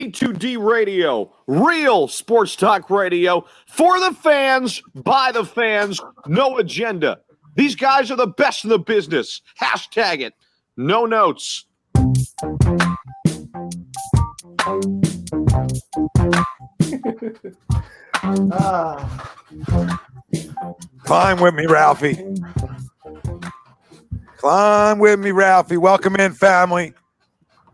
A2D Radio, real sports talk radio for the fans, by the fans, no agenda. These guys are the best in the business. Hashtag it. No notes. Climb with me, Ralphie. Climb with me, Ralphie. Welcome in, family,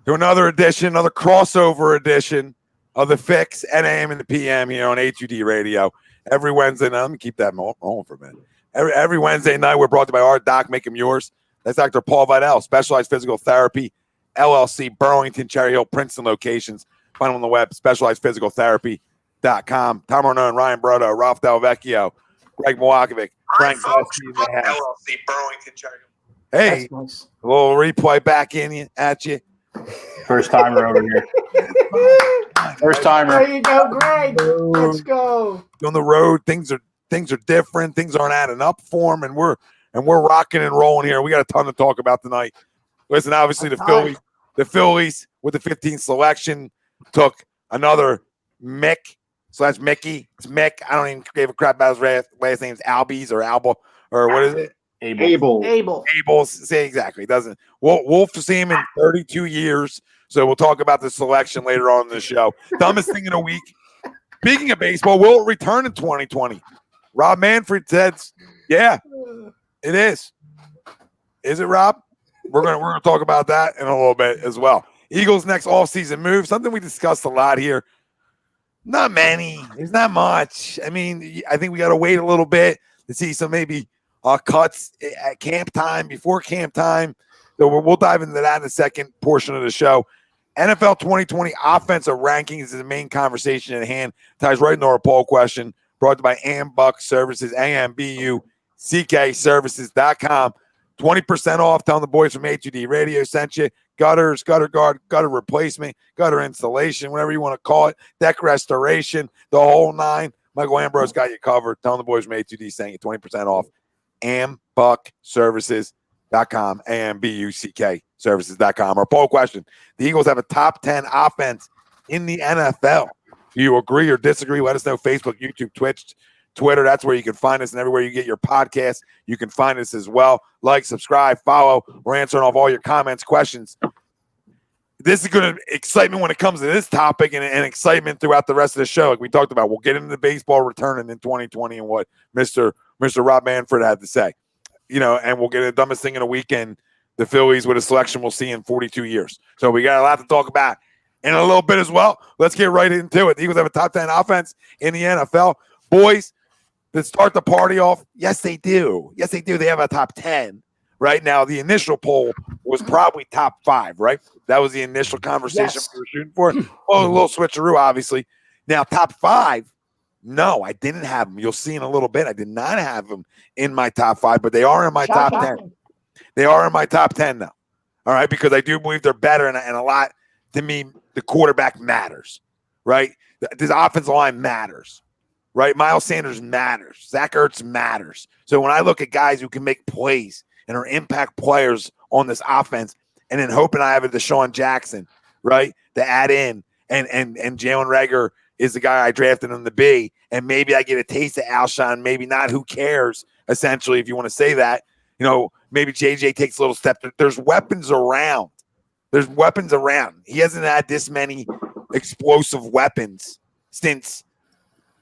to another edition, another crossover edition of the PHIX at AM and the PM here on A2D Radio. Every Wednesday night, let me keep that on for a minute. Every Wednesday night, we're brought to you by our doc, Make 'em Yours. That's Dr. Paul Vidal, Specialized Physical Therapy, LLC, Burlington, Cherry Hill, Princeton locations. Find them on the web, specializedphysicaltherapy.com. Tom Arnone, Ryan Brodo, Ralph Dellavecchio, Greg Milakovic, Frank Vespe LLC, Burlington, Cherry Hill. Hey, nice. A little replay back at you. First timer over here. First timer. There you go, Greg. Let's go. On the road, things are different. Things aren't adding up for them, and we're rocking and rolling here. We got a ton to talk about tonight. Listen, obviously the Phillies with the 15th selection took another Mickey. It's Mick. I don't even give a crap about his last name's Albies or Alba or what is it? Abel. Say exactly. It doesn't. We'll see him in 32 years. So we'll talk about the selection later on in the show. Dumbest thing in a week. Speaking of baseball, will it return in 2020? Rob Manfred says, yeah, it is. Is it, Rob? We're gonna talk about that in a little bit as well. Eagles' next offseason move, something we discussed a lot here. Not many. There's not much. I mean, I think we got to wait a little bit to see some maybe cuts at camp time, before camp time. So we'll dive into that in the second portion of the show. NFL 2020 offensive rankings is the main conversation at hand. Ties right into our poll question, brought to you by Ambuck Services, AMBUCK Services.com. 20% off. Telling the boys from A2D Radio sent you. Gutters, gutter guard, gutter replacement, gutter installation, whatever you want to call it, deck restoration, the whole nine. Michael Ambrose got you covered. Telling the boys from A2D saying you 20% off. AMBuckServices.com, AMBUCK Services.com. Our poll question: the Eagles have a top 10 offense in the NFL. Do you agree or disagree? Let us know. Facebook, YouTube, Twitch, Twitter. That's where you can find us, and everywhere you get your podcasts, you can find us as well. Like, subscribe, follow. We're answering off all your comments, questions. This is going to excitement when it comes to this topic, and excitement throughout the rest of the show. Like we talked about, we'll get into the baseball returning in 2020 and what Mr. Rob Manfred had to say. And we'll get the dumbest thing in a weekend. The Phillies with a selection we'll see in 42 years. So we got a lot to talk about in a little bit as well. Let's get right into it. The Eagles have a top 10 offense in the NFL. Boys, that start the party off, yes, they do. Yes, they do. They have a top 10. Right now, the initial poll was probably top 5, right? That was the initial conversation we were shooting for. Oh, a little switcheroo, obviously. Now, top 5, no, I didn't have them. You'll see in a little bit. I did not have them in my top 5, but they are in my top 10. They are in my top 10 now. All right, because I do believe they're better, and a lot, to me, the quarterback matters, right? This offensive line matters. Right, Miles Sanders matters. Zach Ertz matters. So when I look at guys who can make plays and are impact players on this offense, and then hoping I have a DeSean Jackson, right, to add in, and Jalen Reagor is the guy I drafted him to be, and maybe I get a taste of Alshon, maybe not. Who cares? Essentially, if you want to say that, maybe JJ takes a little step. There's weapons around. He hasn't had this many explosive weapons since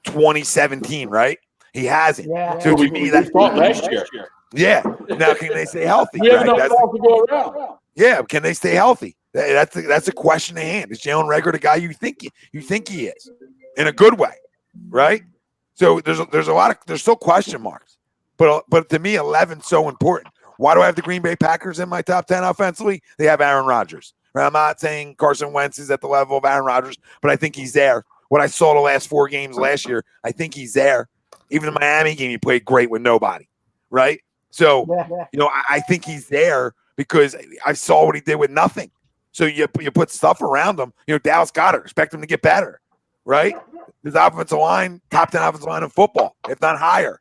2017, right? He hasn't. Yeah. So to me, that's last year. Yeah. Now, can they stay healthy? We have enough ball to go around. Yeah. Can they stay healthy? That's a question at hand. Is Jalen Reagor the guy you think he is, in a good way, right? So there's still question marks, but to me, 11's so important. Why do I have the Green Bay Packers in my top 10 offensively? They have Aaron Rodgers. Right? I'm not saying Carson Wentz is at the level of Aaron Rodgers, but I think he's there. What I saw the last 4 games last year, I think he's there. Even the Miami game, he played great with nobody, right? So, I think he's there because I saw what he did with nothing. So you put stuff around him. Dallas Goedert, expect him to get better, right? His offensive line, top 10 offensive line in football, if not higher,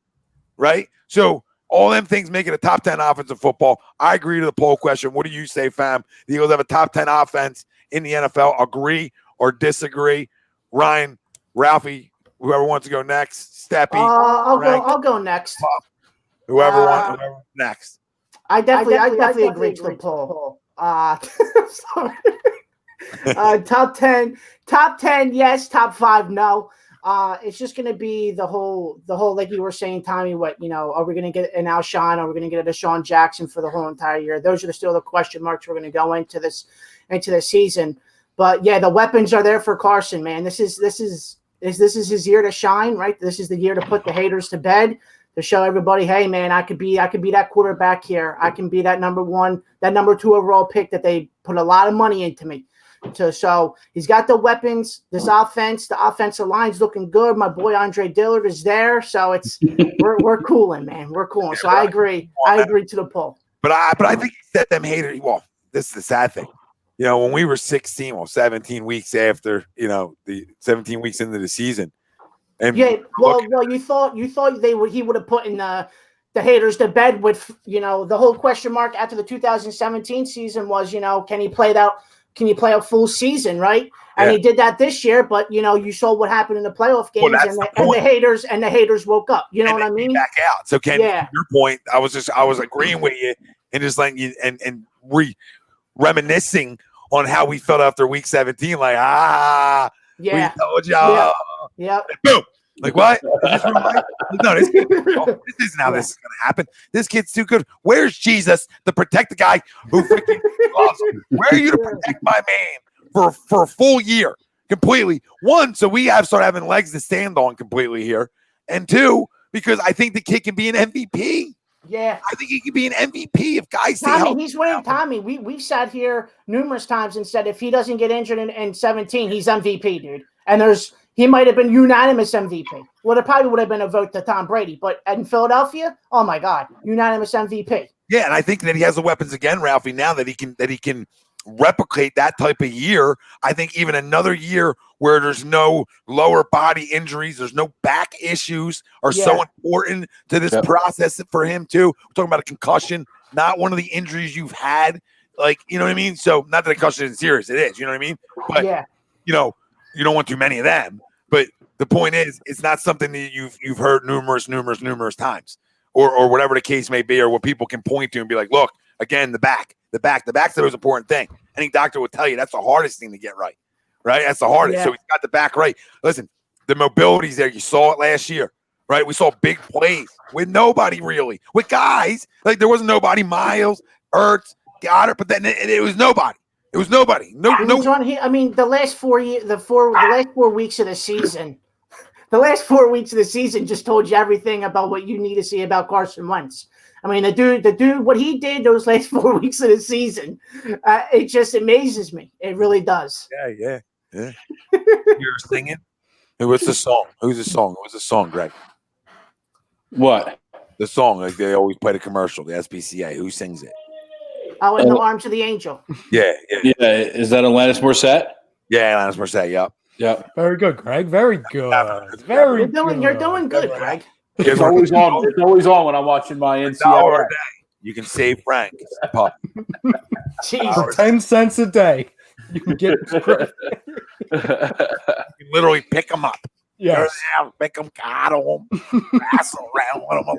right? So all them things make it a top 10 offense in football. I agree to the poll question. What do you say, fam? The Eagles have a top 10 offense in the NFL. Agree or disagree? Ryan, Ralphie, whoever wants to go next. Steppy. I'll go next. Whoever wants next. I definitely agree to the poll. Sorry. Top 10, yes. Top 5, no. It's just going to be the whole, like you were saying, Tommy. What are we going to get an Alshon? Are we going to get a DeSean Jackson for the whole entire year? Those are still the question marks we're going to go into this season. But yeah, the weapons are there for Carson, man. This is his year to shine, right? This is the year to put the haters to bed, to show everybody, hey man, I could be that quarterback here. I can be that number 1, that number 2 overall pick that they put a lot of money into me. So he's got the weapons. This offense, the offensive line's looking good. My boy Andre Dillard is there, so it's we're cooling, man. We're cooling. So I agree. I agree to the poll. But I think he said them haters. Well, this is the sad thing. When we were 17 weeks after, the 17 weeks into the season. And yeah, well, you thought he would have put in the haters to bed with, the whole question mark after the 2017 season was, can he play a full season, right? And he did that this year, but you saw what happened in the playoff games, and the haters woke up. You know what I mean? Back out. So Ken, your point, I was agreeing with you and just letting you and reminiscing on how we felt after week 17, like we told y'all. Yeah. Boom. Like what? No, this isn't how this is going to happen. This kid's too good. Where's Jesus to protect the guy who freaking loves him? Where are you to protect my man for a full year completely? 1, so we start having legs to stand on completely here, and 2, because I think the kid can be an MVP. Yeah, I think he could be an MVP if guys stay Tommy, healthy. he's winning. Tommy, we've sat here numerous times and said if he doesn't get injured in 17, he's MVP, dude. And he might have been unanimous MVP. Well, it probably would have been a vote to Tom Brady, but in Philadelphia, oh my God, unanimous MVP. Yeah, and I think that he has the weapons again, Ralphie, now that he can replicate that type of year. I think even another year where there's no lower body injuries, there's no back issues are so important to this process for him too. We're talking about a concussion, not one of the injuries you've had. Like, you know what I mean? So not that a concussion is serious, it is, you know what I mean? But you don't want too many of them. But the point is, it's not something that you've heard numerous times, or whatever the case may be, or what people can point to and be like, look, again, the back's the most important thing. Any doctor will tell you that's the hardest thing to get right? That's the hardest. So he's got the back right. Listen, the mobility's there. You saw it last year, right? We saw big plays with nobody really, with guys like there wasn't nobody. Miles, Ertz, Goddard, but then it was nobody. It was nobody. No. John, the last 4 years, the last 4 weeks of the season, just told you everything about what you need to see about Carson Wentz. I mean, the dude, what he did those last 4 weeks of the season, it just amazes me. It really does. Yeah. You're singing. What's the song? Who's the song? What's the song, Greg? What? The song, like they always play the commercial, the SPCA. Who sings it? Oh, in the arms of the angel. Yeah. Is that Alanis Morissette? Yeah, Alanis Morissette. Yep. Very good, Greg. Very good. Very good. You're doing good, Greg. It's always on. It's always on when I'm watching my NCAA. You can save Frank. Jeez. 10 cents a day. You can get you can literally pick them up. Yes. Pick them, coddle them, wrestle around with them a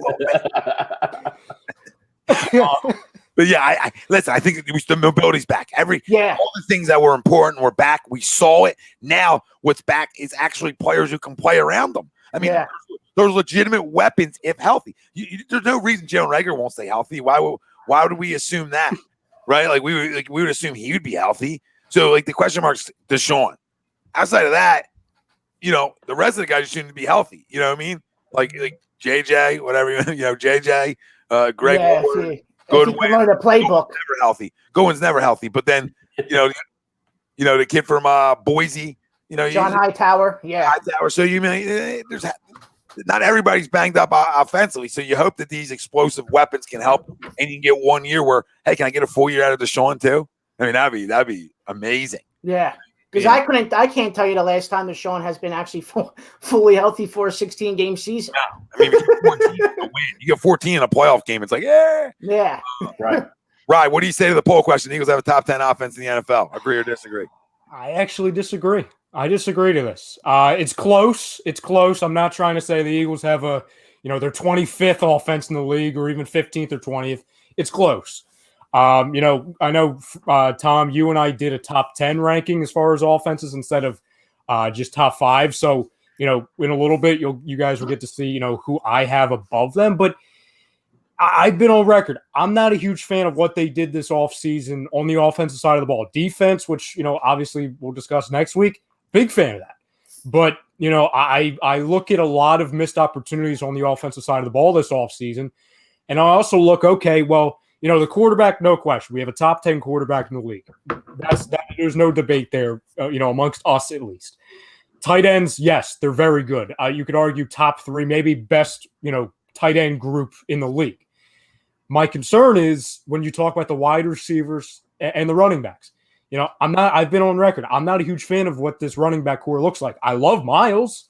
little bit. But yeah, listen, I think the mobility's back. All the things that were important were back. We saw it. Now what's back is actually players who can play around them. I mean, there's legitimate weapons if healthy. There's no reason Jalen Reagor won't stay healthy. Why would we assume that? Right? Like we would assume he would be healthy. So like the question mark's DeSean. Outside of that, the rest of the guys just seem to be healthy. You know what I mean? Like JJ, whatever, JJ, Greg Ward. Goodwin, learn the playbook. Never healthy. Goodwin's never healthy. But then, the kid from Boise, John Hightower. Yeah. Hightower. So there's not everybody's banged up offensively. So you hope that these explosive weapons can help, and you can get 1 year where, hey, can I get a full year out of DeSean too? I mean, that'd be amazing. Yeah. Because I can't tell you the last time DeSean has been actually fully healthy for a 16-game season. No. I mean, you get 14 in a playoff game. It's like, yeah. Right. Right. What do you say to the poll question? Eagles have a top 10 offense in the NFL. Agree or disagree? I actually disagree. I disagree to this. It's close. It's close. I'm not trying to say the Eagles have their 25th offense in the league or even 15th or 20th. It's close. I know, Tom, you and I did a top 10 ranking as far as offenses instead of just top 5. So, in a little bit, you guys will get to see, who I have above them. But I've been on record. I'm not a huge fan of what they did this offseason on the offensive side of the ball. Defense, which, obviously we'll discuss next week, big fan of that. But, I look at a lot of missed opportunities on the offensive side of the ball this offseason. And I also look, okay, well, the quarterback, no question. We have a top 10 quarterback in the league. There's no debate there, amongst us at least. Tight ends, yes, they're very good. You could argue top 3, maybe best, tight end group in the league. My concern is when you talk about the wide receivers and the running backs. I've been on record. I'm not a huge fan of what this running back core looks like. I love Miles.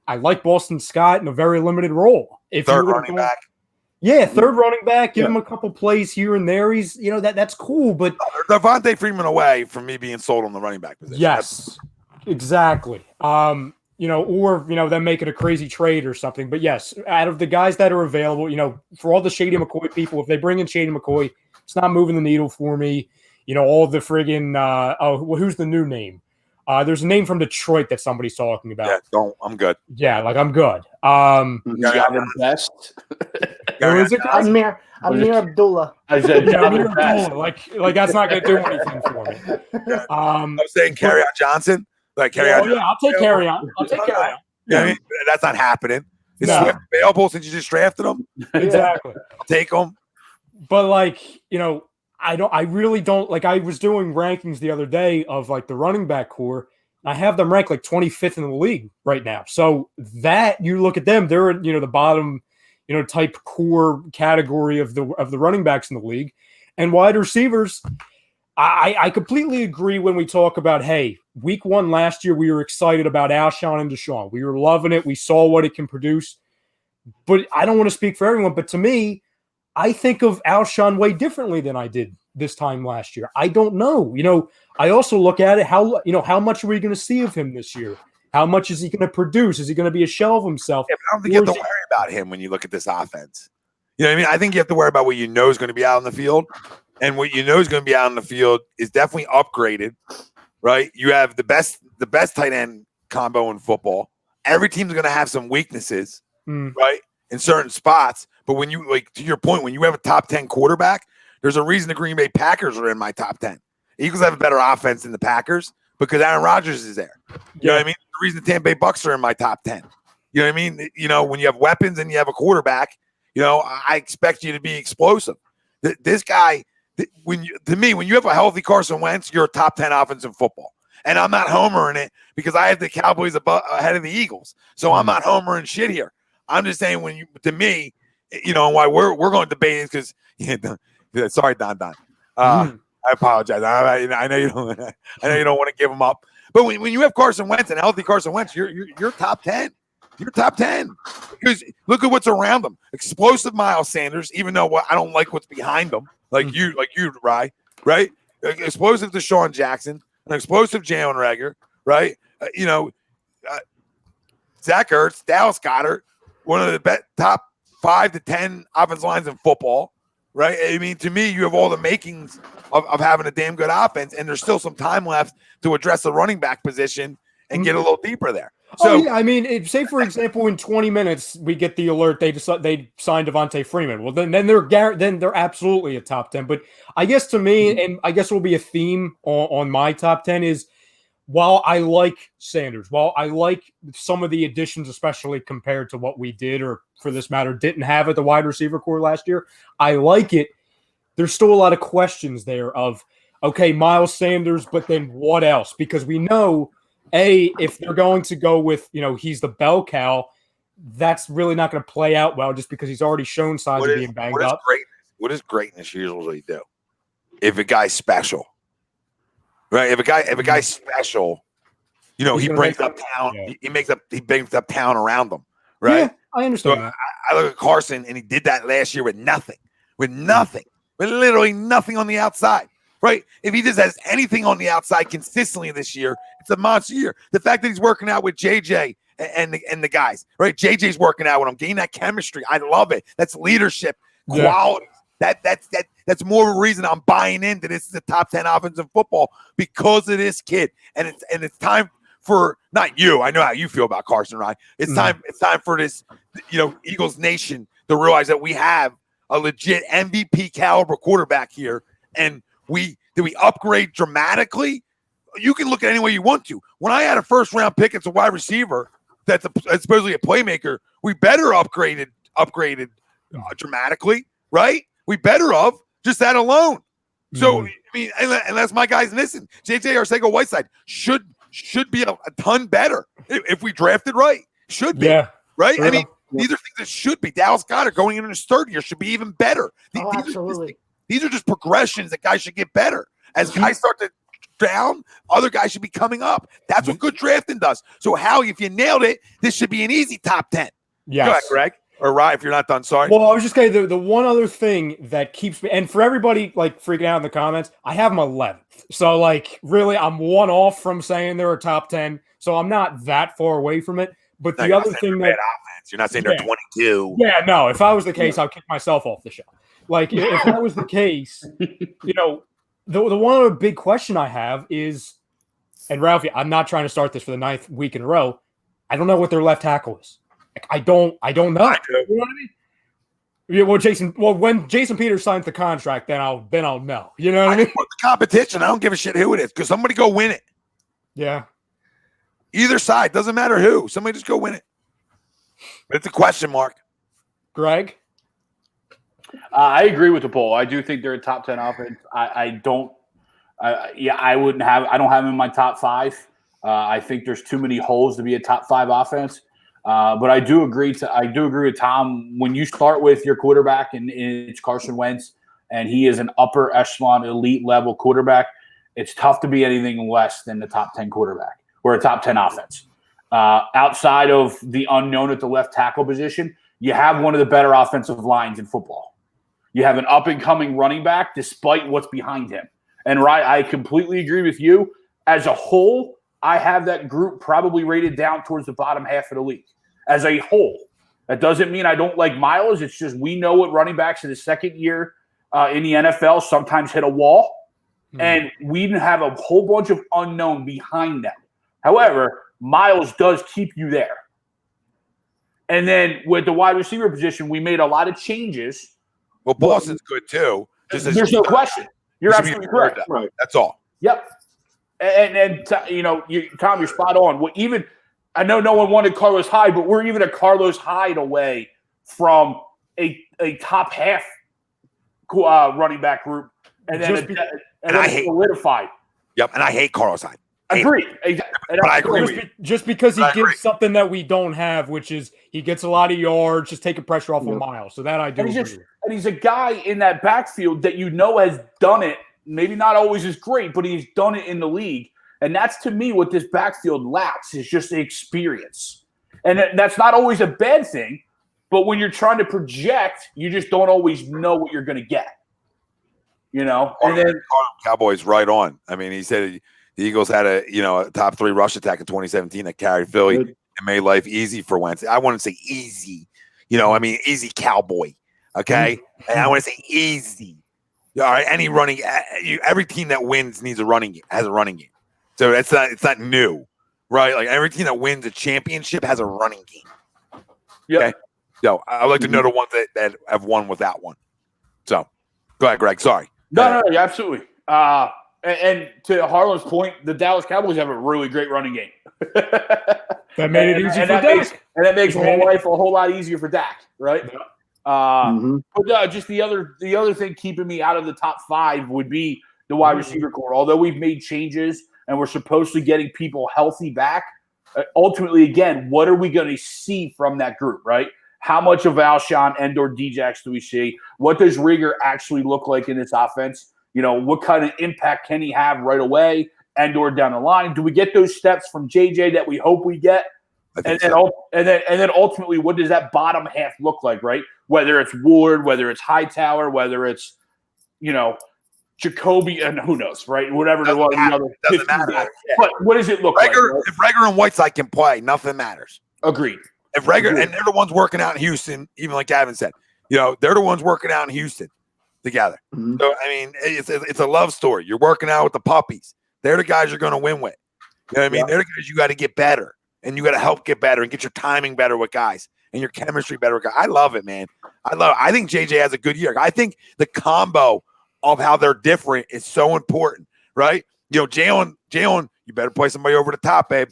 I like Boston Scott in a very limited role. Third running back. Yeah, third running back. Give him a couple plays here and there. He's, that's cool. But Devontae Freeman away from me being sold on the running back position. Yes, exactly. Or them making a crazy trade or something. But yes, out of the guys that are available, for all the Shady McCoy people, if they bring in Shady McCoy, it's not moving the needle for me. All the friggin' who's the new name? There's a name from Detroit that somebody's talking about. Yeah, I'm good. Yeah, I'm good. Javin Best. Who is it? Amir Abdullah. I said Amir Javin Best. Abdullah. Like that's not going to do anything for me. I was saying Kerryon Johnson. I'll take Kerryon. Yeah, I mean, that's not happening. Is No. Swift available since you just drafted him? Exactly. I'll take him. But I really don't like. I was doing rankings the other day of the running back core. I have them ranked 25th in the league right now. So that you look at them, they're the bottom, type core category of the running backs in the league, and wide receivers. I completely agree when we talk about, hey, week 1 last year, we were excited about Alshon and DeSean. We were loving it. We saw what it can produce. But I don't want to speak for everyone, but to me, I think of Alshon way differently than I did this time last year. I don't know. I also look at it, how much are we going to see of him this year? How much is he going to produce? Is he going to be a shell of himself? Yeah, but I don't think you have to worry about him when you look at this offense. You know what I mean? I think you have to worry about what you know is going to be out on the field. And what you know is going to be out on the field is definitely upgraded, right? You have the best tight end combo in football. Every team's going to have some weaknesses, right, in certain spots. But when you, to your point, when you have a top 10 quarterback, there's a reason the Green Bay Packers are in my top 10. The Eagles have a better offense than the Packers because Aaron Rodgers is there. You know what I mean? The reason the Tampa Bay Bucks are in my top 10. You know what I mean? When you have weapons and you have a quarterback, I expect you to be explosive. This guy, when you have a healthy Carson Wentz, you're a top 10 offense in football. And I'm not homering it because I have the Cowboys ahead of the Eagles. So I'm not homering shit here. I'm just saying why we're going to debate is because sorry, Don. I apologize. I know you don't. I know you don't want to give him up. But when you have Carson Wentz and healthy Carson Wentz, you're top 10. You're top 10 because look at what's around them. Explosive Miles Sanders, even though I don't like what's behind them, like you, Rye, right? Explosive DeSean Jackson, an explosive Jalen Reagor, right? Zach Ertz, Dallas Goedert, one of the top 5 to 10 offensive lines in football, right? I mean, to me, you have all the makings of having a damn good offense, and there's still some time left to address the running back position and get a little deeper there. So, I mean, say for example, in 20 minutes we get the alert they signed Devontae Freeman. Well, then they're absolutely a top 10. But I guess to me, and I guess it will be a theme on my top 10 is while I like Sanders, while I like some of the additions, especially compared to what we did or for this matter didn't have at the wide receiver core last year, I like it. There's still a lot of questions there of okay, Miles Sanders, but then what else? Because we know. If they're going to go with, he's the bell cow, that's really not going to play out well just because he's already shown signs of being banged up. What does greatness usually do? If a guy's special, right? If a guy's special, he brings up town. Yeah. He brings up town around them, right? Yeah, I understand that. I look at Carson, and he did that last year with nothing, with literally nothing on the outside. right? If he just has anything on the outside consistently this year, it's a monster year. The fact that he's working out with JJ and the guys, right? JJ's working out with him, getting that chemistry. I love it. That's leadership, quality. That's more of a reason I'm buying into this is a top 10 offense in football because of this kid. And it's time for not you. I know how you feel about Carson, right? It's time for this, Eagles Nation to realize that we have a legit MVP caliber quarterback here. And did we upgrade dramatically? You can look at it any way you want to. When I had a first round pick, it's a wide receiver that's supposedly a playmaker. We better upgraded dramatically, right? We better have just that alone. So I mean, and that's my guys. Listen, JJ Arcega-Whiteside should be a ton better if we drafted right. Should be right. Sure. I mean, these are things that should be. Dallas Goedert going into his third year should be even better. Absolutely. These are just progressions that guys should get better. As guys start to down, other guys should be coming up. That's what good drafting does. So, Howie, if you nailed it, this should be an easy top 10. Yes. Go ahead, Greg. Or Rye, if you're not done. Sorry. Well, I was just going to the one other thing that keeps me, and for everybody like freaking out in the comments, I have them 11th. So, like, really, I'm one off from saying they're a top 10. So, I'm not that far away from it. But the other thing that offense, you're not saying they're 22. Yeah, no. If I was the case, I'll kick myself off the show. Like, if that was the case, the one other big question I have is, and Ralphie, I'm not trying to start this for the 9th week in a row. I don't know what their left tackle is. Like, I don't know. You know what I mean? Yeah, when Jason Peters signs the contract, then I'll know. You know what I mean? The competition, I don't give a shit who it is, because somebody go win it. Yeah. Either side, doesn't matter who. Somebody just go win it. But it's a question mark. Greg? I agree with the poll. I do think they're a top 10 offense. I don't have them in my top 5. I think there's too many holes to be a top 5 offense. But I do agree with Tom. When you start with your quarterback and it's Carson Wentz and he is an upper echelon elite level quarterback, it's tough to be anything less than the top 10 quarterback or a top 10 offense. Outside of the unknown at the left tackle position, you have one of the better offensive lines in football. You have an up-and-coming running back despite what's behind him. And I completely agree with you. As a whole, I have that group probably rated down towards the bottom half of the league. As a whole. That doesn't mean I don't like Miles. It's just we know what running backs in the second year in the NFL sometimes hit a wall. And we have a whole bunch of unknown behind them. However, Miles does keep you there. And then with the wide receiver position, we made a lot of changes. Well, Boston's good too. There's no question. You're absolutely correct. Right. That's all. Yep. And Tom, you're spot on. Well, even I know no one wanted Carlos Hyde, but we're even a Carlos Hyde away from a top half running back group, and then solidified. Yep, and I hate Carlos Hyde. Agree. But I agree with you. Just because he gives something that we don't have, which is he gets a lot of yards, just taking pressure off of Miles. So that I do agree with. And he's a guy in that backfield that has done it. Maybe not always as great, but he's done it in the league. And that's, to me, what this backfield lacks is just the experience. And that's not always a bad thing, but when you're trying to project, you just don't always know what you're going to get. And then Cowboys right on. I mean, he said the Eagles had a top 3 rush attack in 2017 that carried Philly and made life easy for Wentz. I want to say easy. Easy Cowboy. Okay? And I want to say easy. All right, every team that wins has a running game. So it's not new, right? Like every team that wins a championship has a running game. Yeah. Okay? So I'd like to know the ones that have won without one. So go ahead, Greg. Sorry. No, absolutely. And to Harlan's point, the Dallas Cowboys have a really great running game. That made it easy for Dak. And that makes life a whole lot easier for Dak, right? Yeah. But just the other thing keeping me out of the top 5 would be the wide receiver core. Although we've made changes and we're supposed to getting people healthy back, ultimately, again, what are we going to see from that group, right? How much of Alshon and/or Djax do we see? What does Rieger actually look like in this offense? What kind of impact can he have right away and/or down the line? Do we get those steps from JJ that we hope we get? And then ultimately, what does that bottom half look like, right? Whether it's Ward, whether it's Hightower, whether it's, Jacoby, and who knows, right? Whatever there was, another Doesn't 15 matter. guys. Yeah. But what does it look like? Right? If Rager and Whiteside can play, nothing matters. Agreed. If Rager, and they're the ones working out in Houston, even like Gavin said, they're the ones working out in Houston together. Mm-hmm. So, I mean, it's a love story. You're working out with the puppies. They're the guys you're going to win with. You know what I mean? Yeah. They're the guys you got to get better, and you got to help get better and get your timing better with guys and your chemistry better with guys. I love it, man. I think JJ has a good year. I think the combo of how they're different is so important, right? Jalen, you better play somebody over the top, babe.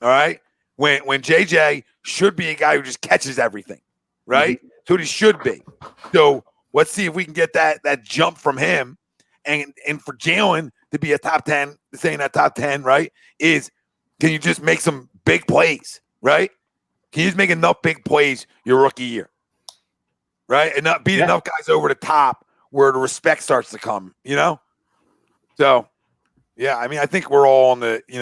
All right? When JJ should be a guy who just catches everything, right? Mm-hmm. So he should be. So let's see if we can get that jump from him. And for Jalen to be a top 10, saying that top 10, right, can you just make some big plays, right? Can you just make enough big plays your rookie year, right? And not beat enough guys over the top where the respect starts to come, So, yeah, I mean, I think we're all on the, in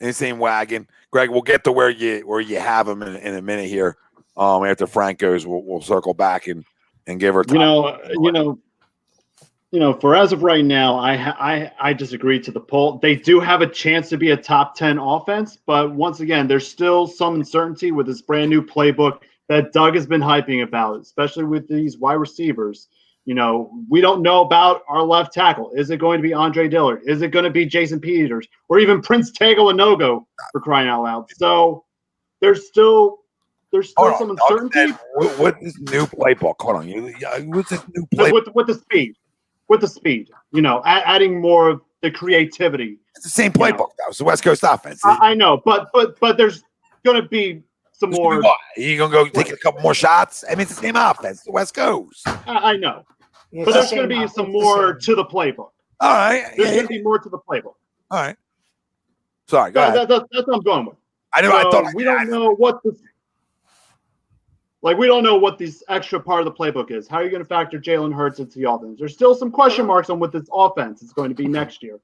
the same wagon. Greg, we'll get to where you have them in a minute here. After Frank goes, we'll circle back and give her time. For as of right now, I disagree to the poll. They do have a chance to be a top 10 offense, but once again, there's still some uncertainty with this brand new playbook that Doug has been hyping about, especially with these wide receivers. We don't know about our left tackle. Is it going to be Andre Dillard? Is it going to be Jason Peters or even Prince Tagovailoa, for crying out loud? So there's still some uncertainty. What is new playbook? Hold on. What's this new playbook? With the speed, adding more of the creativity. It's the same playbook, though. It's the West Coast offense. I know, but there's going to be some more. You going to go take a couple more shots? I mean, it's the same offense. The West Coast. I know. But there's going to be some more to the playbook. All right. There's going to be more to the playbook. All right. Sorry, go ahead. That's what I'm going with. I thought we don't know what this. We don't know what this extra part of the playbook is. How are you going to factor Jalen Hurts into the offense? There's still some question marks on what this offense is going to be next year.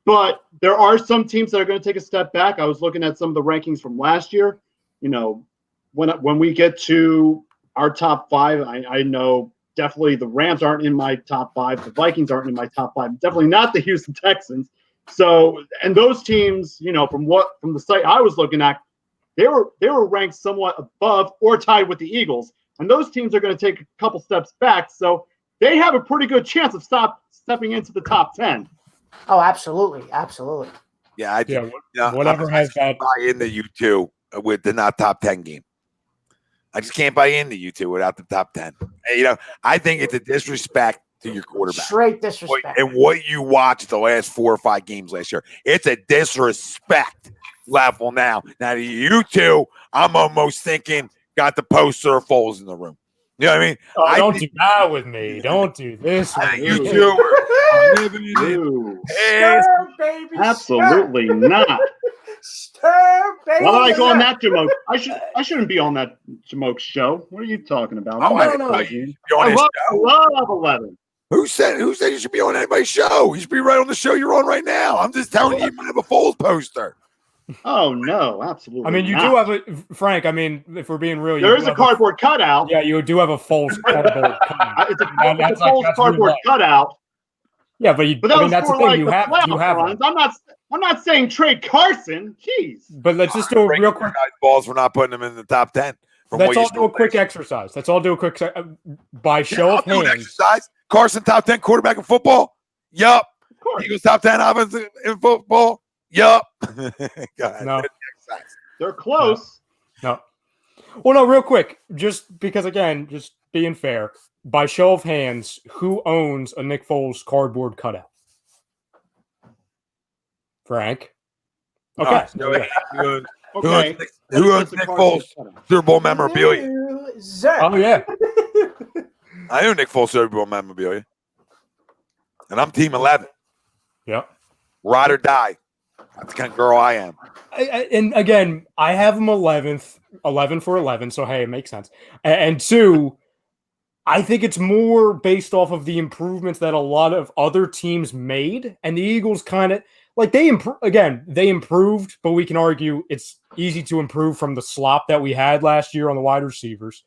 But there are some teams that are going to take a step back. I was looking at some of the rankings from last year. When we get to our top five, I know definitely the Rams aren't in my top five. The Vikings aren't in my top five. Definitely not the Houston Texans. So, and those teams, from the site I was looking at, they were ranked somewhat above or tied with the Eagles, and those teams are going to take a couple steps back. So they have a pretty good chance of stepping into the top 10. Oh, absolutely, absolutely. Yeah, whatever has that. Buy into you two with the not top 10 game. I just can't buy into you two without the top 10. I think it's a disrespect to your quarterback. Straight disrespect. And what you watched the last 4 or 5 games last year, it's a disrespect level now. Now, you two, I'm almost thinking got the poster of Foles in the room. You know what I mean? Don't do that with me. Don't do this. You two are living in Stir, baby. Absolutely not. Stir, baby. Why did I go on that Jamoke? I shouldn't be on that Jamoke show. What are you talking about? I love 11. Who said you should be on anybody's show? You should be right on the show you're on right now. I'm just telling you might have a Foles poster. Oh no, absolutely. I mean, you do have a Frank. I mean, if we're being real, there is a cardboard cutout. Yeah, you do have a false cardboard cutout. It's a false cardboard cutout. Yeah, but that's the thing. You have. Runs. I'm not saying trade Carson. Jeez. But let's just do a real quick. Balls for not putting them in the top 10. Let's all do a quick exercise. Let's all do a quick by show of hands. Exercise. Carson top 10 quarterback in football. Yup. Eagles top 10 offense in football. Yup. No. They're close. No. Well, no, real quick, just because, again, just being fair, by show of hands, who owns a Nick Foles cardboard cutout? Frank? Okay. Who owns Nick Foles Super Bowl memorabilia? Oh, yeah. I own Nick Foles Super Bowl memorabilia. And I'm team 11. Yep. Ride or die. That's the kind of girl I am. And again, I have him 11 for 11, so hey, it makes sense. And 2, I think it's more based off of the improvements that a lot of other teams made, and the Eagles kind of they improved, but we can argue it's easy to improve from the slop that we had last year on the wide receivers.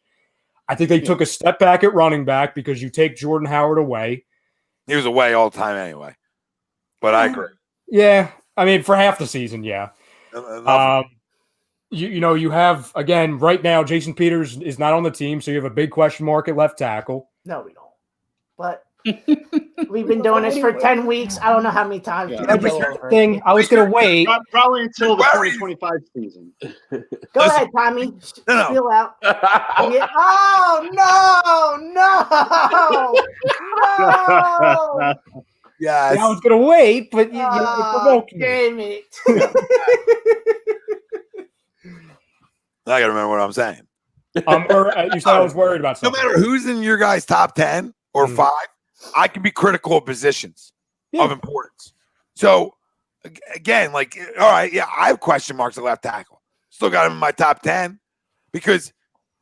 I think they took a step back at running back because you take Jordan Howard away. He was away all the time anyway. But I agree. Yeah, I mean, for half the season, yeah. You have, again, right now, Jason Peters is not on the team, so you have a big question mark at left tackle. No, we don't. But we've been doing this for 10 weeks. I don't know how many times. Yeah, but here's the thing, I was going to wait. Probably until the 2025 season. Go ahead, Tommy. No. Spill out. Oh, no. Yes. I was going to wait, but you provoked me. Damn it. I got to remember what I'm saying. You said I was worried about No something. matter who's in your guys' top 10 or 5, I can be critical of positions of importance. So, again, all right, yeah, I have question marks at left tackle. Still got him in my top 10 because,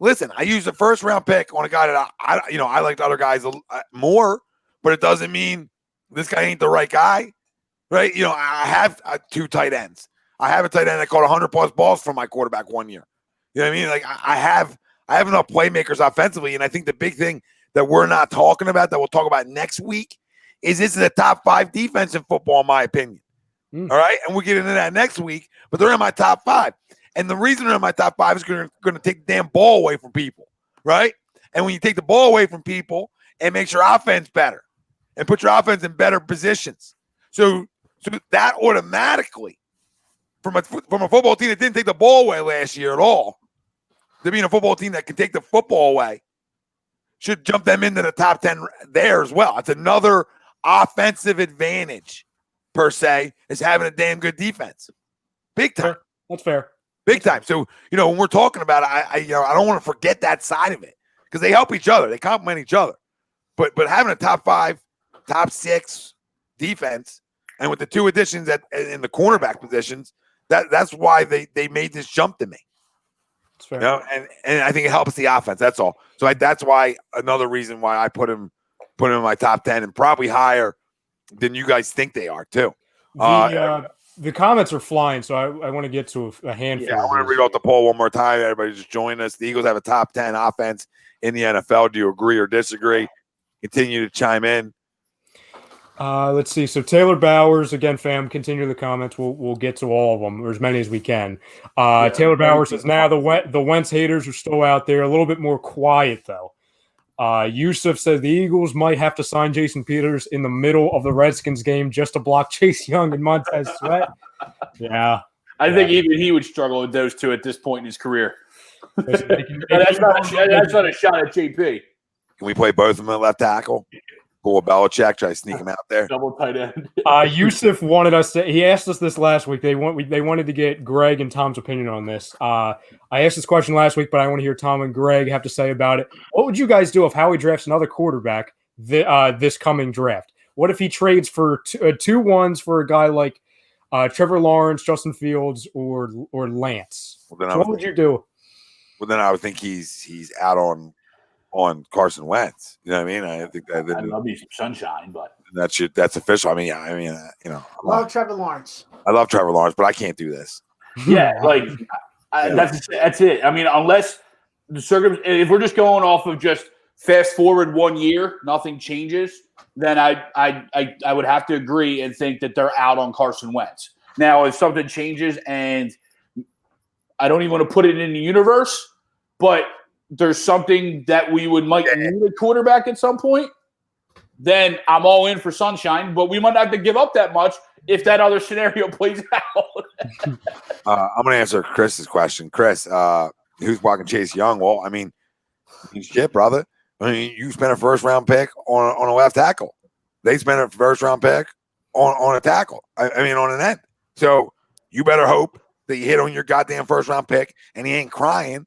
listen, I used a first-round pick on a guy that I liked other guys more, but it doesn't mean this guy ain't the right guy, right? I have 2 tight ends. I have a tight end that caught 100-plus balls from my quarterback one year. You know what I mean? Like, I have enough playmakers offensively, and I think the big thing that we're not talking about that we'll talk about next week is this is a top 5 defense in football, in my opinion. All right? And we'll get into that next week, but they're in my top 5. And the reason they're in my top 5 is going to take the damn ball away from people, right? And when you take the ball away from people, it makes your offense better and put your offense in better positions. So that automatically, from a football team that didn't take the ball away last year at all, to being a football team that can take the football away, should jump them into the top 10 there as well. It's another offensive advantage, per se, is having a damn good defense. Big time. That's fair. Big time. So, when we're talking about it, I don't want to forget that side of it because they help each other. They complement each other. But having a top 5, top 6 defense, and with the 2 additions in the cornerback positions, that's why they made this jump to me. That's fair. And I think it helps the offense. That's all. So that's why another reason why I put him in my top 10 and probably higher than you guys think they are too. The comments are flying, so I want to get to a handful. Yeah, I want to read out the poll one more time. Everybody just join us. The Eagles have a top 10 offense in the NFL. Do you agree or disagree? Continue to chime in. Let's see. So Taylor Bowers, again, fam, continue the comments. We'll get to all of them, or as many as we can. Taylor Bowers says, the Wentz haters are still out there. A little bit more quiet, though. Yusuf says the Eagles might have to sign Jason Peters in the middle of the Redskins game just to block Chase Young and Montez Sweat. Yeah. I think even he would struggle with those 2 at this point in his career. That's not a shot at JP. Can we play both of them at left tackle? Pull a Belichick, try to sneak him out there. Double tight end. Yusuf wanted us to. He asked us this last week. They wanted to get Greg and Tom's opinion on this. I asked this question last week, but I want to hear Tom and Greg have to say about it. What would you guys do if Howie drafts another quarterback this coming draft? What if he trades for 2 ones for a guy like Trevor Lawrence, Justin Fields, or Lance? What would you do? Well, then I would think he's out on Carson Wentz. You know what I mean? I think that I'd love you some sunshine, but that's official. Love Trevor Lawrence. I love Trevor Lawrence, but I can't do this. Yeah, that's it. I mean, unless if we're just going off of just fast forward 1 year, nothing changes, then I would have to agree and think that they're out on Carson Wentz. Now, if something changes and I don't even want to put it in the universe, but there's something that we might need a quarterback at some point, then I'm all in for sunshine, but we might not have to give up that much if that other scenario plays out. I'm going to answer Chris's question. Chris, who's blocking Chase Young? Well, I mean, shit, brother. I mean, you spent a first-round pick on a left tackle. They spent a first-round pick on a tackle. I mean, on an end. So you better hope that you hit on your goddamn first-round pick and he ain't crying.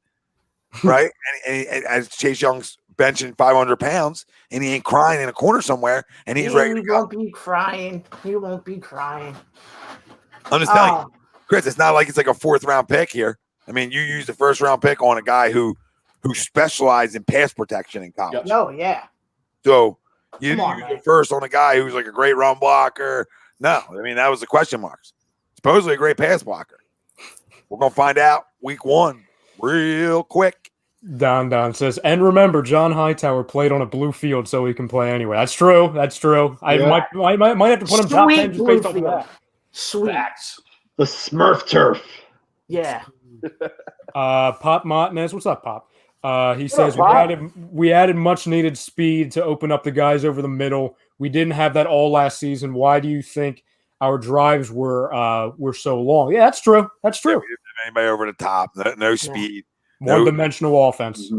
Right, and as Chase Young's benching 500 pounds, and he ain't crying in a corner somewhere, and he's ready to go. He won't be crying. He won't be crying. I'm just telling you, Chris. It's not like it's like a 4th-round pick here. I mean, you used the 1st-round pick on a guy who specialized in pass protection in college. No, yeah. So you didn't use it first on a guy who's like a great run blocker. No, I mean that was the question marks. Supposedly a great pass blocker. We're gonna find out week 1. Real quick. Don says, and remember, John Hightower played on a blue field, so he can play anyway. That's true. That's true. I might have to put him top 10 just based off of that. Sweet. Facts. The Smurf turf. Yeah. Pop Martinez, what's up, Pop? He says Pop? we added much needed speed to open up the guys over the middle. We didn't have that all last season. Why do you think our drives were so long? Yeah, that's true. That's true. We didn't have anybody over the top. No speed. One-dimensional offense.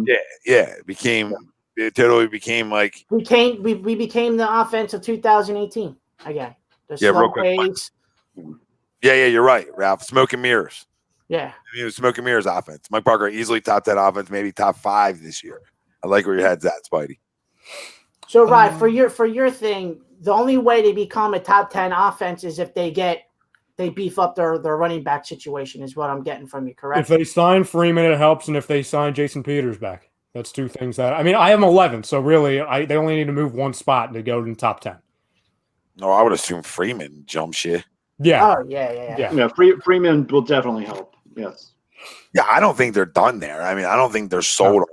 Yeah. It totally became like We became the offense of 2018 again. The slow real quick. pace. Yeah, you're right, Ralph. Smoke and mirrors. Yeah. It was smoke and mirrors offense. Mike Parker easily top 10 offense, maybe top 5 this year. I like where your head's at, Spidey. So right, for your thing, the only way to become a top 10 offense is if they beef up their running back situation, is what I'm getting from you, correct? If they sign Freeman, it helps, and if they sign Jason Peters back. That's two things that I have them 11, so really they only need to move one spot to go to the top 10. No, I would assume Freeman jump shit. Yeah. Oh yeah. Yeah, Freeman will definitely help. Yes. Yeah, I don't think they're done there. I mean, I don't think they're sold.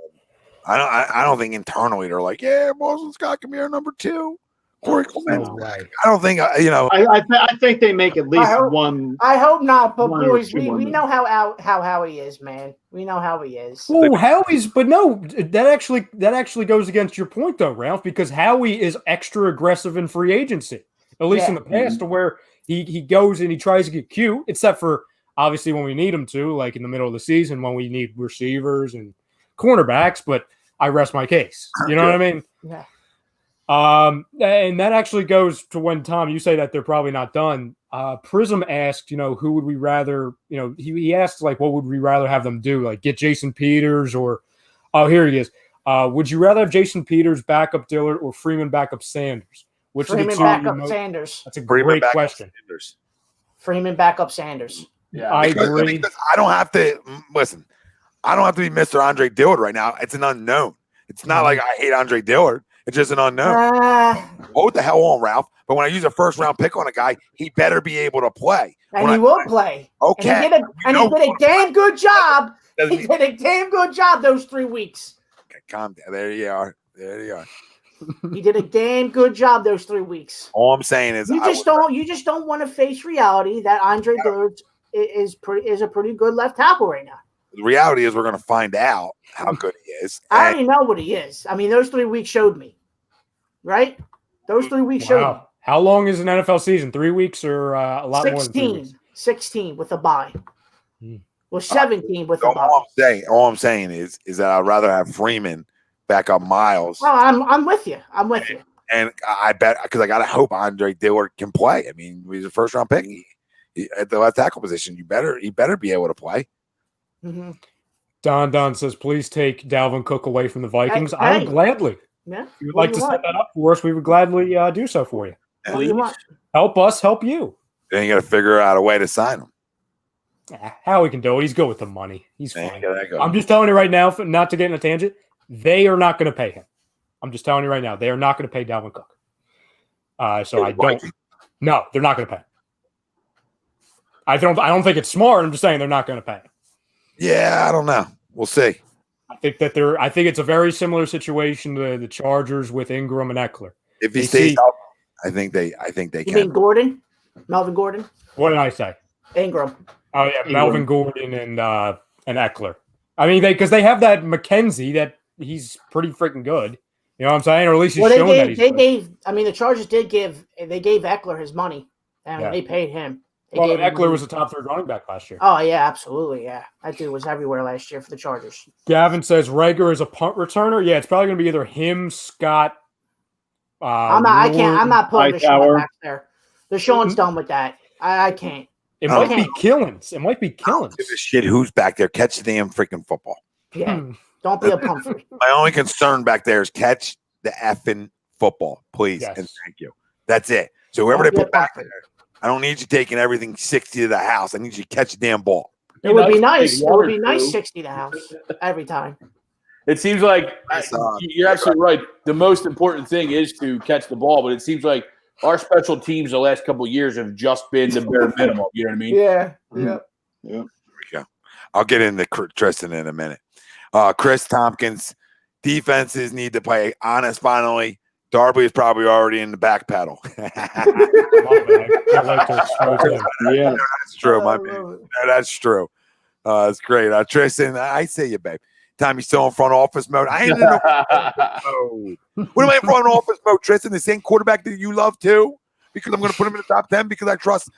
I don't think internally they're like, yeah, Boston Scott can be our number 2. Corey Coleman. No way. I don't think I think they make at least one. I hope not, but one or boys, two we more. know how Howie is, man. We know how he is. Oh, Howie's, but no, that actually goes against your point though, Ralph, because Howie is extra aggressive in free agency, at least in the past, to where he goes and he tries to get cute, except for obviously when we need him to, like in the middle of the season when we need receivers and cornerbacks. But I rest my case. You know what I mean? Yeah. And that actually goes to when, Tom, you say that they're probably not done. Prism asked, who would we rather, he asked, like, what would we rather have them do? Like, get Jason Peters or, here he is. Would you rather have Jason Peters back up Dillard or Freeman back up Sanders? Which Freeman of the two back up Sanders. That's a great question. Freeman back up Sanders. Yeah, I agree. Because I don't have to listen. I don't have to be Mr. Andre Dillard right now. It's an unknown. It's not like I hate Andre Dillard. It's just an unknown. Hold the hell on, Ralph. But when I use a first-round pick on a guy, he better be able to play. And he will play. Okay. And he did a damn good job. He did a damn good job those 3 weeks. Okay, calm down. There you are. He did a damn good job those 3 weeks. All I'm saying is You just don't want to face reality that Andre Dillard is a pretty good left tackle right now. the reality is we're going to find out how good he is. I already know what he is. I mean, those 3 weeks showed me, right? Those 3 weeks showed me. How long is an NFL season? 3 weeks or a lot 16, more than 3 weeks? 16 with a bye. Well, 17 with a bye. All I'm saying is that I'd rather have Freeman back up Miles. Oh, I'm with you. I'm with you. And I bet, because I got to hope Andre Dillard can play. I mean, he's a first round pick. He, at the left tackle position, he better be able to play. Mm-hmm. Don says, please take Dalvin Cook away from the Vikings. I would gladly. Yeah. If you would like to set that up for us, we would gladly do so for you. Please. Help us, help you. Then you got to figure out a way to sign him. Yeah, how he can do it. He's good with the money. He's fine. Go. I'm just telling you right now, not to get in a tangent, they are not going to pay him. I'm just telling you right now, they are not going to pay Dalvin Cook. So I don't. No, they're not going to pay him. I don't think it's smart. I'm just saying they're not going to pay him. Yeah, I don't know. We'll see. I think it's a very similar situation to the Chargers with Ingram and Eckler. If he stays out, I think they You can. mean Gordon? Melvin Gordon? What did I say? Ingram. Oh yeah, Melvin Gordon and Eckler. I mean, because they have that McKenzie that he's pretty freaking good. You know what I'm saying? Or at least he's shown that he's good. I mean, the Chargers gave Eckler his money, and they paid him. Eckler was a top 3 running back last year. Oh yeah, absolutely, yeah. That dude was everywhere last year for the Chargers. Gavin says Rager is a punt returner. Yeah, it's probably going to be either him, Scott. I'm not putting Deshaun back there. Deshaun's done with that. I can't. It might be Killins. It might be Killins. Give a shit who's back there. Catch the damn freaking football. Yeah. Don't be a Pumphrey. My only concern back there is catch the effing football, please, and thank you. That's it. So whoever they put back there, I don't need you taking everything 60 to the house. I need you to catch the damn ball. It would be nice. It would be nice 60 to the house every time. It seems like you're absolutely right. The most important thing is to catch the ball, but it seems like our special teams the last couple of years have just been the bare minimum. You know what I mean? Yeah. There we go. I'll get into Tristan in a minute. Chris Tompkins, defenses need to play honest finally. Darby is probably already in the back pedal. I like to expose him. Yeah. That's true, my baby. No, that's true. It's great. Tristan, I see you, babe. Time you're still in front office mode. I ain't in no mode. What am I in front office mode, Tristan? The same quarterback that you love too? Because I'm going to put him in the top 10 because I trust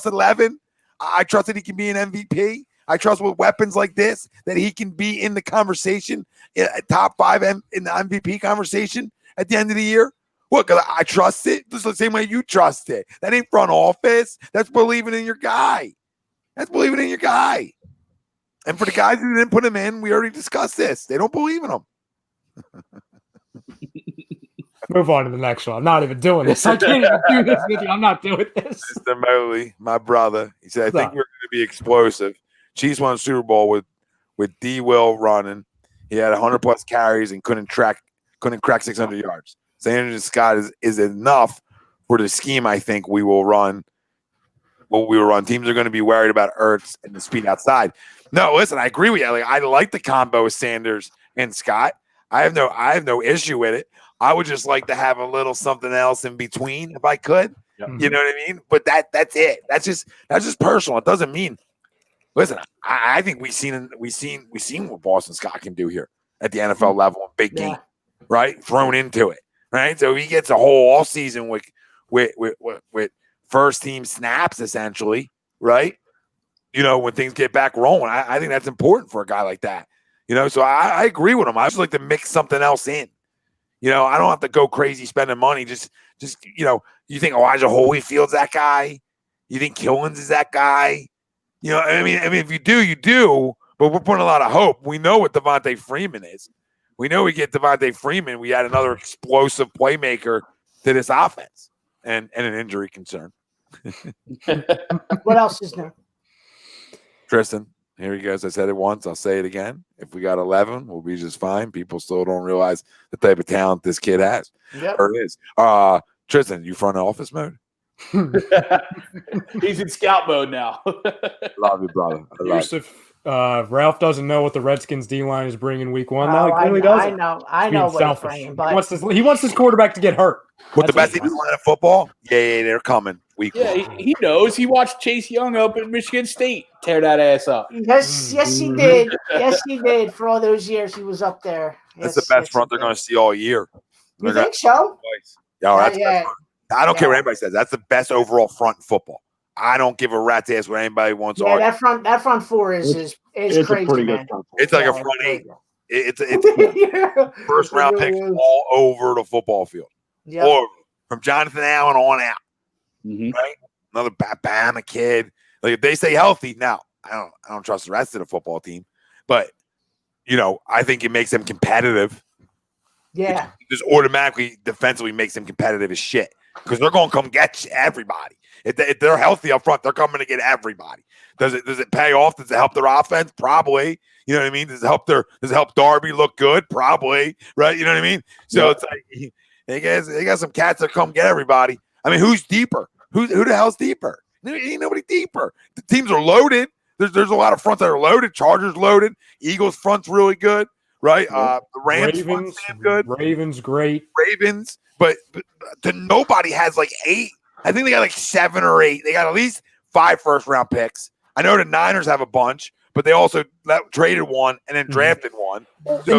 11. I trust that he can be an MVP. I trust with weapons like this that he can be in the conversation, top 5 in the MVP conversation at the end of the year. What? Because I trust it. Just the same way you trust it. That ain't front office. That's believing in your guy. That's believing in your guy. And for the guys who didn't put him in, we already discussed this. They don't believe in him. Move on to the next one. I'm not even doing this. I can't even do this with you. I'm not doing this. Mr. Mobley, my brother, he said, I think we're going to be explosive. Chiefs won the Super Bowl with D. Will running. He had 100-plus carries and couldn't crack 600 yards. Sanders Scott is enough for the scheme I think we will run. What we will run. Teams are going to be worried about Ertz and the speed outside. No, listen, I agree with you. I like the combo of Sanders and Scott. I have no issue with it. I would just like to have a little something else in between if I could. Yep. You know what I mean? But that's it. That's just personal. It doesn't mean. Listen, I think we've seen what Boston Scott can do here at the NFL level, big game, right? Thrown into it, right? So he gets a whole off season with first team snaps essentially, right? You know, when things get back rolling, I think that's important for a guy like that. You know, so I agree with him. I just like to mix something else in. You know, I don't have to go crazy spending money. Just you know, you think Elijah Holyfield's that guy? You think Killins is that guy? You know, I mean, if you do, you do. But we're putting a lot of hope. We know what Devontae Freeman is. We know we get Devontae Freeman. We add another explosive playmaker to this offense, and an injury concern. What else is there? Tristan, here you guys. I said it once. I'll say it again. If we got 11, we'll be just fine. People still don't realize the type of talent this kid has. Yep. Or is. Tristan, you front office mode? He's in scout mode now. Love you, brother. I love Yusuf, Ralph doesn't know what the Redskins D-line is bringing week 1. No, he Oh, clearly doesn't. I know what he's Selfish. bringing, but He wants his quarterback to get hurt. With the That's best what defensive line in football? Yeah, they're coming. Week Yeah, 1. he knows. He watched Chase Young up at Michigan State tear that ass up. yes, he did. Yes, he did. For all those years he was up there. That's the best front they're going to see all year. You think so? Yeah, that's Yeah. I don't care what anybody says. That's the best overall front in football. I don't give a rat's ass what anybody wants to argue. that front four is It's crazy, a pretty man. good front four. It's like a front 8. It's first round picks all over the football field. Yeah. Or from Jonathan Allen on out. Mm-hmm. Right? Another Bama kid. Like if they stay healthy, now I don't trust the rest of the football team, but you know I think it makes them competitive. Yeah. It just automatically defensively makes them competitive as shit because they're going to come get everybody. If they're healthy up front, they're coming to get everybody. Does it pay off? Does it help their offense? Probably. You know what I mean? Does it help Darby look good? Probably. Right? You know what I mean? So it's like they got some cats that come get everybody. I mean, who's deeper? Who the hell's deeper? Ain't nobody deeper. The teams are loaded. There's a lot of fronts that are loaded. Chargers loaded. Eagles front's really good. Right? The Rams front's damn good. Ravens great. Ravens, but nobody has like 8. I think they got like 7 or 8. They got at least 5 first-round picks. I know the Niners have a bunch, but they also traded one and then drafted one. So,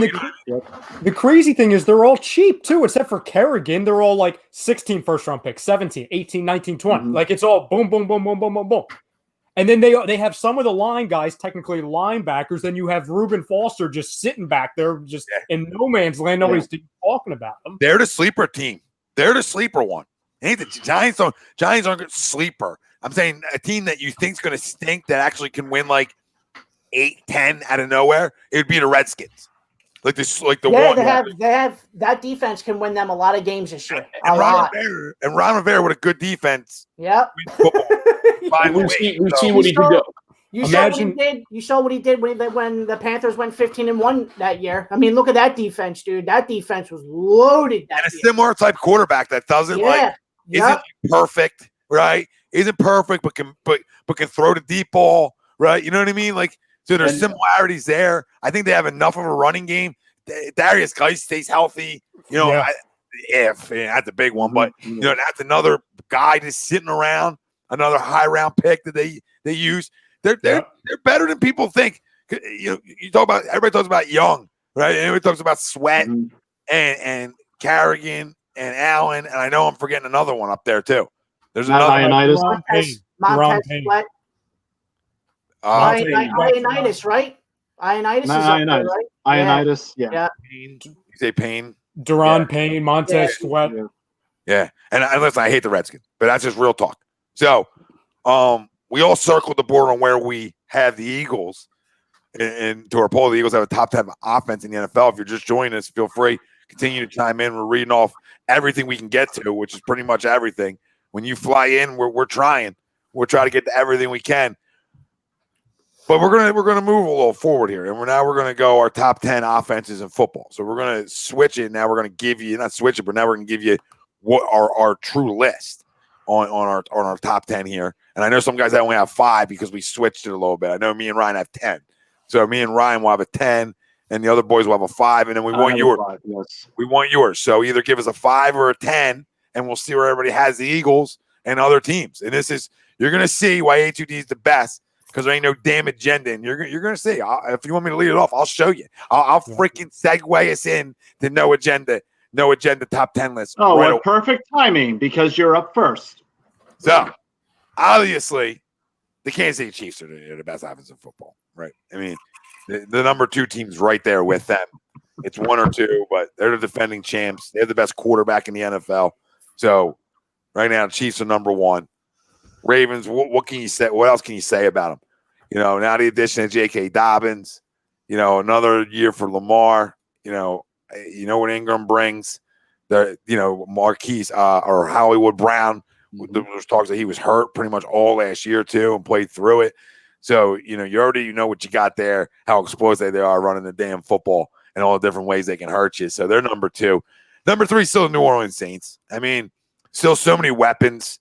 the crazy thing is they're all cheap, too, except for Kerrigan. They're all like 16 first-round picks, 17, 18, 19, 20. Mm-hmm. Like it's all boom, boom, boom, boom, boom, boom, boom. And then they have some of the line guys, technically linebackers. Then you have Reuben Foster just sitting back there, just in no man's land. Nobody's talking about them. they're the sleeper team. They're the sleeper one. Ain't the Giants aren't a sleeper. I'm saying a team that you think's going to stink that actually can win like 8-10 out of nowhere. It would be the Redskins. Like the one. They have that defense can win them a lot of games this year. And Ron Rivera with a good defense. Yep. We've seen what he can do. You saw what he did when the Panthers went 15-1 that year. I mean, look at that defense, dude. That defense was loaded. And a similar type quarterback that doesn't isn't perfect, right? Isn't perfect, but can throw the deep ball, right? You know what I mean? Like So there's similarities there. I think they have enough of a running game. Darius Geis stays healthy. You know, that's a big one, but you know, that's another guy just sitting around, another high round pick that they use. They're better than people think. You know, everybody talks about Young, right? Everybody talks about Sweat and Carrigan and Allen, and I know I'm forgetting another one up there too. There's another Ioannidis. Montez Sweat. Ioannidis, right? Ioannidis is up there, right? Ioannidis, yeah. You say Payne? Duran Payne, Montez Sweat. Yeah. And listen, I hate the Redskins, but that's just real talk. So we all circled the board on where we have the Eagles. And to our poll, the Eagles have a top 10 offense in the NFL. If you're just joining us, feel free. Continue to chime in. We're reading off everything we can get to, which is pretty much everything. When you fly in, we're trying. We'll try to get to everything we can. But we're gonna move a little forward here, and we're gonna go our top 10 offenses in football. So we're gonna switch it. Now we're gonna give you not switch it, but now we're gonna give you what our true list on our top 10 here. And I know some guys that only have 5 because we switched it a little bit. I know me and Ryan have 10. So me and Ryan will have a 10, and the other boys will have a 5, and then we want yours. 5, yes. We want yours. So either give us a 5 or a 10, and we'll see where everybody has the Eagles and other teams. And you're gonna see why A2D is the best. Because there ain't no damn agenda, and you're going to see. If you want me to lead it off, I'll show you. I'll freaking segue us in to no agenda top 10 list. Oh, right, what perfect timing, because you're up first. So, obviously, the Kansas City Chiefs are the best offense in football, right? I mean, the number 2 team's right there with them. It's 1 or 2, but they're the defending champs. They're the best quarterback in the NFL. So, right now, Chiefs are number 1. Ravens, what can you say? What else can you say about them? You know, now the addition of J.K. Dobbins, you know, another year for Lamar, you know what Ingram brings. Marquise or Hollywood Brown, there was talks that he was hurt pretty much all last year too and played through it. So, you know, you already know what you got there, how explosive they are running the damn football and all the different ways they can hurt you. So they're number 2. Number 3 still the New Orleans Saints. I mean, still so many weapons.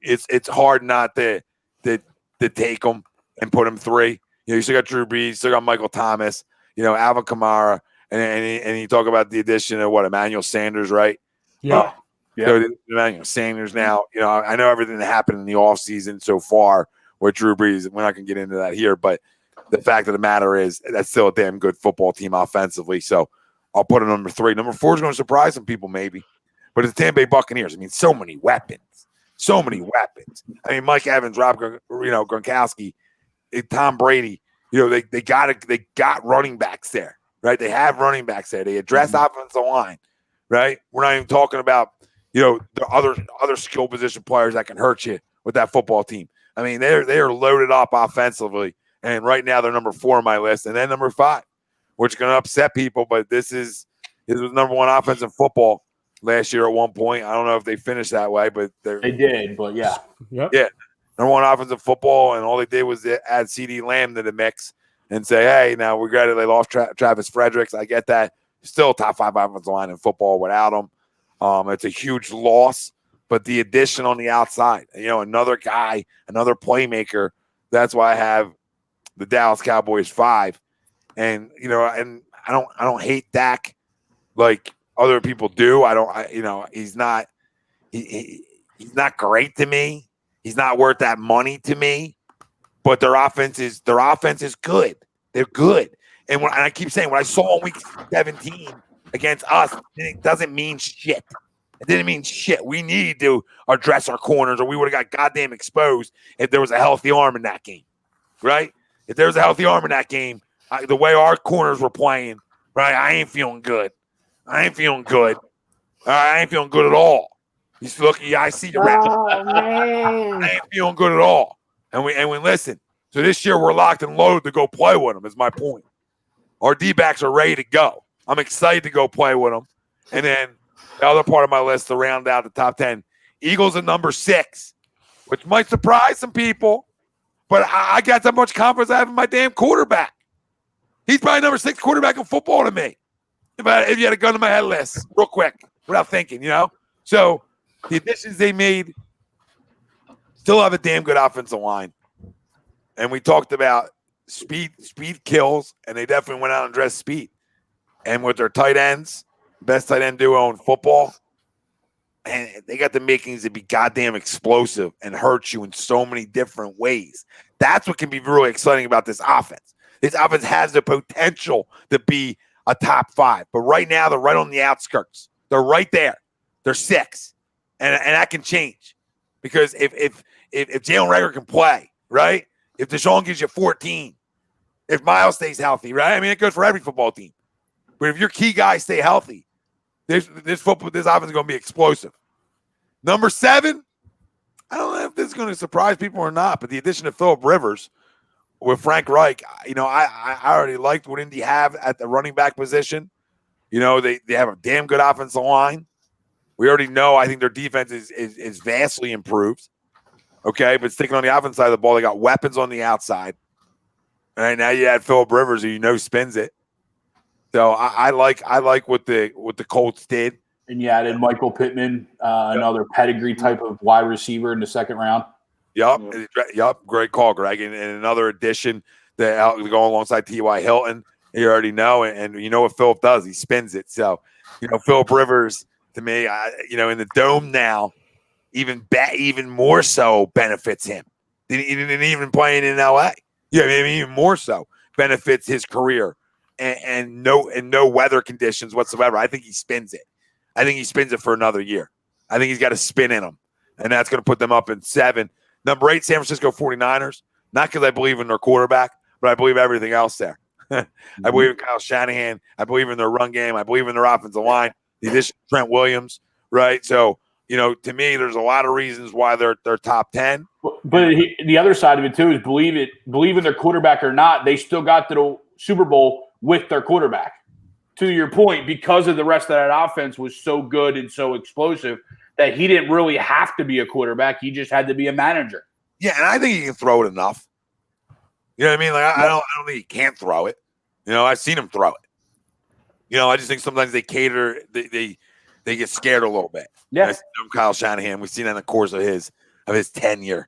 It's hard not to take them and put them 3. You know, you still got Drew Brees, still got Michael Thomas, you know, Alvin Kamara, and you talk about the addition of Emmanuel Sanders, right? Yeah. So Emmanuel Sanders now, you know, I know everything that happened in the offseason so far with Drew Brees. We're not going to get into that here, but the fact of the matter is that's still a damn good football team offensively. So I'll put it number 3. Number 4 is going to surprise some people maybe, but it's the Tampa Bay Buccaneers. I mean, so many weapons. So many weapons. I mean, Mike Evans, Rob, Gronkowski, Tom Brady. You know, they got running backs there, right? They have running backs there. They address offensive line, right? We're not even talking about, you know, the other skill position players that can hurt you with that football team. I mean, they are loaded up offensively, and right now they're number 4 on my list, and then number 5, which is going to upset people. But this was number 1 offense in football last year at one point. I don't know if they finished that way, but they did. But yeah, number 1 offensive football, and all they did was add CeeDee Lamb to the mix and say, hey, now we regret it. They lost Travis Fredericks. I get that. Still top 5 offensive line in football without him. It's a huge loss, but the addition on the outside, you know, another guy, another playmaker. That's why I have the Dallas Cowboys 5, and you know, and I don't hate Dak like other people do. He's not great to me. He's not worth that money to me. But their offense is good. They're good. And I keep saying, what I saw in week 17 against us, it doesn't mean shit. It didn't mean shit. We need to address our corners, or we would have got goddamn exposed if there was a healthy arm in that game, right? If there was a healthy arm in that game, the way our corners were playing, right, I ain't feeling good. I ain't feeling good. I ain't feeling good at all. You look, I see the rep. Oh, man. I ain't feeling good at all. And we listen. So this year we're locked and loaded to go play with them, is my point. Our D-backs are ready to go. I'm excited to go play with them. And then the other part of my list to round out the top 10, Eagles at number 6, which might surprise some people, but I got that much confidence I have in my damn quarterback. He's probably number 6 quarterback in football to me. If you had a gun to my head list, real quick, without thinking, you know? So the additions they made still have a damn good offensive line. And we talked about speed kills, and they definitely went out and dressed speed. And with their tight ends, best tight end duo in football, and they got the makings to be goddamn explosive and hurt you in so many different ways. That's what can be really exciting about this offense. This offense has the potential to be a top 5, but right now they're right on the outskirts. They're right there. They're 6, and that can change because if Jalen Reagor can play, right? If DeSean gives you 14, if Miles stays healthy, right? I mean, it goes for every football team. But if your key guys stay healthy, this offense is going to be explosive. Number 7, I don't know if this is going to surprise people or not, but the addition of Phillip Rivers with Frank Reich, I already liked what Indy have at the running back position. They have a damn good offensive line. We already know. I think their defense is vastly improved. Okay, but sticking on the offense side of the ball, they got weapons on the outside. All right, now you add Phillip Rivers, who spins it. So I like what the Colts did. And you added Michael Pittman, another pedigree type of wide receiver in the second round. Yep. Great call, Greg. And another addition that go alongside T.Y. Hilton. You already know, and you know what Phillip does. He spins it. So, Phillip Rivers, to me, in the dome now, even more so benefits him than even playing in L.A. Yeah, even more so benefits his career and no weather conditions whatsoever. I think he spins it. I think he spins it for another year. I think he's got a spin in him, and that's going to put them up in 7. Number 8, San Francisco 49ers, not because I believe in their quarterback, but I believe everything else there. I believe in Kyle Shanahan. I believe in their run game. I believe in their offensive line. The addition of Trent Williams, right? So, to me, there's a lot of reasons why they're top 10. But the other side of it, too, is believe in their quarterback or not, they still got to the Super Bowl with their quarterback. To your point, because of the rest of that offense was so good and so explosive that he didn't really have to be a quarterback. He just had to be a manager. Yeah, and I think he can throw it enough. You know what I mean? Like I don't think he can't throw it. I've seen him throw it. I just think sometimes they cater, they get scared a little bit. Yeah. Kyle Shanahan, we've seen that in the course of his tenure.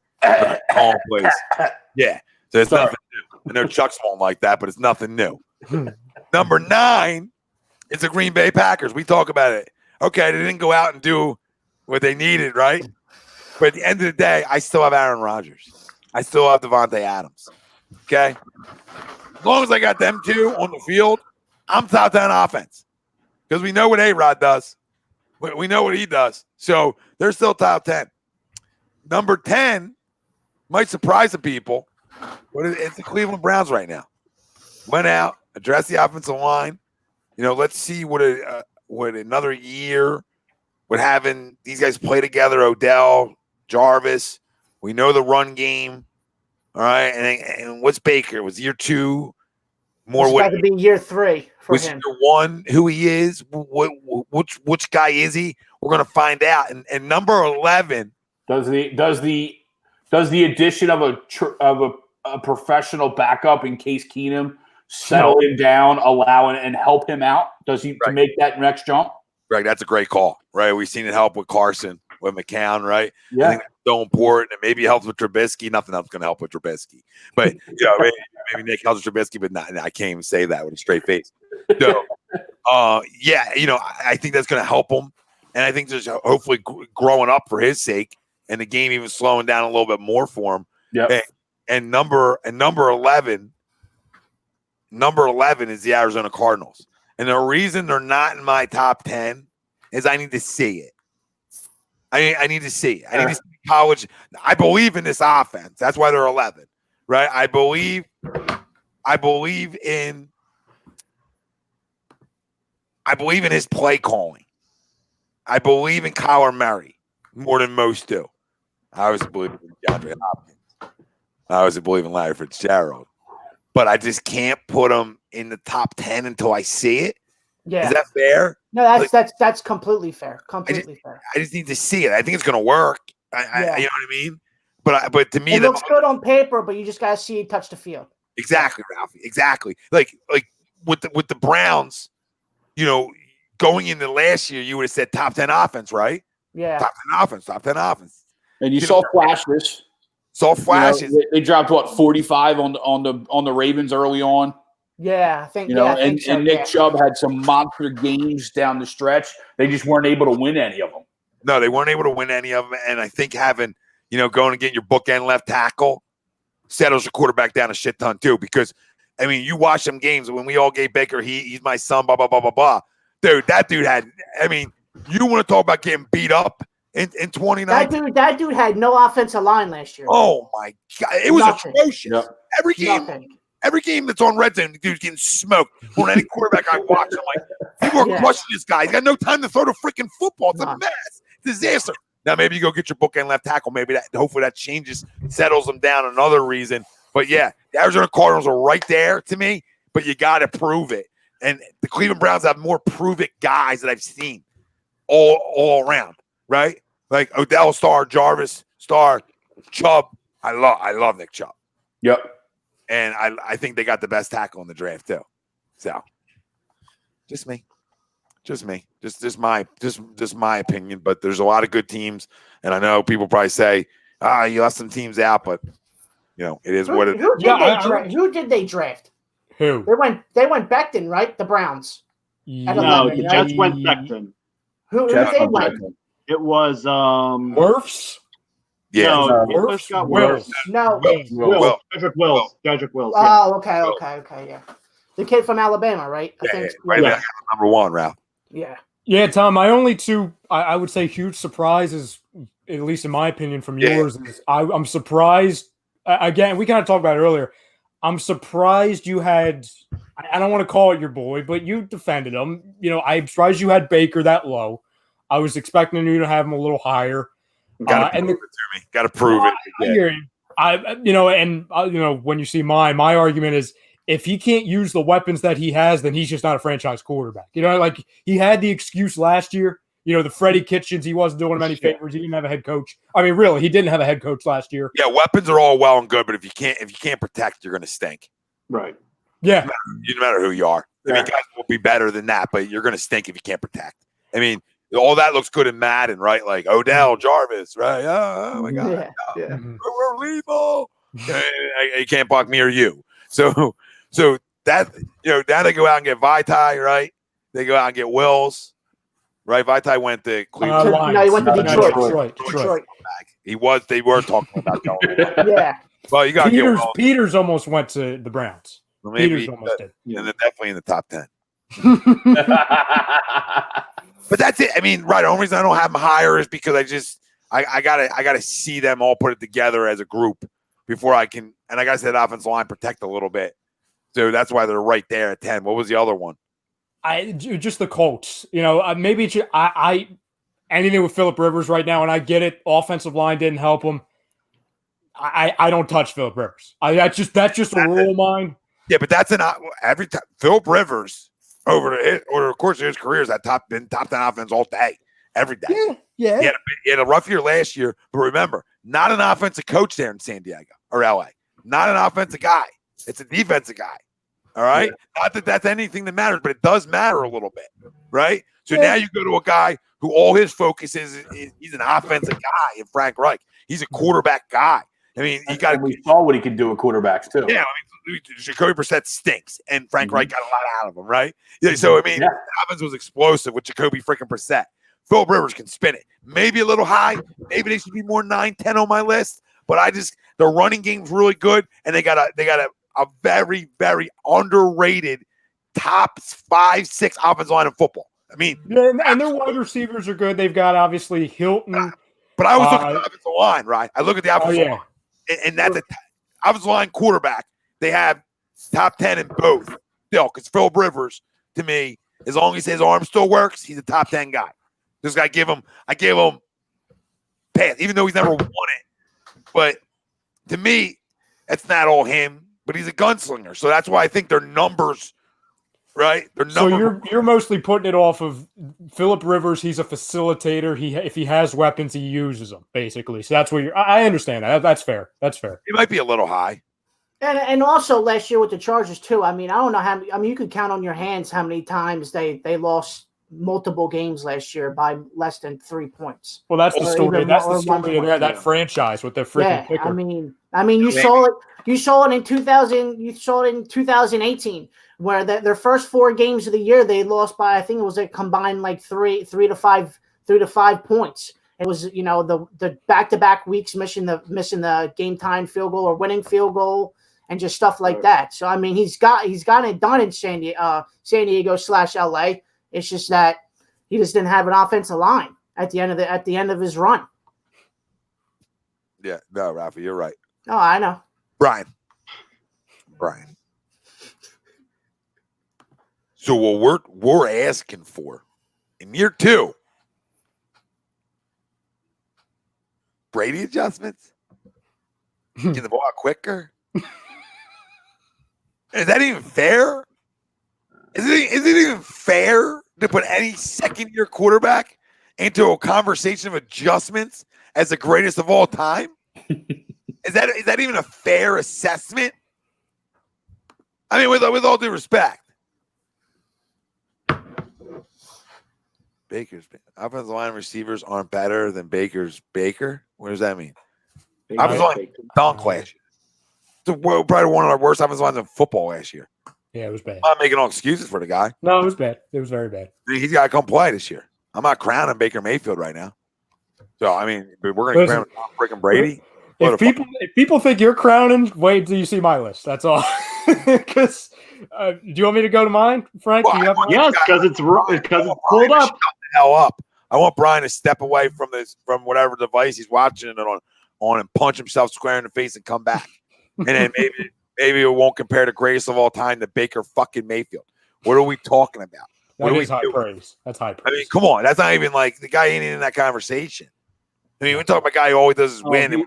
Calling plays. Yeah. So it's nothing new. I know Chuck's won't like that, but it's nothing new. Number 9 is the Green Bay Packers. We talk about it. Okay, they didn't go out and do what they needed, right? But at the end of the day, I still have Aaron Rodgers. I still have Devontae Adams. Okay? As long as I got them 2 on the field, I'm top 10 offense. Because we know what A-Rod does. We know what he does. So they're still top 10. Number 10 might surprise some people, but it's the Cleveland Browns right now. Went out, addressed the offensive line. Let's see what another year with having these guys play together, Odell, Jarvis. We know the run game. All right. And what's Baker? Was year 2 more? It's got to be year 3 for him. Year 1, who he is, which guy is he? We're going to find out. And number 11. Does the addition of a professional backup in Case Keenum settle him down, allow and help him out? Does he to make that next jump? Right, that's a great call. Right, we've seen it help with Carson, with McCown. Right, yeah, I think that's so important. And maybe it helps with Trubisky. Nothing else going to help with Trubisky, but maybe Nick helps with Trubisky, but not. I can't even say that with a straight face. So, I think that's going to help him, and I think just hopefully growing up for his sake, and the game even slowing down a little bit more for him. Yeah, and number 11. Number 11 is the Arizona Cardinals. And the reason they're not in my top 10 is I need to see it. I need to see it. I need to see college. I believe in this offense. That's why they're 11, right? I believe in his play calling. I believe in Kyler Murray more than most do. I always believe in DeAndre Hopkins. I always believe in Larry Fitzgerald. But I just can't put them in the top 10 until I see it. Yeah. Is that fair? No, that's completely fair. Completely fair. I just need to see it. I think it's going to work. You know what I mean? But to me, it looks good on paper, but you just got to see it touch the field. Exactly, Ralphie. Exactly. Like with the Browns, going into last year, you would have said top 10 offense, right? Yeah. Top 10 offense. And you saw flashes. Saw flashes. They dropped 45 on the Ravens early on. Yeah, I think. And Nick Chubb had some monster games down the stretch. They just weren't able to win any of them. No, they weren't able to win any of them. And I think having, going and getting your bookend left tackle settles your quarterback down a shit ton too. Because, I mean, you watch some games when we all gave Baker, he's my son, blah, blah, blah, blah, blah. Dude, that dude had, you want to talk about getting beat up in 2019? That dude had no offensive line last year. Oh, my God. It was atrocious. Yep. Every game that's on red zone, the dude's getting smoked. On any quarterback I watch, I'm like, people are crushing this guy. He's got no time to throw the freaking football. It's a mess. Disaster. Now, maybe you go get your bookend left tackle. Hopefully that changes, settles them down. Another reason. But, yeah, the Arizona Cardinals are right there to me, but you got to prove it. And the Cleveland Browns have more prove-it guys that I've seen all around, right? Like Odell, Star, Jarvis, Star, Chubb. I love Nick Chubb. Yep. And I think they got the best tackle in the draft too. So just my opinion, but there's a lot of good teams. And I know people probably say, you left some teams out, but it is what it is. Who did they draft? Who? They went Becton, right? The Browns. No, the Jets went Becton. Who they went? It was Wirfs? Yeah. No, Wirfs? got Wills. No. Wills. Dedrick Wills. Oh, okay, yeah. The kid from Alabama, right? I think. Right there, number one, Ralph. Yeah. Yeah, Tom, my only two, I would say, huge surprises, at least in my opinion, from yours, is I'm surprised. Again, we kind of talked about it earlier. I'm surprised you had, I don't want to call it your boy, but you defended him. I'm surprised you had Baker that low. I was expecting you to have him a little higher. Got to prove it to me. Got to prove it. I hear you. When you see my argument is, if he can't use the weapons that he has, then he's just not a franchise quarterback. Like he had the excuse last year. The Freddie Kitchens, he wasn't doing him any favors. He didn't have a head coach. I mean, really, he didn't have a head coach last year. Yeah, weapons are all well and good, but if you can't protect, you're going to stink. Right. Yeah. No matter who you are. I mean, guys will be better than that, but you're going to stink if you can't protect. I mean, all that looks good in Madden, right? Like Odell, Jarvis, right? Oh my God. Yeah. We're lethal. You can't block me or you. So that, now they go out and get Vitae, right? They go out and get Wills, right? Vitae went to Cleveland. No, he went to Detroit. They were talking about going. Yeah. Well, you got Peters almost went to the Browns. Well, maybe, Peters almost did. And they're definitely in the top 10. But that's it. I mean, right. The only reason I don't have them higher is because I gotta see them all put it together as a group before I can. And I gotta say that offensive line protect a little bit. So that's why they're right there at 10. What was the other one? Just the Colts. Maybe anything with Phillip Rivers right now, and I get it. Offensive line didn't help him. I don't touch Phillip Rivers. That's just a rule of mine. Yeah, but that's every time Phillip Rivers over the course of his career has been top 10 offense all day, every day. Yeah. He had a rough year last year, but remember, not an offensive coach there in San Diego or LA. Not an offensive guy. It's a defensive guy. All right. Yeah. Not that that's anything that matters, but it does matter a little bit. Right. So now you go to a guy who all his focus is he's an offensive guy in Frank Reich. He's a quarterback guy. I mean, we saw what he could do with quarterbacks too. Yeah. Jacoby Brissett stinks, and Frank Reich got a lot out of him, right? Yeah, so, the offense was explosive with Jacoby freaking Brissett. Phillip Rivers can spin it. Maybe a little high. Maybe they should be more 9, 10 on my list. But the running game's really good, and they got a very, very underrated top 5, 6 offensive line in football. I mean, and their wide receivers are good. They've got obviously Hilton. But I always look at the offensive line, right? I look at the offensive line, and that's an offensive line quarterback. They have top 10 in both still, because Phillip Rivers, to me, as long as his arm still works, he's a top 10 guy. Just I give him pass, even though he's never won it. But to me, that's not all him, but he's a gunslinger. So that's why I think their numbers, right? So you're mostly putting it off of Phillip Rivers. He's a facilitator. If he has weapons, he uses them, basically. So that's where I understand that. That's fair. That's fair. It might be a little high. And also last year with the Chargers too. I mean, I don't know how. I mean, you could count on your hands how many times they lost multiple games last year by less than 3 points. Well, that's the Or story. even That's more- the or 1 story of point. that franchise with their freaking Yeah, kicker. I mean, you saw it. You saw it in 2000. You saw it in 2018, where their first 4 games of the year they lost by, I think it was a combined like 3 to 5 points. It was, you know, the back-to-back weeks missing the game time field goal or winning field goal and just stuff like that. So I mean, he's gotten it done in San Diego/LA. It's just that he just didn't have an offensive line at the end of his run. Yeah, no, Rafa, you're right. Oh, I know. Brian. So what we're asking for in year 2, Brady adjustments, get the ball out quicker. Is that even fair? Is it even fair to put any second-year quarterback into a conversation of adjustments as the greatest of all time? Is that even a fair assessment? I mean, with all due respect, Baker's offensive line receivers aren't better than Baker's Baker. What does that mean? Offensive line dunk last year. It's probably one of our worst offensive lines in football last year. Yeah, it was bad. I'm not making no excuses for the guy. No, it was bad. It was very bad. He's got to come play this year. I'm not crowning Baker Mayfield right now. So I mean, we're going to crown freaking Brady. If people think you're crowning, wait till you see my list. That's all. Because do you want me to go to mine, Frank? Well, do you have mine? Yes, because it's pulled up. Shut the hell up! I want Brian to step away from whatever device he's watching it on and punch himself square in the face and come back. And then maybe it won't compare the greatest of all time to Baker fucking Mayfield. What are we talking about? That is high praise. That's high praise. I mean, come on. That's not even like the guy ain't in that conversation. I mean, we talk about a guy who always does is win.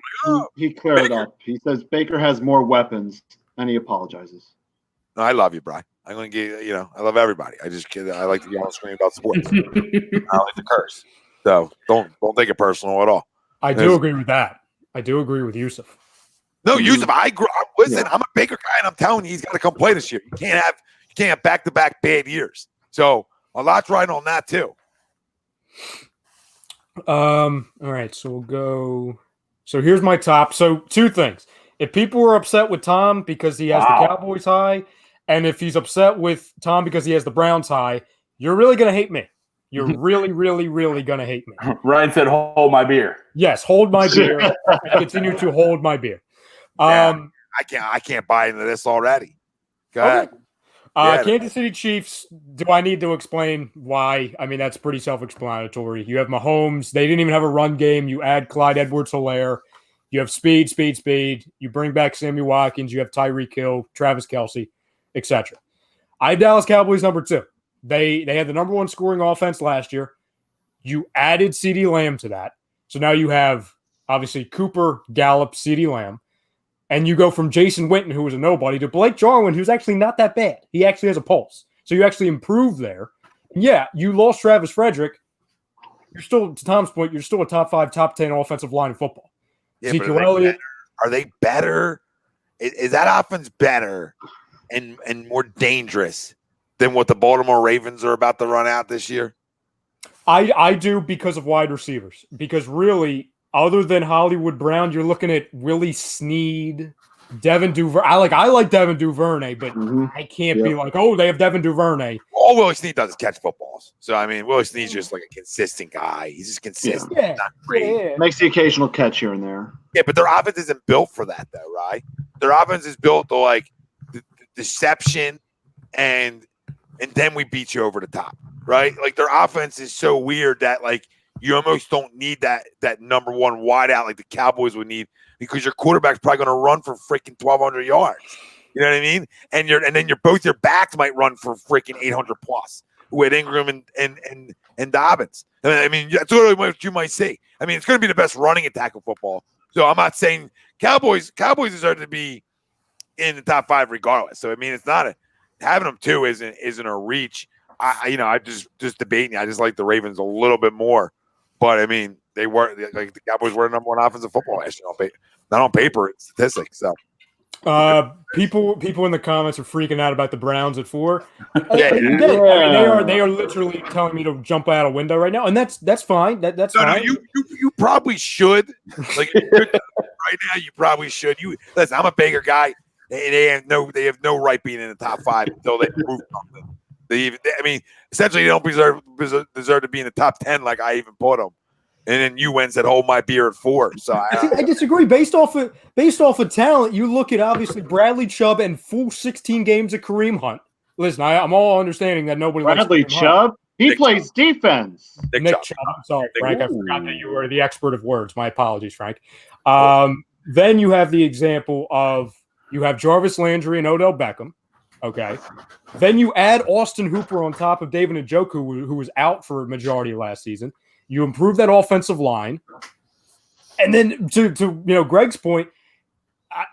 He cleared up. He says Baker has more weapons, and he apologizes. No, I love you, Brian. I'm going to give I love everybody. I like to yell and scream about sports. I like to curse. So don't take it personal at all. I do agree with that. I do agree with Yusuf. No, Yusuf, listen, I'm a Baker guy, and I'm telling you, he's got to come play this year. You can't have back-to-back bad years. So a lot's riding on that too. All right, so we'll go. So here's my top. So 2 things. If people were upset with Tom because he has the Cowboys high, and if he's upset with Tom because he has the Browns high, you're really going to hate me. You're really, really, really going to hate me. Ryan said, hold my beer. Yes, hold my beer. I continue to hold my beer. I can't buy into this already. Go ahead. Kansas City Chiefs, do I need to explain why? I mean, that's pretty self-explanatory. You have Mahomes. They didn't even have a run game. You add Clyde Edwards-Helaire. You have speed. You bring back Sammy Watkins. You have Tyreek Hill, Travis Kelce, etc. I have Dallas Cowboys number 2. They had the number 1 scoring offense last year. You added CeeDee Lamb to that. So now you have, obviously, Cooper, Gallup, CeeDee Lamb. And you go from Jason Witten, who was a nobody, to Blake Jarwin, who's actually not that bad. He actually has a pulse. So you actually improved there. Yeah, you lost Travis Frederick. You're still, to Tom's point, you're still a top 5, top 10 offensive line in football. Yeah, Ezekiel Elliott. Are they better? Is that offense better and more dangerous than what the Baltimore Ravens are about to run out this year? I do because of wide receivers. Because really, other than Hollywood Brown, you're looking at Willie Snead, Devin Duvernay. I like Devin Duvernay, but I can't be like, oh, they have Devin Duvernay. All Willie Snead does is catch footballs. So, I mean, Willie Snead's just like a consistent guy. He's just consistent. Yeah. Not great. Makes the occasional catch here and there. Yeah, but their offense isn't built for that, though, right? Their offense is built to, like, the deception and then we beat you over the top, right? Like, their offense is so weird that, like, you almost don't need that number 1 wideout like the Cowboys would need because your quarterback's probably going to run for freaking 1,200 yards. You know what I mean? And then both your backs might run for freaking 800 plus with Ingram and Dobbins. I mean, that's what you might see. I mean, it's going to be the best running attack of football. So I'm not saying Cowboys deserve to be in the top 5 regardless. So I mean, it's not having them 2 isn't a reach. I just debating. I just like the Ravens a little bit more. But I mean, they were like the Cowboys were the number 1 offensive football last year. Not on paper, it's statistics. So People in the comments are freaking out about the Browns at 4. Yeah. I mean, they are literally telling me to jump out a window right now, and that's fine. That's fine. No, you probably should. Like right now, you probably should. You listen. I'm a Baker guy. They have no right being in the top 5 until they prove something. Essentially, they don't deserve to be in the top 10 like I even put them. And then you went and said, "Hold my beer at 4." So I disagree. Based off of talent, you look at obviously Bradley Chubb and full 16 games of Kareem Hunt. Listen, I'm all understanding that nobody Bradley likes Kareem Chubb. Hunt. He plays defense. Nick Chubb. I'm sorry, Frank. I forgot that you were the expert of words. My apologies, Frank. Then you have the example of you have Jarvis Landry and Odell Beckham. Okay. Then you add Austin Hooper on top of David Njoku, who was out for a majority of last season. You improve that offensive line. And then to Greg's point,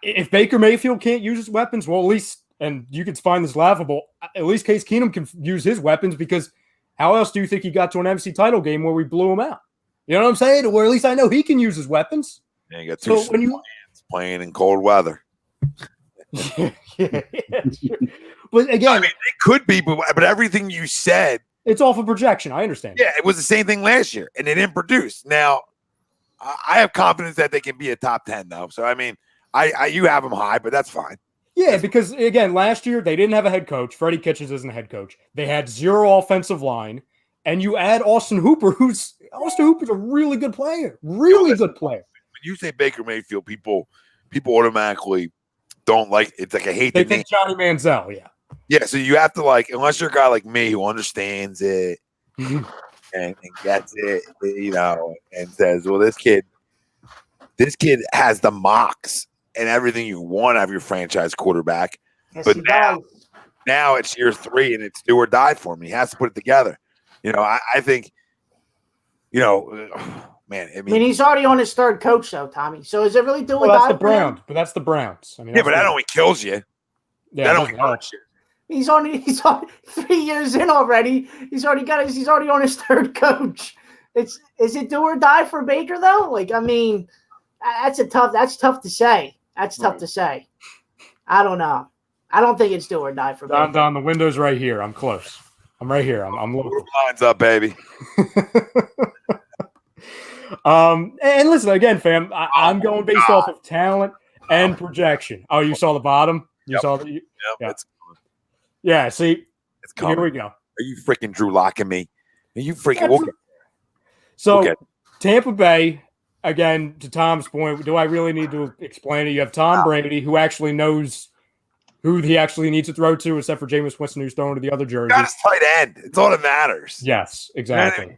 if Baker Mayfield can't use his weapons, well, at least, and you could find this laughable, at least Case Keenum can use his weapons, because how else do you think he got to an NFC title game where we blew him out? You know what I'm saying? Or at least I know he can use his weapons. Yeah, you got two playing in cold weather. yeah, but again, it could be, but everything you said, it's all for projection. I understand. Yeah, it was the same thing last year, and they didn't produce. Now, I have confidence that they can be a top 10, though. So, you have them high, but that's fine. Yeah, because, again, last year they didn't have a head coach. Freddie Kitchens isn't a head coach. They had 0 offensive line, and you add Austin Hooper, Hooper's a really good player. Really good player. When you say Baker Mayfield, people automatically don't like it's like a hate. They think Johnny Manziel, yeah. Yeah, so you have to unless you're a guy like me who understands it and gets it, and says, well, this kid has the mocks and everything you want out of your franchise quarterback. Yes, but now it's year 3 and it's do or die for me. He has to put it together. I think, man. He's already on his 3rd coach, though, Tommy. So is it really do or die? That's the Browns. But that's the Browns. But that only kills you. Yeah, that only hurts you. He's on 3 years in already. He's already on his 3rd coach. Is it do or die for Baker though? That's tough to say. That's tough to say. I don't know. I don't think it's do or die for Baker. Don, the window's right here. I'm close. I'm right here. I'm looking. Lines up, baby. And listen again, fam. I'm going based off of talent and projection. Oh, you saw the bottom. You saw the. Yeah, see, it's coming. Here we go. Are you freaking Drew locking me? Are you freaking Tampa Bay, again, to Tom's point, do I really need to explain it? You have Tom Brady, who actually knows who he actually needs to throw to, except for Jameis Winston, who's throwing to the other jersey. Got his tight end. It's all that matters. Yes, exactly.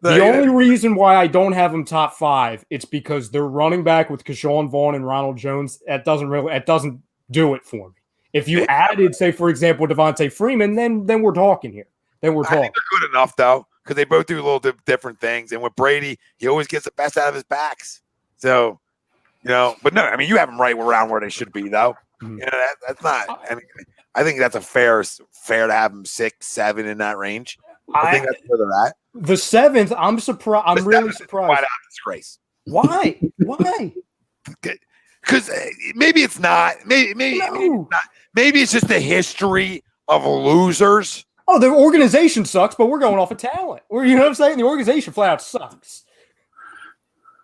The only reason why I don't have him top 5, it's because they're running back with Keshawn Vaughn and Ronald Jones. That doesn't do it for me. If you added, say, for example, Devontae Freeman, then we're talking here. I think they're good enough, though, because they both do a little different things. And with Brady, he always gets the best out of his backs. So, but no, you have them right around where they should be, though. Mm-hmm. That's not. I think that's fair to have them 6, 7 in that range. I think that's where they're at. The 7th, I'm surprised. I'm really surprised. Quite out disgrace. Why? Because maybe it's not. Maybe it's not. Maybe it's just the history of losers. Oh, the organization sucks, but we're going off of talent. You know what I'm saying? The organization flat out sucks.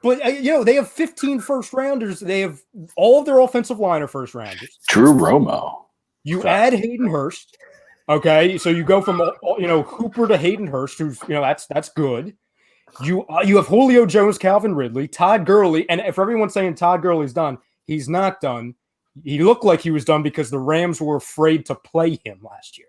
But, they have 15 first-rounders. They have all of their offensive line are first-rounders. Drew Romo. You add Hayden Hurst. Okay, so you go from, Hooper to Hayden Hurst, who's, that's good. You have Julio Jones, Calvin Ridley, Todd Gurley, and if everyone's saying Todd Gurley's done, he's not done. He looked like he was done because the Rams were afraid to play him last year.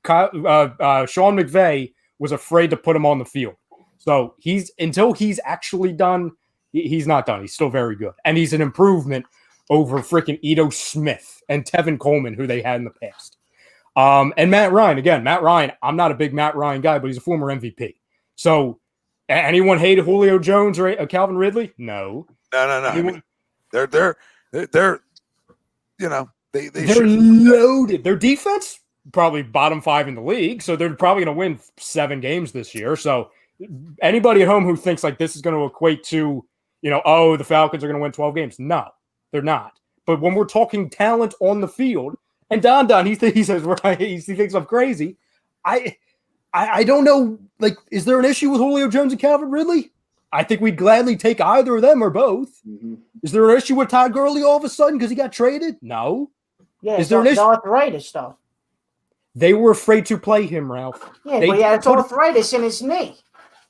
Sean McVay was afraid to put him on the field. So until he's actually done, he's not done. He's still very good. And he's an improvement over freaking Ito Smith and Tevin Coleman, who they had in the past. And Matt Ryan, I'm not a big Matt Ryan guy, but he's a former MVP. So anyone hated Julio Jones or Calvin Ridley? No. No. They're loaded. Their defense probably bottom 5 in the league, so they're probably going to win 7 games this year. So anybody at home who thinks like this is going to equate to, the Falcons are going to win 12 games, no, they're not. But when we're talking talent on the field, and Don, he says he thinks I'm crazy. I don't know. Like, is there an issue with Julio Jones and Calvin Ridley? I think we'd gladly take either of them or both. Mm-hmm. Is there an issue with Todd Gurley all of a sudden because he got traded? No. Yeah, is there an issue? Arthritis stuff. They were afraid to play him, Ralph. Yeah, but he had arthritis in his knee.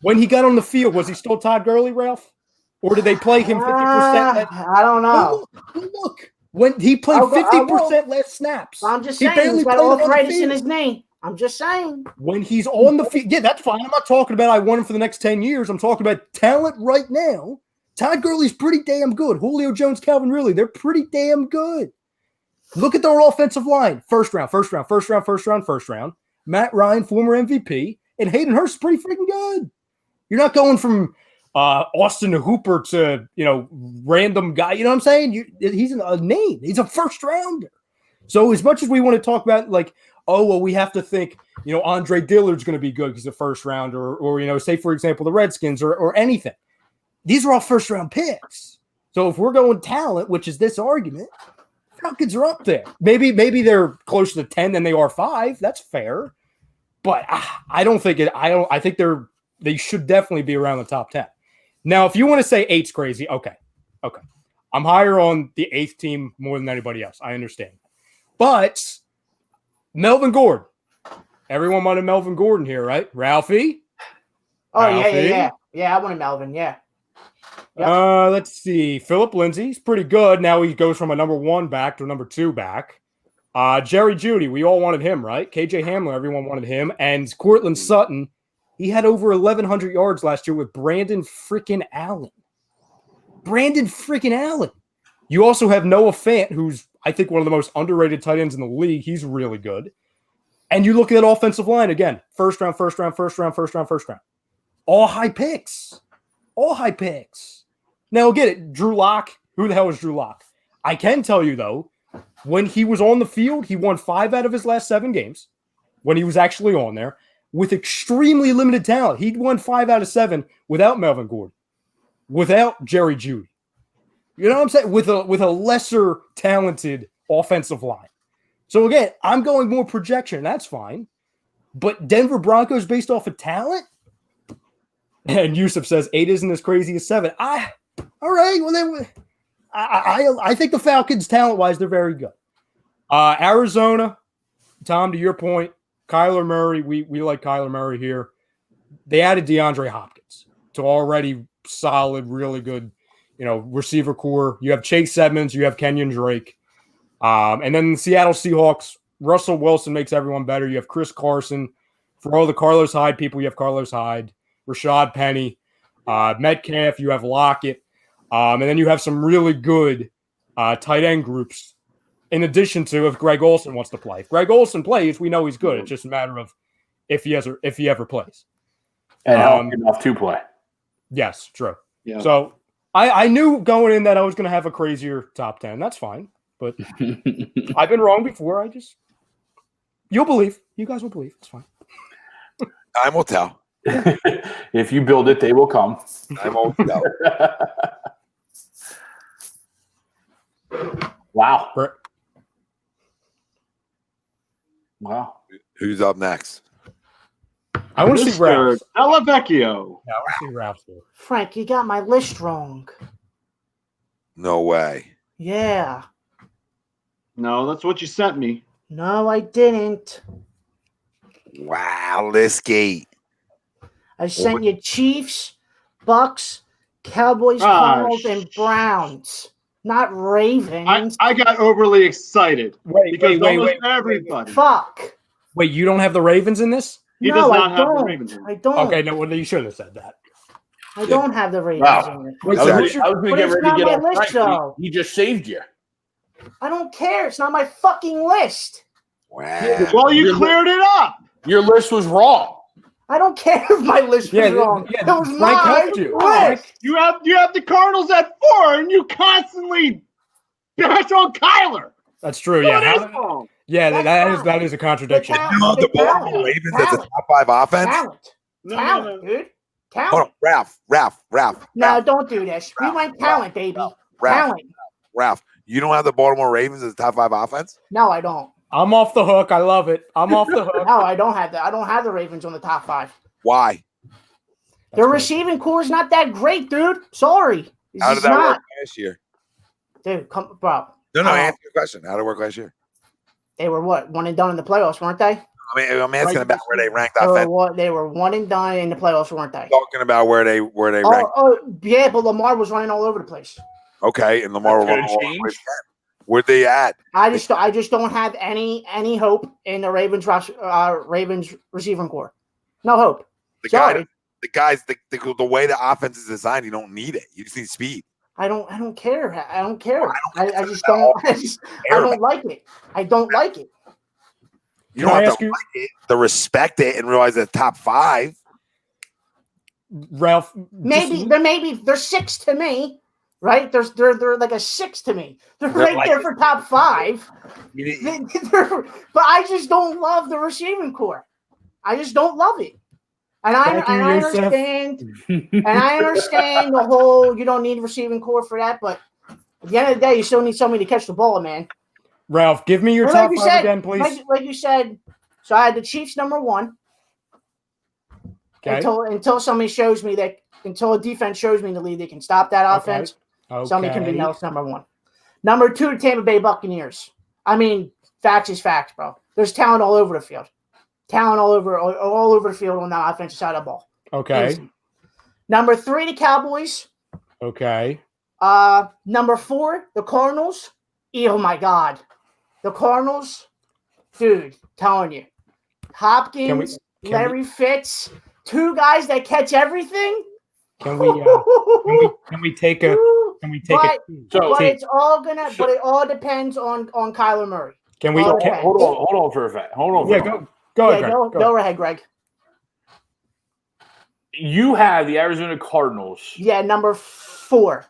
When he got on the field, was he still Todd Gurley, Ralph? Or did they play him 50%? I don't know. Look. When he played 50% less snaps. I'm just saying he's got arthritis in his knee. I'm just saying. When he's on the field, yeah, that's fine. I'm not talking about I want him for the next 10 years. I'm talking about talent right now. Todd Gurley's pretty damn good. Julio Jones, Calvin Ridley, they're pretty damn good. Look at their offensive line. First round. Matt Ryan, former MVP, and Hayden Hurst is pretty freaking good. You're not going from Austin Hooper to, random guy. You know what I'm saying? He's a name. He's a first rounder. So as much as we want to talk about we have to think, Andre Dillard's going to be good because he's a first rounder or say, for example, the Redskins or anything. These are all first round picks. So if we're going talent, which is this argument, Falcons are up there. Maybe they're closer to 10 than they are 5. That's fair. But I don't think it. I think they should definitely be around the top 10. Now, if you want to say 8's crazy, okay. I'm higher on the 8th team more than anybody else. I understand. But Melvin Gordon. Everyone wanted Melvin Gordon here, right? Ralphie? Oh, Ralphie? Yeah, I wanted Melvin, yeah. Yep. Let's see. Philip Lindsay's pretty good. Now he goes from a number 1 back to a number 2 back. Jerry Jeudy, we all wanted him, right? KJ Hamler, everyone wanted him. And Courtland Sutton, he had over 1,100 yards last year with Brandon freaking Allen. You also have Noah Fant, who's, I think, one of the most underrated tight ends in the league. He's really good. And you look at that offensive line again. First round. All high picks. Now, get it. Drew Lock. Who the hell is Drew Lock? I can tell you, though, when he was on the field, he won 5 out of his last 7 games when he was actually on there with extremely limited talent. He'd won 5 out of 7 without Melvin Gordon, without Jerry Jeudy. You know what I'm saying? With a lesser talented offensive line. So, again, I'm going more projection. That's fine. But Denver Broncos based off of talent? And Yusuf says 8 isn't as crazy as 7. All right. Well, then I think the Falcons, talent-wise, they're very good. Arizona, Tom, to your point, Kyler Murray, we like Kyler Murray here. They added DeAndre Hopkins to already solid, really good, receiver core. You have Chase Edmonds, you have Kenyon Drake. And then the Seattle Seahawks, Russell Wilson makes everyone better. You have Chris Carson. For all the Carlos Hyde people, you have Carlos Hyde, Rashad Penny, Metcalf, you have Lockett. And then you have some really good tight end groups in addition to if Greg Olsen wants to play. If Greg Olsen plays, we know he's good. It's just a matter of if he ever plays. And healthy enough to play. Yes, true. Yeah. So I knew going in that I was going to have a crazier top 10. That's fine. But I've been wrong before. You'll believe. You guys will believe. It's fine. Time will tell. If you build it, they will come. Time will tell. Wow. Wow. Who's up next? I want to see Ralph. Dellavecchio. Yeah, I want to see Ralph. Frank, you got my list wrong. No way. Yeah. No, that's what you sent me. No, I didn't. Wow, Liskate. I sent you Chiefs, Bucks, Cowboys, Cardinals, and Browns. Not Ravens. I got overly excited. Wait. Everybody. Fuck. Wait, you don't have the Ravens in this? He does not have the Ravens. I don't. Okay, no, well, you should have said that. I don't have the Ravens Wow. in it. Wait, I so was who's going to get ready to get on list, though. He just saved you. I don't care. It's not my fucking list. Wow. Well, you cleared it up. Your list was wrong. I don't care if my list was wrong. Yeah, It was Frank my helped you. list. You have the Cardinals at 4, and you constantly bash on Kyler. That's true. What Yeah, is wrong? that is a contradiction. You know the Baltimore Ravens as a top 5 offense? Talent, dude. Talent. Hold on, Ralph. No, don't do this. We want talent, baby. Ralph. Talent. Ralph, You don't have the Baltimore Ravens as a top 5 offense? No, I don't. I'm off the hook. I love it. I'm off the hook. No, I don't have that. I don't have the Ravens on the top 5. Why? Their receiving core is not that great, dude. Sorry. How did that work last year? Dude, come, bro. No, answer your question. How did it work last year? They were what? 1 and done in the playoffs, weren't they? I mean, I'm asking about where they ranked offense. They were 1 and done in the playoffs, weren't they? Talking about where they ranked. Oh, yeah, but Lamar was running all over the place. Okay, and Lamar was where'd they at? I just don't have any hope in the Ravens receiving core. No hope. The way the offense is designed, you don't need it. You just need speed. I don't care. I don't care. I don't like it. I don't like it. You don't have to like it, to respect it and realize that top 5. Ralph, maybe they're 6 to me, right? They're like a 6 to me. They're right there for top 5. But I just don't love the receiving core. I just don't love it. And I understand the whole you don't need receiving core for that, but at the end of the day, you still need somebody to catch the ball, man. Ralph, give me your top 5 again, please. Like you said, so I had the Chiefs number 1. Okay. Until somebody shows me until a defense shows me in the league they can stop that offense. Okay. Somebody can be else number 1. Number 2, the Tampa Bay Buccaneers. I mean, facts is facts, bro. There's talent all over the field. Talent all over the field on the offensive side of the ball. Okay. Easy. Number 3, the Cowboys. Okay. Number 4, the Cardinals. Oh my God, the Cardinals, dude. Telling you, Hopkins, Larry Fitz, 2 guys that catch everything. Can we take a? But it all depends on Kyler Murray. Can we hold on for a fact? Hold on. Yeah, go ahead. Go ahead, Greg. You have the Arizona Cardinals. Yeah, number 4. Over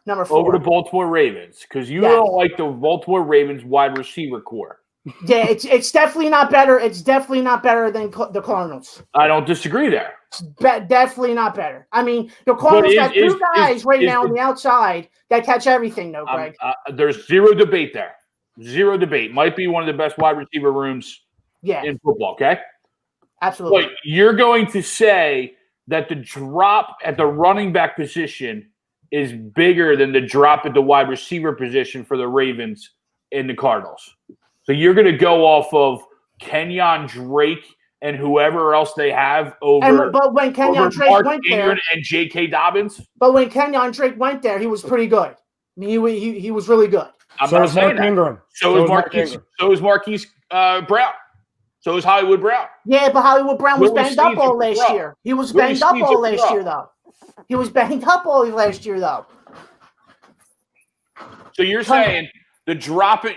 the Baltimore Ravens because you don't like the Baltimore Ravens wide receiver core. Yeah, it's definitely not better. It's definitely not better than the Cardinals. I don't disagree there. It's definitely not better. I mean, the Cardinals got 2 guys right now on the outside that catch everything, though, Greg. There's zero debate there. Zero debate. Might be one of the best wide receiver rooms in football, okay? Absolutely. But you're going to say that the drop at the running back position is bigger than the drop at the wide receiver position for the Ravens and the Cardinals. So you're going to go off of Kenyon Drake and whoever else they have but when Kenyon Drake Mark went Ingram there, and J.K. Dobbins. But when Kenyon Drake went there, he was pretty good. I mean, he was really good. So is Mark Ingram. So is Marquise Brown. So is Hollywood Brown. Yeah, but Hollywood Brown was banged up all last year. He was banged up all last year, though. So you're saying the drop it.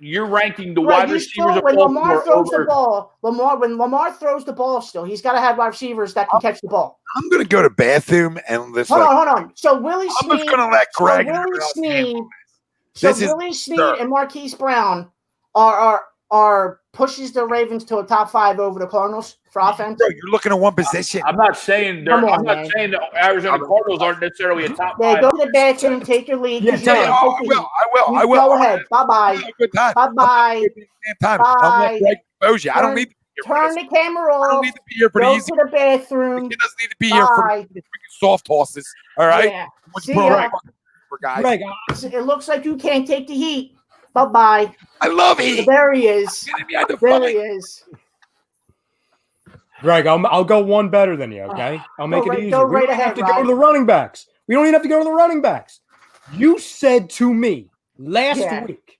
You're ranking the wide receivers when Lamar throws the ball. When Lamar throws the ball, still he's got to have wide receivers that can catch the ball. I'm gonna go to bathroom and listen. Hold on. So Willie Snead. I'm just gonna let Greg. Willie Snead and Marquise Brown are pushes the Ravens to a top 5 over the Cardinals for offense. Bro, you're looking at one position. I'm not saying the Arizona Cardinals aren't necessarily a top 5. Yeah, go to the bathroom, take your lead. I will. Go ahead. Bye-bye. Good time. Bye-bye. I don't need turn the camera off. I don't need to be here for go easy. to the bathroom. It doesn't need to be here for freaking soft tosses. All right? Yeah. See ya. Guys. Greg, it looks like you can't take the heat. Bye-bye. I love heat. There he is. There he is. Greg, I'll go one better than you, okay? I'll make it easier. Go right ahead, have to go to the running backs. We don't even have to go to the running backs. You said to me last week.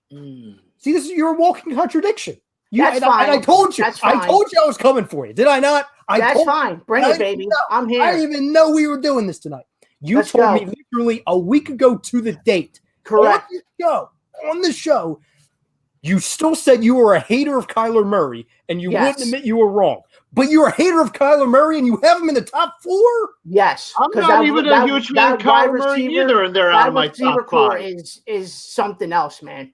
See, you're a walking contradiction. That's fine. And I told you. I told you I was coming for you. Did I not? That's fine. Bring it, baby. I'm here. I didn't even know we were doing this tonight. You told me literally a week ago to the date. Correct. On the show, you still said you were a hater of Kyler Murray, and you wouldn't admit you were wrong. But you're a hater of Kyler Murray, and you have him in the top 4? Yes. I'm not even a huge fan of Kyler Murray either, and they're out of my top 5. Is something else, man.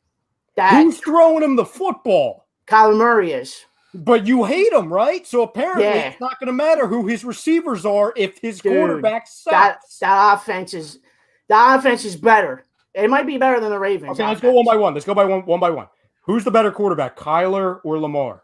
Who's throwing him the football? Kyler Murray is. But you hate him, right? So apparently it's not going to matter who his receivers are if his quarterback sucks. That offense is better. It might be better than the Ravens. Okay, let's go one by one. Let's go by one by one. Who's the better quarterback, Kyler or Lamar?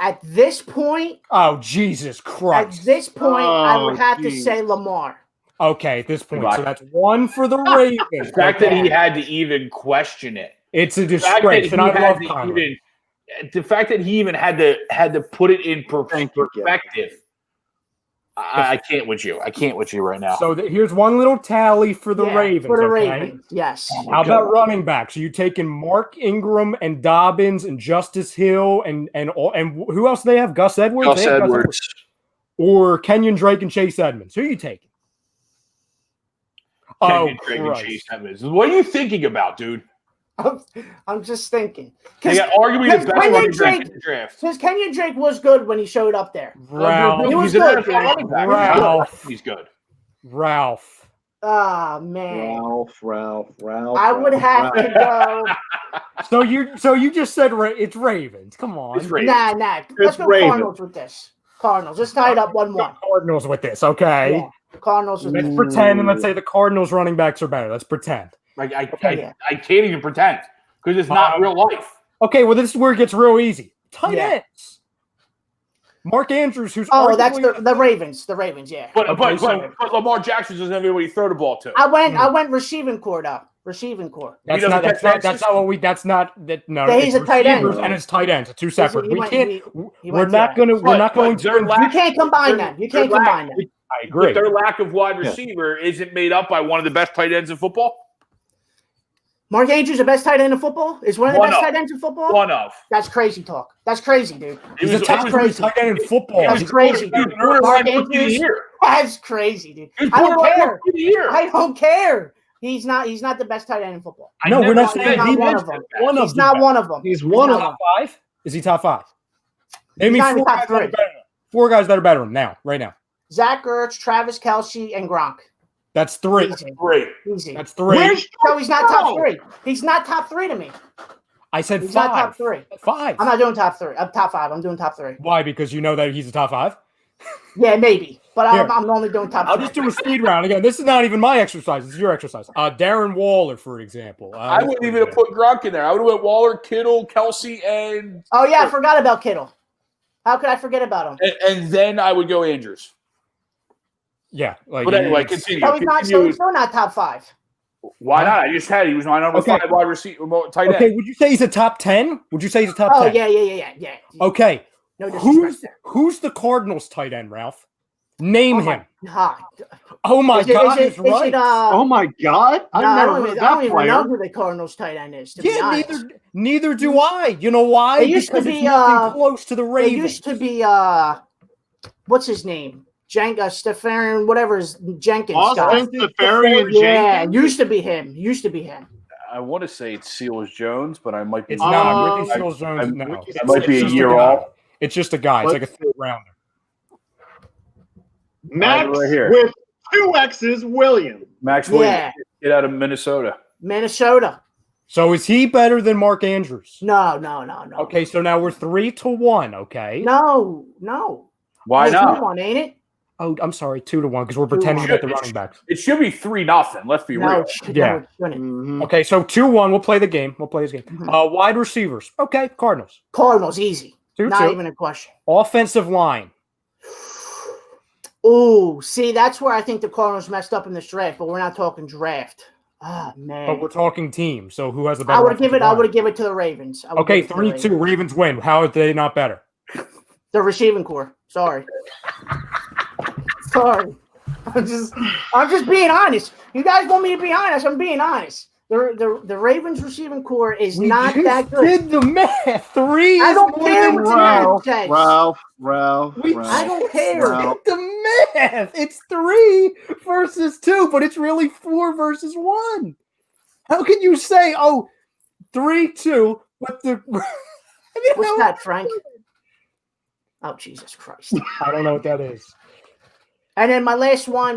At this point, Oh, Jesus Christ. I would have to say Lamar. Okay, at this point. So that's one for the Ravens. The fact that he had to even question it. It's a disgrace, and I love Kyler. The fact that he even had to put it in perspective. I can't with you. I can't with you right now. So here's one little tally for the Ravens. For the okay? Ravens, yes. How about running backs? Are you taking Mark Ingram and Dobbins and Justice Hill and who else do they have? Gus Edwards? Gus Edwards. Or Kenyon Drake and Chase Edmonds? Who are you taking? Kenyon Drake and Chase Edmonds. What are you thinking about, dude? I'm just thinking. They got arguably the best running back in the draft. Because Kenyon Drake was good when he showed up there. Ralph. He was He's good. running back. Ralph. He's good. Ralph. Ah, man. Ralph. I would have to go. So you just said it's Ravens. Come on. It's Ravens. Nah. Let's go Ravens. Cardinals with this. Cardinals. Let's tie it up 1-1. Cardinals with this, okay? Yeah. Cardinals with Let's this. pretend and let's say the Cardinals running backs are better. Let's pretend. Like I can't even pretend because it's not real life. Okay, well, this is where it gets real easy. Tight Yeah. ends. Mark Andrews, who's that's the Ravens. The Ravens, yeah. But so- Lamar Jackson doesn't have anybody to throw the ball to. I went receiving core though. Receiving core. That's He not doesn't what He's a tight end. and it's tight ends. It's two separate. He We went- can't. he We're went not to- going to. We're not going to. You can't combine them. You can't combine them. I agree. But their lack of wide receiver isn't made up by one of the best tight ends in football. Mark Andrews, the best tight end in football, is one of the One best of. tight ends in football. One of. That's crazy talk. That's crazy, dude. He's a top three tight end in football. That's crazy, dude. Mark Andrews. That's crazy, dude. I don't care. I don't care. He's not the best tight end in football. No, we're not He's saying not he one is of them. one of He's not them. one of them. He's one of Top five? Is he top five? He's Name me not in the top four guys that are three. better than him. Four guys that are better than him now, right now. Zach Ertz, Travis Kelce, and Gronk. That's three. Easy. Great. Easy. That's three. So he's not top three. He's not top three to me. I said He's five. not top three. Five. I'm not doing top three. I'm top five. I'm doing top three. Why? Because you know that he's a top five? Yeah, maybe. But Here. I'm only doing top I'll three. just do a speed round again. This is not even my exercise. This is your exercise. Darren Waller, for example. I wouldn't even have put Gronk in there. I would have went Waller, Kittle, Kelsey, and Oh, yeah, I forgot about Kittle. How could I forget about him? and then I would go Andrews. Yeah. Like, But anyway, continue. So he's still not top five. Why not? I just had he was my number Okay. 5 wide receiver, tight end. Okay, would you say he's a top 10? Would you say he's a top Oh, 10? yeah. Okay. No disrespect there. Who's the Cardinals tight end, Ralph? Name him. God. Oh my God, he's right. Oh my God! I've I never don't heard even, of I don't that even player. know who the Cardinals tight end is. To be Yeah, honest. neither do I. You know why? It used to Because be, it's nothing close to the It Ravens. used to be what's his name? Stefan, whatever his Jenkins guy. Austin Safarian Yeah, Jenkins. used to be him. I want to say it's Seals Jones, but I might be. It's not. Ricky I- Seals Jones. No, I might be It's a just year guy. off. It's just a guy. It's What? like a third rounder. Max Right here. with 2 X's, William. Max Yeah. Williams, get out of Minnesota. Minnesota. So is he better than Mark Andrews? No. Okay, so now we're 3-1. Okay. No. Why Hey, not? 2-1, ain't it? Oh, I'm sorry, 2-1 because we're pretending Should- about the running backs. It should be 3-0. Let's be No, real. it should- Yeah. no, it shouldn't. Mhm. Okay, so 2-1. We'll play the game. We'll play this game. Mhm. Wide receivers. Okay, Cardinals. Cardinals, easy. 2-2. Not even a question. Offensive line. Oh, see, that's where I think the Cardinals messed up in this draft, but we're not talking draft. Ah, man. But we're talking team. So who has the I better? would give it. offensive I would line? have given it to the Ravens. I would Okay, give it to the 3-2. Ravens win. How are they not better? The receiving core. Sorry. I'm just being honest. You guys want me to be honest? I'm being honest. The Ravens receiving core is not that good. Did the math? 3 I is don't more care than what the one. math says. Ralph. I don't care. Ralph. The math. It's 3 versus 2, but it's really 4 versus 1. How can you say, 3-2, but the What's that, Frank? Oh, Jesus Christ. I don't know what that is. And then my last one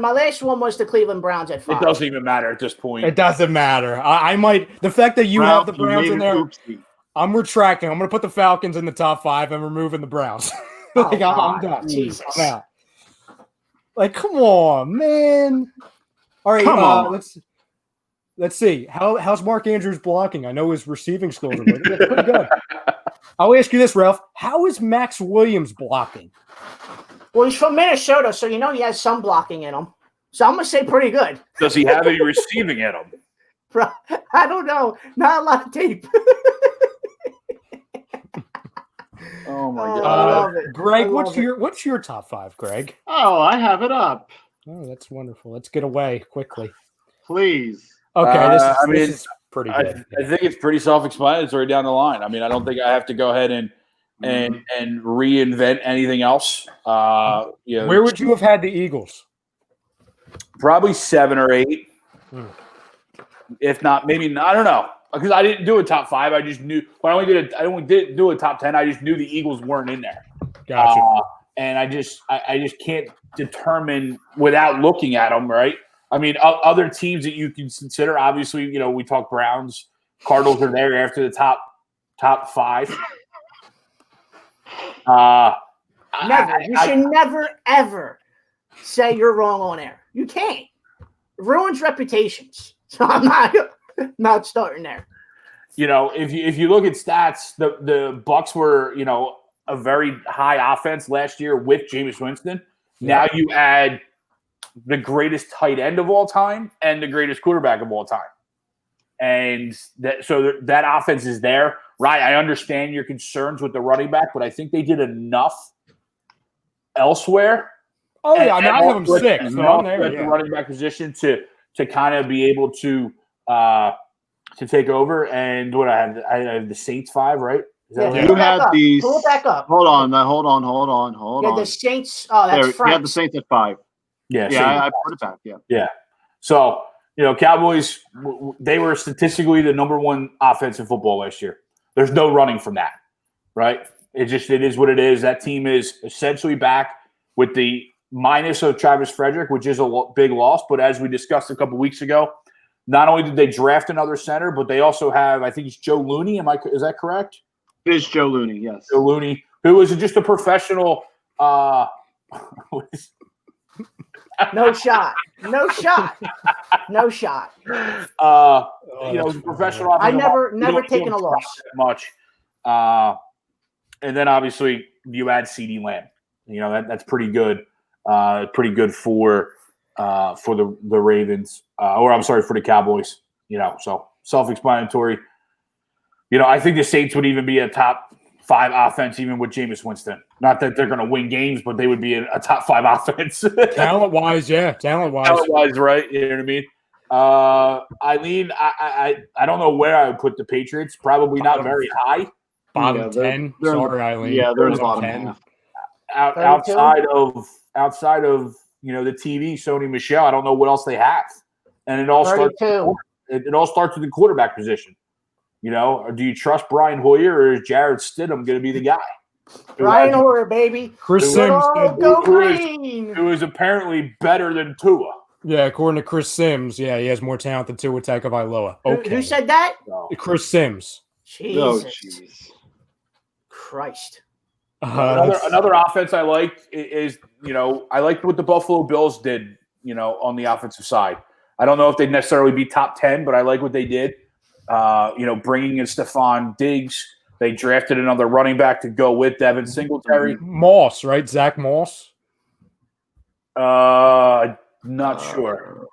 was the Cleveland Browns at 5. It doesn't even matter at this point. It doesn't matter. I might. The fact that you Ralph, have the Browns made in there, an oopsie. I'm retracting. I'm going to put the Falcons in the top 5 and removing the Browns. I'm God, done. Jesus. I'm out. Like, come on, man. All right, Come on. let's see. How's Mark Andrews blocking? I know his receiving skills are pretty good. I'll ask you this, Ralph. How is Max Williams blocking? Well, he's from Minnesota, so he has some blocking in him. So I'm going to say pretty good. Does he have any receiving in him? I don't know. Not a lot of tape. Oh my I God. love it. Greg, I love what's your top 5, Greg? Oh, I have it up. Oh, that's wonderful. Let's get away quickly. Please. Okay, this is pretty good. I think it's pretty self-explanatory down the line. I mean, I don't think I have to go ahead and reinvent anything else. Where would you have had the Eagles? Probably 7 or 8. If not, maybe not. I don't know, because I didn't do a top 5. I just knew. I only didn't do a top 10. I just knew the Eagles weren't in there. Gotcha. And I just can't determine without looking at them, right? I mean, other teams that you can consider. Obviously, we talk Browns, Cardinals are there after the top 5. Never. You should never ever say you're wrong on air. You can't. It ruins reputations. So I'm not starting there. If you look at stats, the Bucs were, a very high offense last year with Jameis Winston. Now you add the greatest tight end of all time and the greatest quarterback of all time. And that offense is there. Right, I understand your concerns with the running back, but I think they did enough elsewhere. Oh, yeah, I have them 6. So I'm there. At the running back position to kind of be able to take over. And what I have the Saints 5, right? You had these. Pull it back up. Hold on. Yeah, the Saints. Oh, that's Frank. You had the Saints at 5. Yeah, I put it back. Yeah. So Cowboys, they were statistically the number 1 offense in football last year. There's no running from that, right? It is what it is. That team is essentially back with the minus of Travis Frederick, which is a big loss. But as we discussed a couple weeks ago, not only did they draft another center, but they also have, I think it's Joe Looney. Is that correct? It is Joe Looney, yes. Joe Looney, who is just a professional. No shot. Professional. I never taken a loss. Much. And then obviously you add CeeDee Lamb. That's pretty good. Pretty good for the Ravens, or I'm sorry, for the Cowboys. So self-explanatory. I think the Saints would even be a top 5 offense, even with Jameis Winston. Not that they're going to win games, but they would be a top 5 offense. Talent-wise, yeah. Talent-wise, right? You know what I mean? I don't know where I would put the Patriots. Probably not very high. Bottom 10. Sorry, Eileen. Yeah, there's a bottom bottom 10. Outside of the TV, Sony Michel, I don't know what else they have. And it all starts with the quarterback position. Or do you trust Brian Hoyer, or is Jared Stidham going to be the guy? Brian Hoyer, baby. Chris Sims. Go green. Who is apparently better than Tua. Yeah, according to Chris Sims, he has more talent than Tua Tagovailoa. Okay. Who said that? No. Chris Sims. Jesus. Oh, jeez. Christ. Another offense I like is, I liked what the Buffalo Bills did, on the offensive side. I don't know if they'd necessarily be top 10, but I like what they did. Bringing in Stephon Diggs. They drafted another running back to go with Devin Singletary. Moss, right? Zach Moss? Not sure.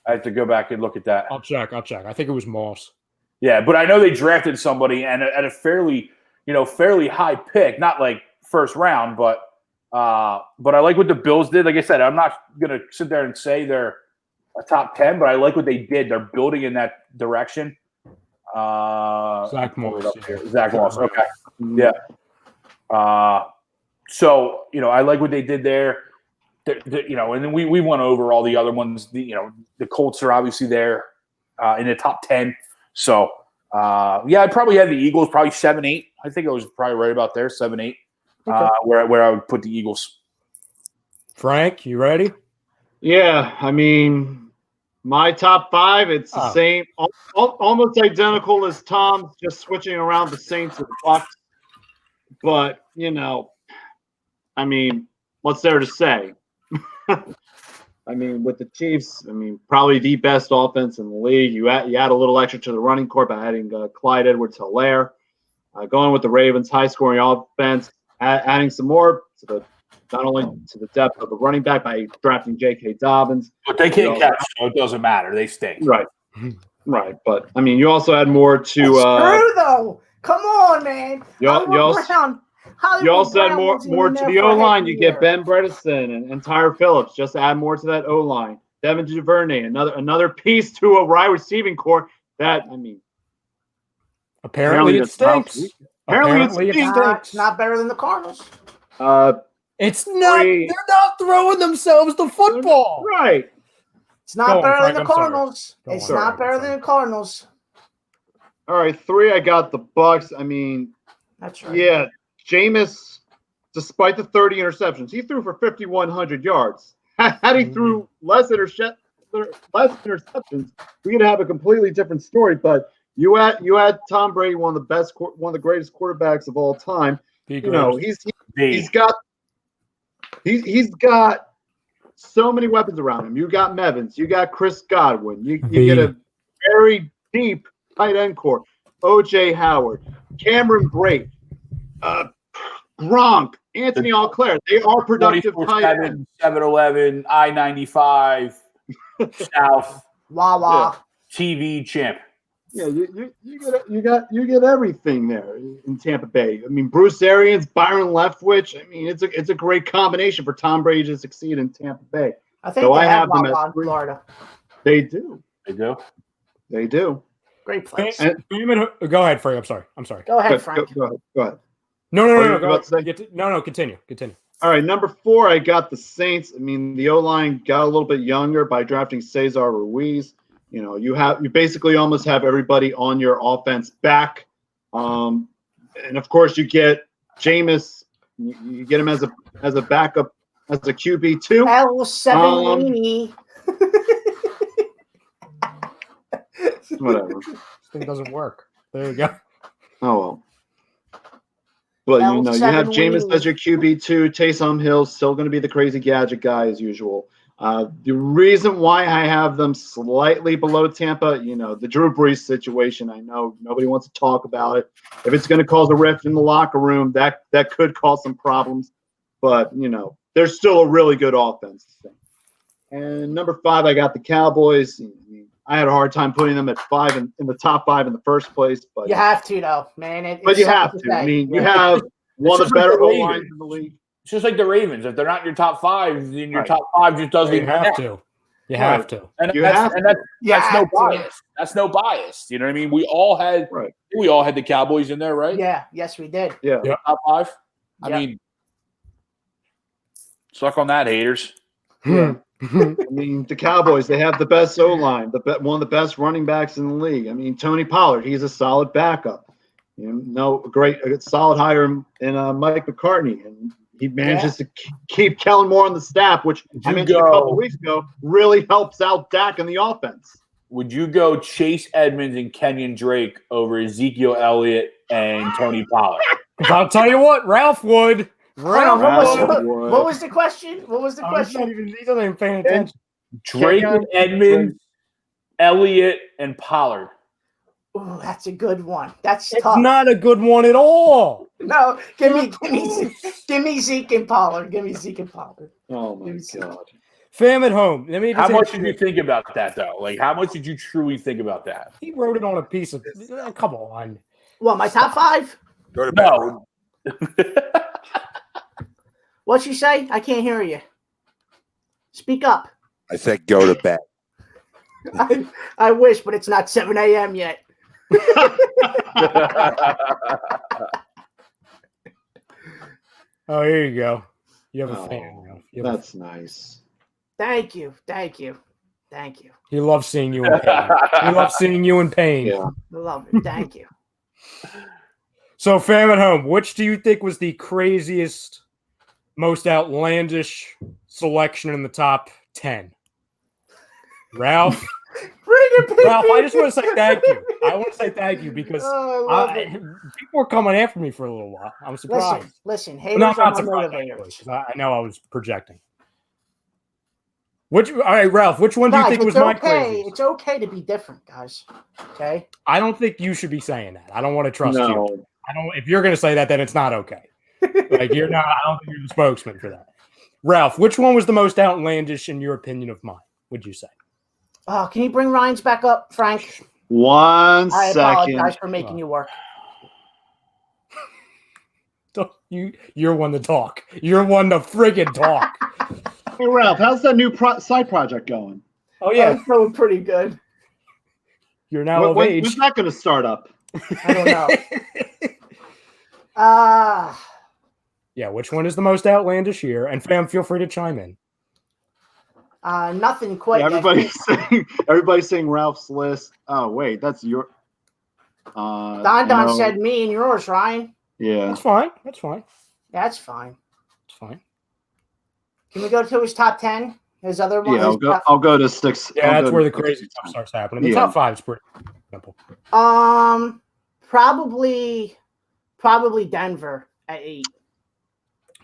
I have to go back and look at that. I'll check. I think it was Moss. Yeah, but I know they drafted somebody and at a fairly high pick, not like first round, but I like what the Bills did. Like I said, I'm not going to sit there and say they're a top 10, but I like what they did. They're building in that direction. Zach Moss. Zach Moss. Okay. Yeah. So, I like what they did there. And then we went over all the other ones. The Colts are obviously there in the top 10. So, I probably had the Eagles probably 7-8. I think I was probably right about there, 7-8, Okay. where I would put the Eagles. Frank, you ready? Yeah, I mean, my top 5, it's the same, almost identical as Tom's, just switching around the Saints and the Bucs. But, I mean, what's there to say? I mean, with the Chiefs, I mean, probably the best offense in the league. You add a little extra to the running court by adding Clyde Edwards-Helaire. Going with the Ravens, high-scoring offense, adding some more to the not only to the depth of the running back by drafting J.K. Dobbins. But they can't catch, so it doesn't matter. They stink. Right. Right. But, I mean, you also add more to true, though. Come on, man. You also add more to the O-line. You get Ben Bredesen and Tyre Phillips. Just add more to that O-line. Devin Duvernay, another piece to a wide receiving core that, I mean. Apparently it stinks. Apparently it stinks. It's not better than the Cardinals. It's not. They're not throwing themselves the football. Right. It's not better than the Cardinals. It's not better than the Cardinals. All right, 3. I got the Bucks. I mean, that's right. Yeah, Jameis, despite the 30 interceptions, he threw for 5,100 yards. Had he threw less interceptions, we could have a completely different story. But you had Tom Brady, one of the greatest quarterbacks of all time. He's got so many weapons around him. You got Mevins, you got Chris Godwin, you get a very deep tight end core. O.J. Howard, Cameron Brate, Gronk, Anthony Auclair. They are productive tight ends. 7-Eleven, I-95, South, Wawa, TV champ. Yeah, you get everything there in Tampa Bay. I mean, Bruce Arians, Byron Leftwich. I mean, it's a great combination for Tom Brady to succeed in Tampa Bay. I think they have them in Florida. They do. They do. Great place. Go ahead, Frank. I'm sorry. Go ahead, Frank. Go ahead. No. Continue. All right, number 4, I got the Saints. I mean, the O-line got a little bit younger by drafting Cesar Ruiz. You know, you basically almost have everybody on your offense back. And of course you get Jameis, you get him as a backup, as a QB2. L7 Whatever. This thing doesn't work. There you go. Oh well. Well, you know, you have Jameis as your QB2. Taysom Hill's still going to be the crazy gadget guy as usual. The reason why I have them slightly below Tampa, you know, the Drew Brees situation. I know nobody wants to talk about it. If it's going to cause a rift in the locker room, that could cause some problems. But, you know, they're still a really good offense. And number 5, I got the Cowboys. I had a hard time putting them at 5 in the top 5 in the first place. But you have to, though, man. But you have to. I mean, you have one of the better O-lines in the league. It's just like the Ravens. If they're not in your top 5, then your top 5 just doesn't even have to. You have to. And that's no bias. That's no bias. You know what I mean? We all had the Cowboys in there, right? Yeah. Yes, we did. Yeah. Top 5. I mean, suck on that, haters. I mean, the Cowboys, they have the best O-line, one of the best running backs in the league. I mean, Tony Pollard, he's a solid backup. You know, a solid hire in Mike McCartney. And he manages to keep Kellen Moore on the staff, which I mentioned a couple of weeks ago, really helps out Dak in the offense. Would you go Chase Edmonds and Kenyon Drake over Ezekiel Elliott and Tony Pollard? I'll tell you what, Ralph would. What was the question? He doesn't even paying attention. Drake and Edmonds, Elliott and Pollard. Ooh, that's a good one. It's tough. Not a good one at all. No, give me Zeke and Pollard. Oh my God. Fam at home. How much did you think about that, though? Like, how much did you truly think about that? He wrote it on a piece of. Come on. Well, my top 5. Go to bed. No. What'd you say? I can't hear you. Speak up. I said go to bed. I wish, but it's not 7 a.m. yet. Oh, here you go. You have a fan. That's nice. Thank you. He loves seeing you in pain. Yeah. Love it. Thank you. So, fam at home, which do you think was the craziest, most outlandish selection in the top 10? Ralph? Ralph, I just want to say thank you. I want to say thank you because people were coming after me for a little while. I'm surprised. Listen, haters not are surprised. motivators. I know I was projecting. All right, Ralph, which one do you Guys, think was it's my okay. craziest? It's okay to be different, guys. Okay. I don't think you should be saying that. I don't want to trust you. No. I don't. If you're going to say that, then it's not okay. Like you're not. I don't think you're the spokesman for that. Ralph, which one was the most outlandish in your opinion of mine? Would you say? Oh, can you bring Ryan's back up, Frank? 1 I second. apologize for making you work. You're one to talk. You're one to friggin' talk. Hey, Ralph, how's that new side project going? Oh yeah, It's going pretty good. you're now of age. When's that going to start up? I don't know. Yeah, which one is the most outlandish here? And fam, feel free to chime in. Nothing quite. Yeah, yet. everybody's saying Ralph's list. Oh wait, that's your. Don said me and yours, Ryan. Yeah. That's fine. That's fine. That's fine. It's fine. Can we go to his top 10? His other one? Yeah, I'll go to six. Yeah, I'll that's go where to the crazy 6. stuff starts happening. The Yeah. top 5 is pretty simple. Probably Denver at 8.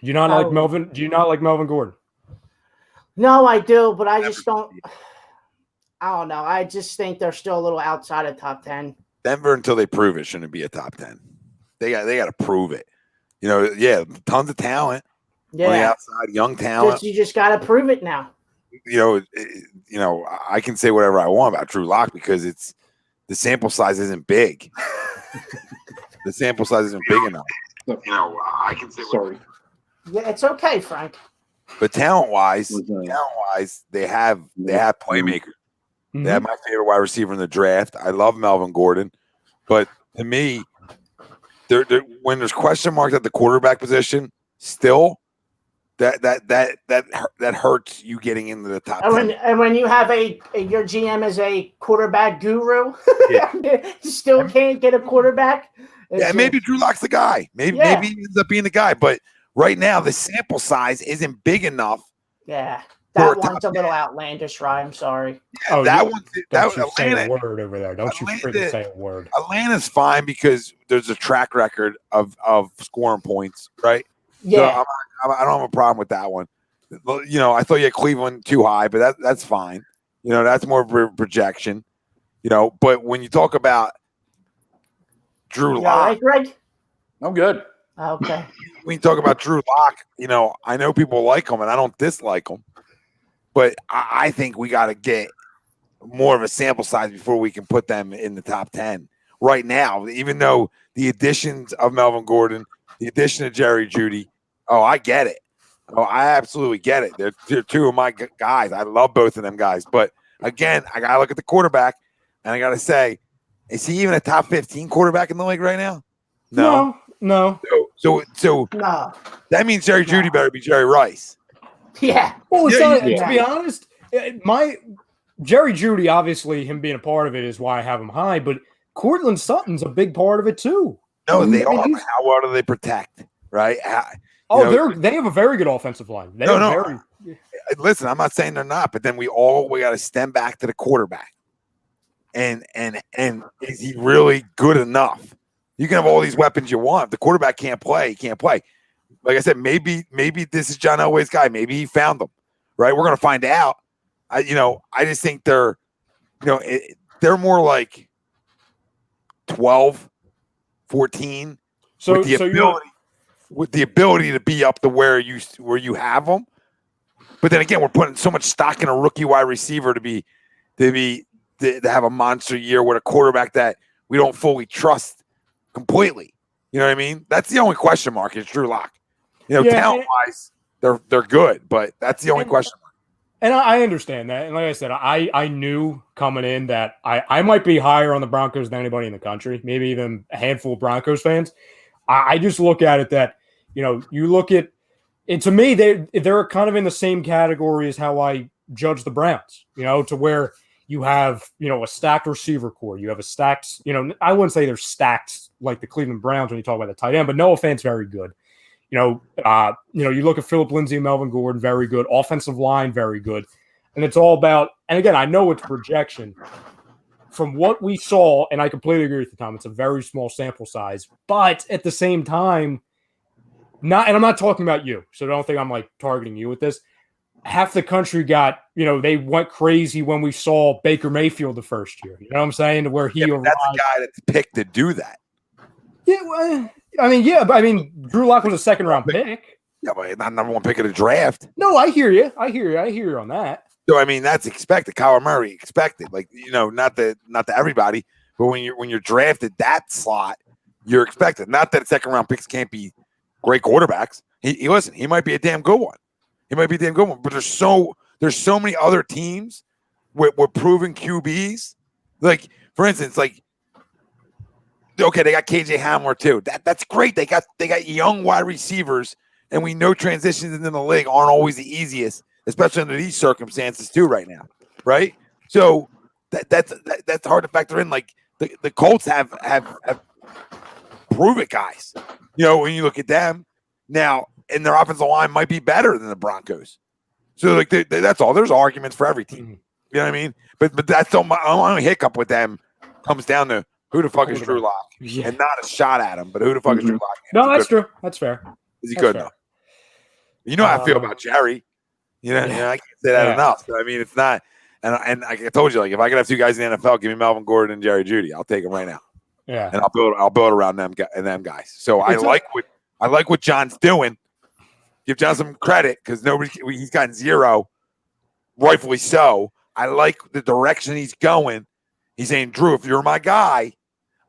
Do you not like Melvin? Do you not like Melvin Gordon? No, I do, but I just don't. I don't know. I just think they're still a little outside of top 10. Denver, until they prove it, shouldn't be a top 10. They got to prove it. You know, yeah, tons of talent on the Yeah, outside, young talent. you just got to prove it now. You know, I can say whatever I want about Drew Lock because the sample size isn't big. The sample size isn't big enough. You know, I can say Sorry. Yeah, it's okay, Frank. But talent-wise, Was, they have playmakers. Mhm. They have my favorite wide receiver in the draft. I love Melvin Gordon, but to me, when there's question marks at the quarterback position, still that hurts you getting into the top 10. And when you have your GM as a quarterback guru, Yeah. you still can't get a quarterback. Yeah, maybe Drew Lock's the guy. Maybe he ends up being the guy. But right now, the sample size isn't big enough. Yeah, For that a top one's a little outlandish, Ryan. I'm sorry. Oh, that you- one. Don't That you say a Atlanta, word over there. Don't you freaking say a word. Atlanta's fine because there's a track record of scoring points, right? Yeah, So I don't have a problem with that one. You know, I thought you had Cleveland too high, but that's fine. You know, that's more of a projection. You know, but when you talk about Drew you all Lock, right, Greg? I'm good. Okay. when you talk about Drew Lock, you know, I know people like him and I don't dislike him, but I think we got to get more of a sample size before we can put them in the top 10 right now, even though the additions of Melvin Gordon, the addition of Jerry Jeudy, oh, I get it. Oh, I absolutely get it. They're two of my guys. I love both of them guys. But again, I got to look at the quarterback and I got to say, is he even a top 15 quarterback in the league right now? No. So No. that means Jerry Jeudy better be Jerry Rice. Yeah. Well, it's Yeah, not, yeah. to be honest, my Jerry Jeudy, obviously, him being a part of it is why I have him high, but Cortland Sutton's a big part of it too. No, they I mean, are. But how well do they protect? Right? They have a very good offensive line. Listen, I'm not saying they're not, but then we got to stem back to the quarterback. And is he really good enough? You can have all these weapons you want. If the quarterback can't play, he can't play. Like I said, maybe this is John Elway's guy. Maybe he found them. Right? We're going to find out. I just think they're more like 12, 14 So, with the ability to be up to where you have them. But then again, we're putting so much stock in a rookie wide receiver to have a monster year with a quarterback that we don't fully trust completely. You know what I mean? That's the only question mark is Drew Lock. Talent wise, they're good, but that's the only question mark. And I understand that. And like I said, I knew coming in that I might be higher on the Broncos than anybody in the country, maybe even a handful of Broncos fans. I just look at it that, you look at it, to me, they're kind of in the same category as how I judge the Browns, to where you have, a stacked receiver core. You have a stacked, I wouldn't say they're stacked like the Cleveland Browns when you talk about the tight end, but no offense, very good. You look at Phillip Lindsay and Melvin Gordon, very good. Offensive line, very good. And it's all about, and again, I know it's projection. From what we saw, and I completely agree with you, Tom, it's a very small sample size. But at the same time, and I'm not talking about you, so don't think I'm like targeting you with this. half the country got, they went crazy when we saw Baker Mayfield the first year. You know what I'm saying? To where he arrived. That's a guy that's picked to do that. Yeah, well, Drew Lock was a second-round pick. Yeah, but not number one pick of the draft. No, I hear you. I hear you on that. So that's expected. Kyler Murray expected. Not to everybody, but when you're drafted that slot, you're expected. Not that second-round picks can't be great quarterbacks. He might be a damn good one. But there's so many other teams with proven QBs. Like, for instance, okay, they got KJ Hamler too. That's great. They got young wide receivers, and we know transitions into the league aren't always the easiest, especially under these circumstances too right now, right? So that's hard to factor in. Like the Colts have prove it guys. When you look at them now, and their offensive line might be better than the Broncos. So that's all. There's arguments for every team. You know what I mean? But that's the only hiccup with them comes down to who the fuck is Drew Lock, and not a shot at him, but who the fuck is Drew Lock? No, that's true. That's fair. Is he good enough? You know how I feel about Jerry. I can't say that enough. So, it's not. And I told you, if I could have two guys in the NFL, give me Melvin Gordon and Jerry Jeudy. I'll take them right now. Yeah, and I'll build around them guys. So I like what John's doing. Give John some credit because he's gotten zero, rightfully so. I like the direction he's going. He's saying, Drew, if you're my guy,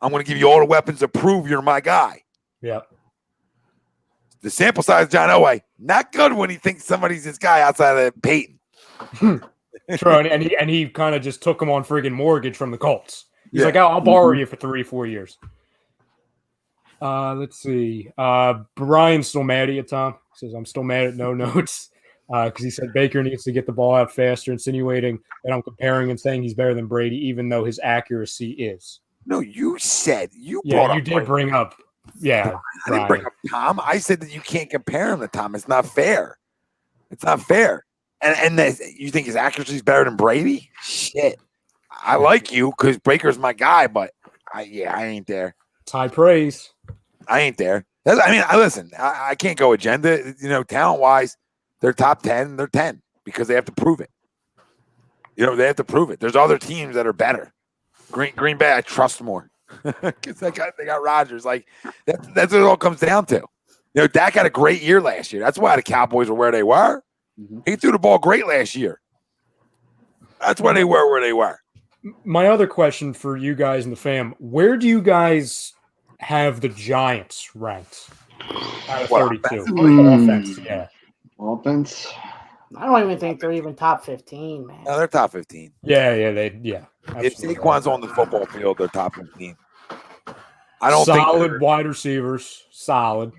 I'm going to give you all the weapons to prove you're my guy. Yeah. The sample size, John Elway, not good when he thinks somebody's his guy outside of Peyton. True, and he kind of just took him on friggin' mortgage from the Colts. He's like, I'll borrow you for 3-4 years. Let's see. Brian's still mad at you, Tom. He says, I'm still mad at no notes because he said Baker needs to get the ball out faster, insinuating that I'm comparing and saying he's better than Brady, even though his accuracy is. No, you said you brought up. You did bring up. Yeah. I didn't bring up Tom. I said that you can't compare him to Tom. It's not fair. It's not fair. And you think his accuracy is better than Brady? Shit. I like you because Baker's my guy, but I ain't there. It's high praise. I ain't there. Listen, I can't go agenda. Talent-wise, they're top 10. They're 10 because they have to prove it. They have to prove it. There's other teams that are better. Green Bay, I trust more because they got Rodgers. That's what it all comes down to. Dak had a great year last year. That's why the Cowboys were where they were. Mm-hmm. He threw the ball great last year. That's why they were where they were. My other question for you guys and the fam: where do you guys have the Giants ranked out of 32? Offense, yeah. Offense. I don't even think they're even top 15, man. No, they're top 15. Yeah. If Saquon's on the football field, they're top 15. I don't solid wide receivers. Solid.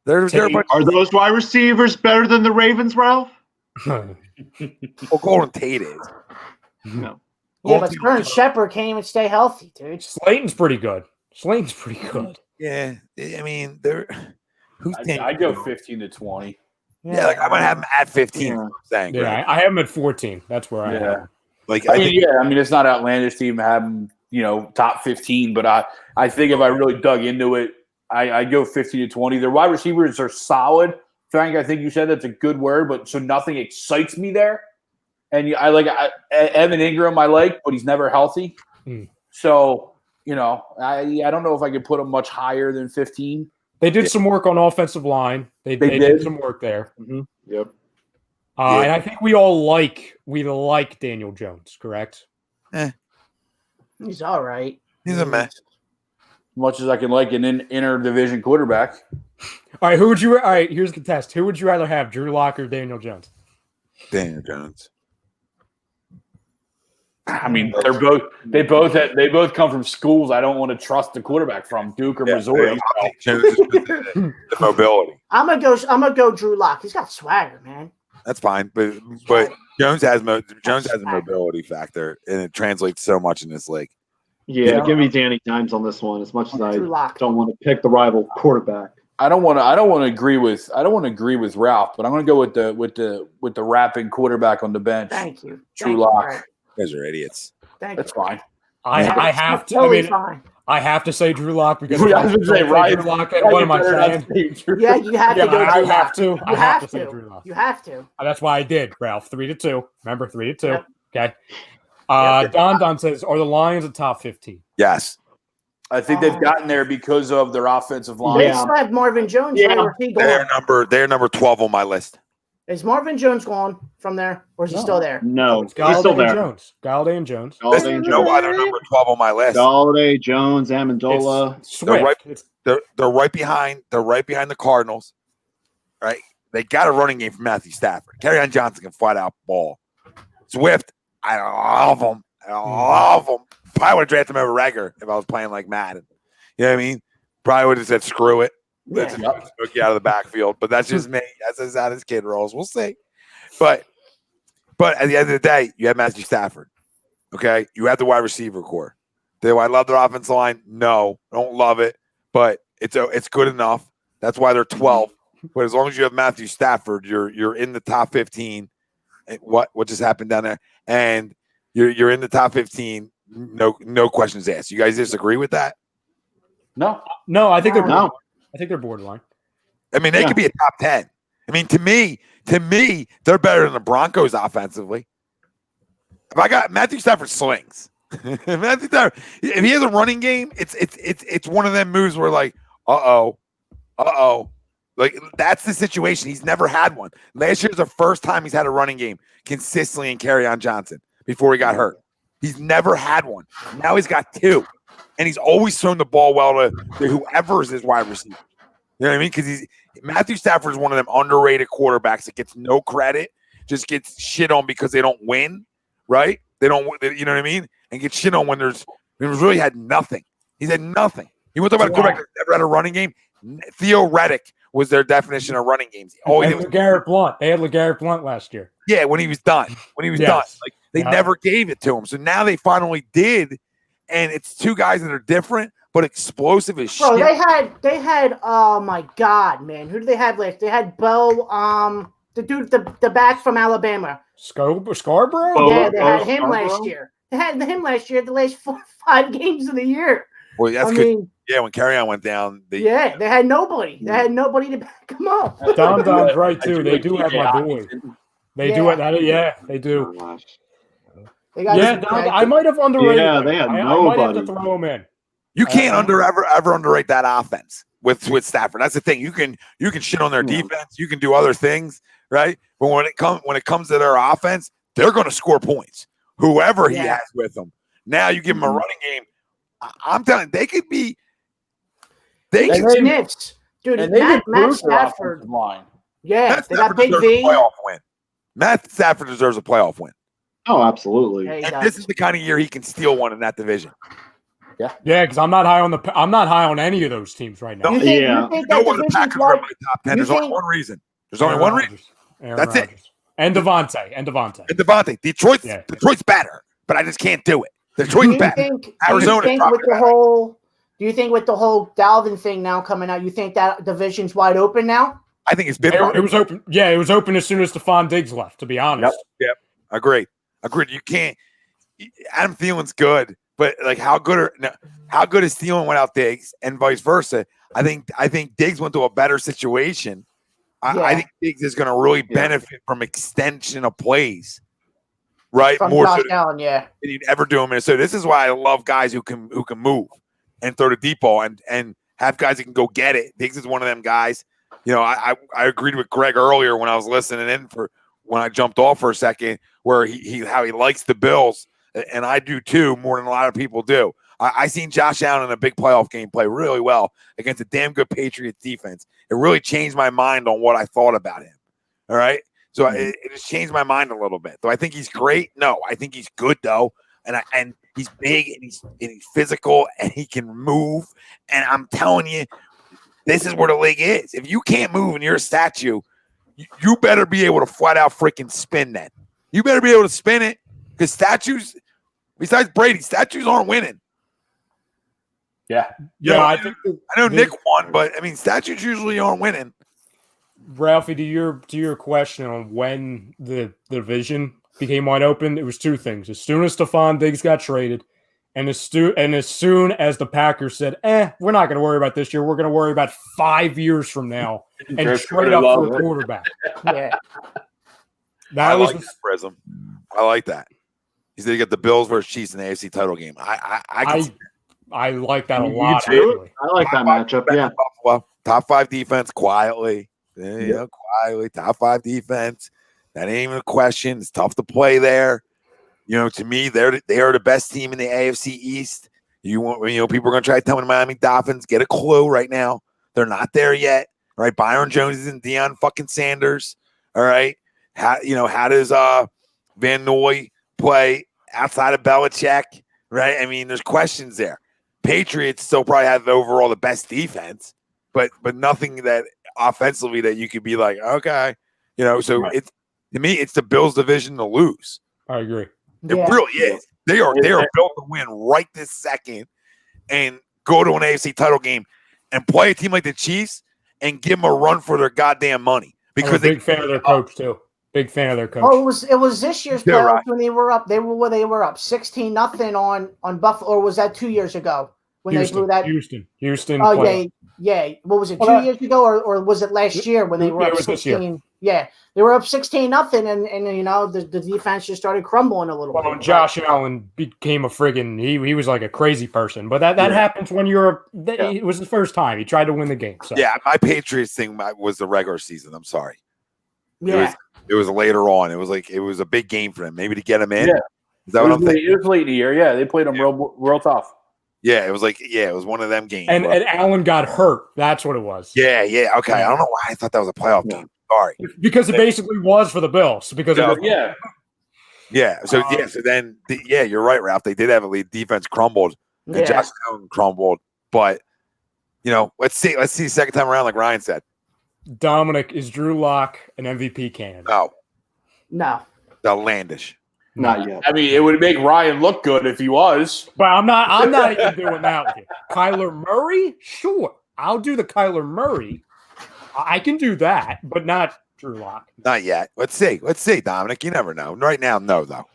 Are those wide receivers better than the Ravens, Ralph? Well, Golden Tate is. No. Yeah, but Burns Shepard can't even stay healthy, dude. Slayton's pretty good. Yeah, they're. I go 15 to 20. Yeah, I might have him at 15. Yeah, I'm saying, right? I have him at 14. That's where I am. It's not outlandish to even have him, top 15. But I think if I really dug into it, I go 15 to 20. Their wide receivers are solid. Frank, I think you said that's a good word, but so nothing excites me there. And I like Evan Ingram, but he's never healthy. So, I don't know if I could put him much higher than 15. They did some work on offensive line. They did some work there. Mm-hmm. Yep. And I think we like Daniel Jones, correct? He's all right. He's a mess. Much as I can like an inter-division quarterback. All right, here's the test. Who would you rather have, Drew Lock or Daniel Jones? Daniel Jones. They both come from schools I don't want to trust the quarterback from, Duke or Missouri. The mobility. I'm gonna go Drew Lock. He's got swagger, man. That's fine, but Jones has a mobility factor, and it translates so much in this league. Yeah, give me Danny Dimes on this one. As much as I don't want to pick the rival quarterback. I don't want to agree with Ralph, but I'm going to go with the rapping quarterback on the bench. Thank you, Drew Lock. You guys are idiots. That's fine. I have to. Totally I mean, fine. I have to say Drew Lock because I was going to say, Ryan. Drew Lock. What am I saying? Yeah, you have to Yeah, go. I Drew have Lock. to. You I have to say to. Drew Lock. You have to. That's why I did, Ralph. 3-2. Remember, 3-2. Yep. Okay. Yep. Don says, are the Lions a top 15? Yes. I think they've gotten there because of their offensive line. They Yeah. still have Marvin Jones. Yeah. Right? Or is he gone? They're number 12 on my list. Is Marvin Jones gone from there, or is he still there? No, It's he's still Galladay there. and Jones. Galladay and Jones. Galladay and You know Jones. why they're number 12 on my list? Galladay, Jones, Amendola. It's Swift. They're right behind. They're right behind the Cardinals. Right? They got a running game from Matthew Stafford. Kerryon Johnson can flat out ball. Swift, I love him. I love him. Probably would have drafted him over Rager if I was playing like Madden. You know what I mean? Probably would have said, screw it. Let's just smoke you out of the backfield. But that's just me. That's how this kid rolls. We'll see. But at the end of the day, you have Matthew Stafford. Okay? You have the wide receiver core. Do I love their offensive line? No. I don't love it. But it's good enough. That's why they're 12. But as long as you have Matthew Stafford, you're in the top 15. What just happened down there? And you're in the top 15. No questions asked. You guys disagree with that? No. No, I think they're No. I think they're borderline. I mean, they could be a top 10. I mean, to me, they're better than the Broncos offensively. If I got Matthew Stafford slings, Matthew Stafford, if he has a running game, it's one of them moves where like, uh-oh. Like, that's the situation. He's never had one. Last year's the first time he's had a running game consistently in Kerryon Johnson before he got hurt. He's never had one. Now he's got two. And he's always thrown the ball well to whoever is his wide receiver. You know what I mean? Because Matthew Stafford is one of them underrated quarterbacks that gets no credit, just gets shit on because they don't win, right? You know what I mean? And get shit on when there's really had nothing. He's had nothing. You want to talk about a quarterback that never had a running game? Theo Reddick was their definition of running games. LeGarrette Blount. They had LeGarrette Blount last year. Yeah, when he was done. Done. Like, they never gave it to him. So now they finally did. And it's two guys that are different, but explosive as shit. Bro, they had. Oh my God, man! Who did they have last? They had Bo, the dude, the back from Alabama. Scarborough. Yeah, they had him Scarborough? last year. They had him last year. The last 5 games of the year. Well, that's good. Yeah, when Kerryon went down, they had nobody. They had nobody to back him up. Don's right too. They do have my boy. They do it. Yeah, they do. They got Don, I might have underrated. Yeah, they had I nobody. might have to throw him in. You can't ever underrate that offense with Stafford. That's the thing. You can shit on their defense. You can do other things, right? But when it comes to their offense, they're going to score points. Whoever he has with them. Now you give them a running game. I'm telling you, they could be. They could sniffs, dude. Matt Stafford. Line. Yeah, Matt they got Stafford Big deserves V. a playoff win. Matt Stafford deserves a playoff win. Oh, absolutely. Yeah, he And does. this is the kind of year he can steal one in that division. Yeah, because I'm not high on any of those teams right now. No, You think You that know what the division's Packers are in like? my top 10. you There's only think- one reason. There's only one reason. That's it. And Devontae. And Devontae. Detroit's better, but I just can't do it. Detroit's better. Arizona's probably better. Do you think with the whole Dalvin thing now coming out, you think that division's wide open now? I think it's been. It was open. Yeah, it was open as soon as Stephon Diggs left. To be honest. Yep. Agreed. You can't. Adam Thielen's good, but like how good is Thielen without Diggs, and vice versa? I think Diggs went to a better situation. I think Diggs is going to really benefit from extension of plays, right? From More Josh so than Allen, yeah. you'd ever do in Minnesota. This is why I love guys who can move and throw the deep ball and have guys that can go get it. Diggs is one of them guys. You know, I agreed with Greg earlier when I was listening in when I jumped off for a second, where how he likes the Bills, and I do too, more than a lot of people do. I seen Josh Allen in a big playoff game play really well against a damn good Patriots defense. It really changed my mind on what I thought about him. All right, so it just changed my mind a little bit. Do I think he's great? No, I think he's good though, and he's big and he's physical and he can move. And I'm telling you, this is where the league is. If you can't move and you're a statue, you better be able to flat out freaking spin that. You better be able to spin it, because statues, besides Brady, statues aren't winning. Yeah. I know Nick won, but I mean, statues usually aren't winning. Ralphie, to your question on when the division became wide open, it was two things. As soon as Stephon Diggs got traded, And as soon as the Packers said, we're not going to worry about this year. We're going to worry about 5 years from now and trade up for a quarterback. Yeah. I like that prism. I like that. He said you got the Bills versus Chiefs in the AFC title game. I like that a lot. I like that matchup. Yeah. Buffalo, top 5 defense quietly. Quietly. Top 5 defense. That ain't even a question. It's tough to play there. To me, they are the best team in the AFC East. People are going to try to tell me the Miami Dolphins get a clue right now. They're not there yet. All right, Byron Jones isn't Deion fucking Sanders. All right, how does Van Noy play outside of Belichick? Right, I mean, there's questions there. Patriots still probably have overall the best defense, but nothing that offensively that you could be like, okay, So right. To me, it's the Bills' division to lose. I agree. It really is. They are built to win right this second and go to an AFC title game and play a team like the Chiefs and give them a run for their goddamn money. Because I'm a big fan of their coach too. Big fan of their coach. Oh, it was this year's playoffs when they were up. They were up 16-0 on Buffalo, or was that 2 years ago when Houston, they blew that? Houston. Oh yeah. What was it? 2 years ago, or was it last year when they were up 16? Yeah, they were up 16-0, and the defense just started crumbling a little bit. Josh Allen became a friggin' he was like a crazy person, but that happens when it was the first time he tried to win the game. So. Yeah, my Patriots thing was the regular season. I'm sorry. Yeah, it was later on. It was a big game for them, maybe to get him in. Yeah, is that what I'm thinking? It was late in the year. Yeah, they played them real tough. Yeah, it was one of them games. And Allen got hurt. That's what it was. Yeah. Okay, I don't know why I thought that was a playoff game. Sorry. Because it basically was for the Bills. Because Yeah. So then you're right, Ralph. They did have a lead. Defense crumbled. And Josh Allen crumbled. But let's see the second time around, like Ryan said. Dominic, is Drew Lock an MVP candidate? No. Outlandish. Not yet. I mean, it would make Ryan look good if he was. But I'm not even doing that with you. Kyler Murray? Sure. I'll do the Kyler Murray. I can do that, but not Drew Lock. Not yet. Let's see, Dominic. You never know. Right now, no, though.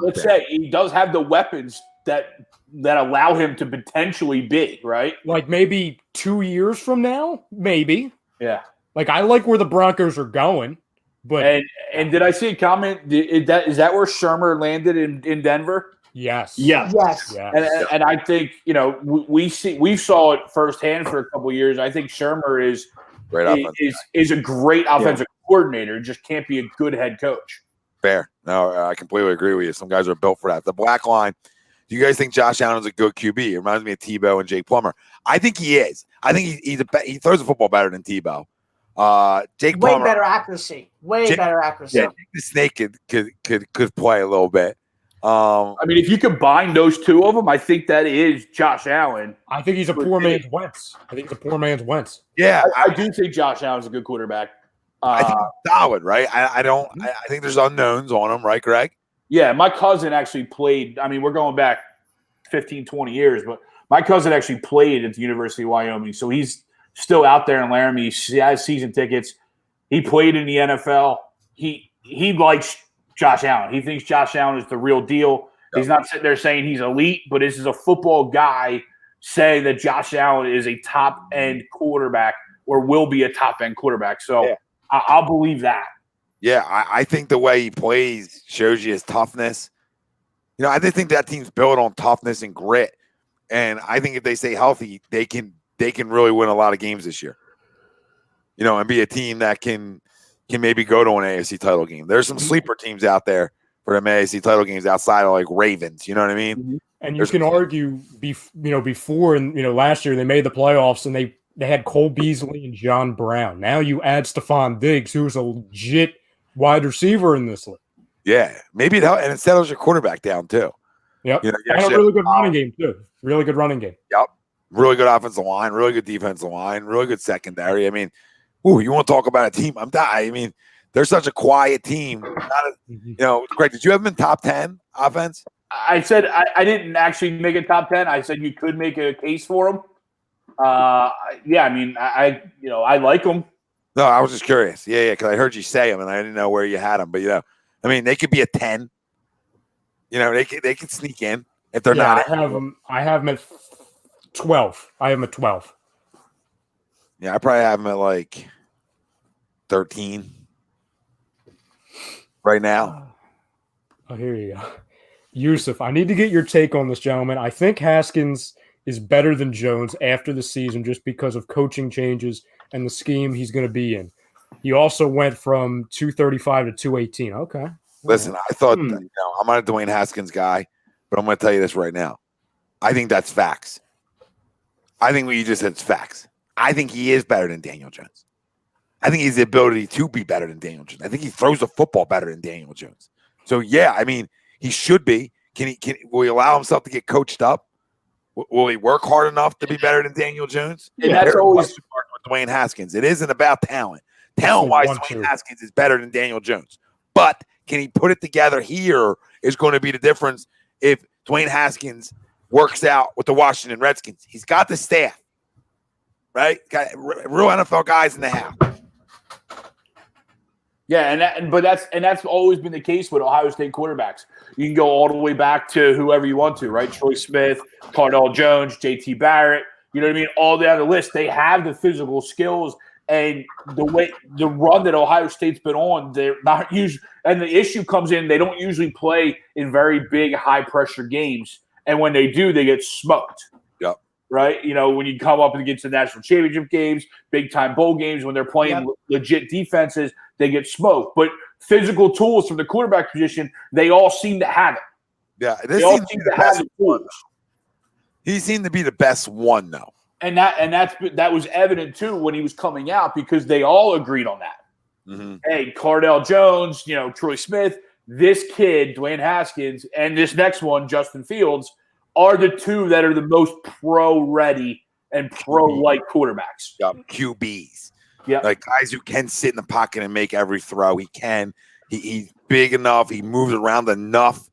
Let's say he does have the weapons that allow him to potentially be, right? Like maybe 2 years from now? Maybe. Yeah. Like I like where the Broncos are going. But and did I see a comment? Is that where Shermer landed in Denver? Yes. And I think we saw it firsthand for a couple of years. I think Shermer is a great offensive coordinator. Just can't be a good head coach. Fair. No, I completely agree with you. Some guys are built for that. The black line. Do you guys think Josh Allen is a good QB? It reminds me of Tebow and Jake Plummer. I think he is. I think he throws the football better than Tebow. Jake Plummer, better accuracy. Better accuracy. Yeah, the Snake could play a little bit. I mean, if you combine those two of them, I think that is Josh Allen. I think he's a poor man's Wentz. Yeah, I do think Josh Allen's a good quarterback. I think he's solid, right? I think there's unknowns on him, right, Greg? Yeah, my cousin actually played. I mean, we're going back 15, 20 years, but my cousin actually played at the University of Wyoming, so he's still out there in Laramie. He has season tickets. He played in the NFL. He likes Josh Allen. He thinks Josh Allen is the real deal. Yep. He's not sitting there saying he's elite, but this is a football guy saying that Josh Allen is a top-end quarterback or will be a top-end quarterback. So I'll believe that. Yeah, I think the way he plays shows you his toughness. I just think that team's built on toughness and grit. And I think if they stay healthy, they can really win a lot of games this year. And be a team that can maybe go to an AFC title game. There's some sleeper teams out there for them AFC title games outside of like Ravens. You know what I mean? And you can argue, before and last year they made the playoffs and they had Cole Beasley and John Brown. Now you add Stephon Diggs, who's a legit wide receiver in this league. Yeah, maybe and it settles your quarterback down too. Yep, and a really good running game too. Really good running game. Yep, really good offensive line, really good defensive line, really good secondary. I mean, you want to talk about a team? I mean, they're such a quiet team. Greg, did you have them in top 10 offense? I said I didn't actually make a top 10. I said you could make a case for them. I mean, I like them. No, I was just curious. Yeah, because I heard you say them, and I didn't know where you had them. But I mean, they could be a 10. They could sneak in. if they're not. I have them at 12. I have them at 12. Yeah, I probably have them at like 13 right now. Oh, here you go. Yusuf, I need to get your take on this, gentleman. I think Haskins is better than Jones after the season just because of coaching changes and the scheme he's going to be in. He also went from 235 to 218. Okay. Listen, I thought, I'm not a Dwayne Haskins guy, but I'm going to tell you this right now. I think that's facts. I think what you just said is facts. I think he is better than Daniel Jones. I think he has the ability to be better than Daniel Jones. I think he throws the football better than Daniel Jones. So, yeah, I mean, he should be. Will he allow himself to get coached up? Will he work hard enough to be better than Daniel Jones? And that's always with Dwayne Haskins. It isn't about talent. Talent-wise, Dwayne Haskins is better than Daniel Jones. But can he put it together here is going to be the difference if Dwayne Haskins works out with the Washington Redskins. He's got the staff, right? Got real NFL guys in the house. Yeah, but that's always been the case with Ohio State quarterbacks. You can go all the way back to whoever you want to, right? Troy Smith, Cardell Jones, JT Barrett. You know what I mean? All down the list, they have the physical skills and the run that Ohio State's been on. They're not usually, and the issue comes in. They don't usually play in very big, high pressure games, and when they do, they get smoked. Yep. Right? You know, when you come up against the national championship games, big time bowl games, when they're playing legit defenses, they get smoked. But physical tools from the quarterback position, they all seem to have it. Yeah, they all seem to have the tools. He seemed to be the best one, though. And that was evident too when he was coming out because they all agreed on that. Mm-hmm. Hey, Cardell Jones, Troy Smith, this kid, Dwayne Haskins, and this next one, Justin Fields, are the two that are the most pro-ready and pro-like quarterbacks. Yep. QBs. Yeah, like guys who can sit in the pocket and make every throw. He can. He's big enough. He moves around enough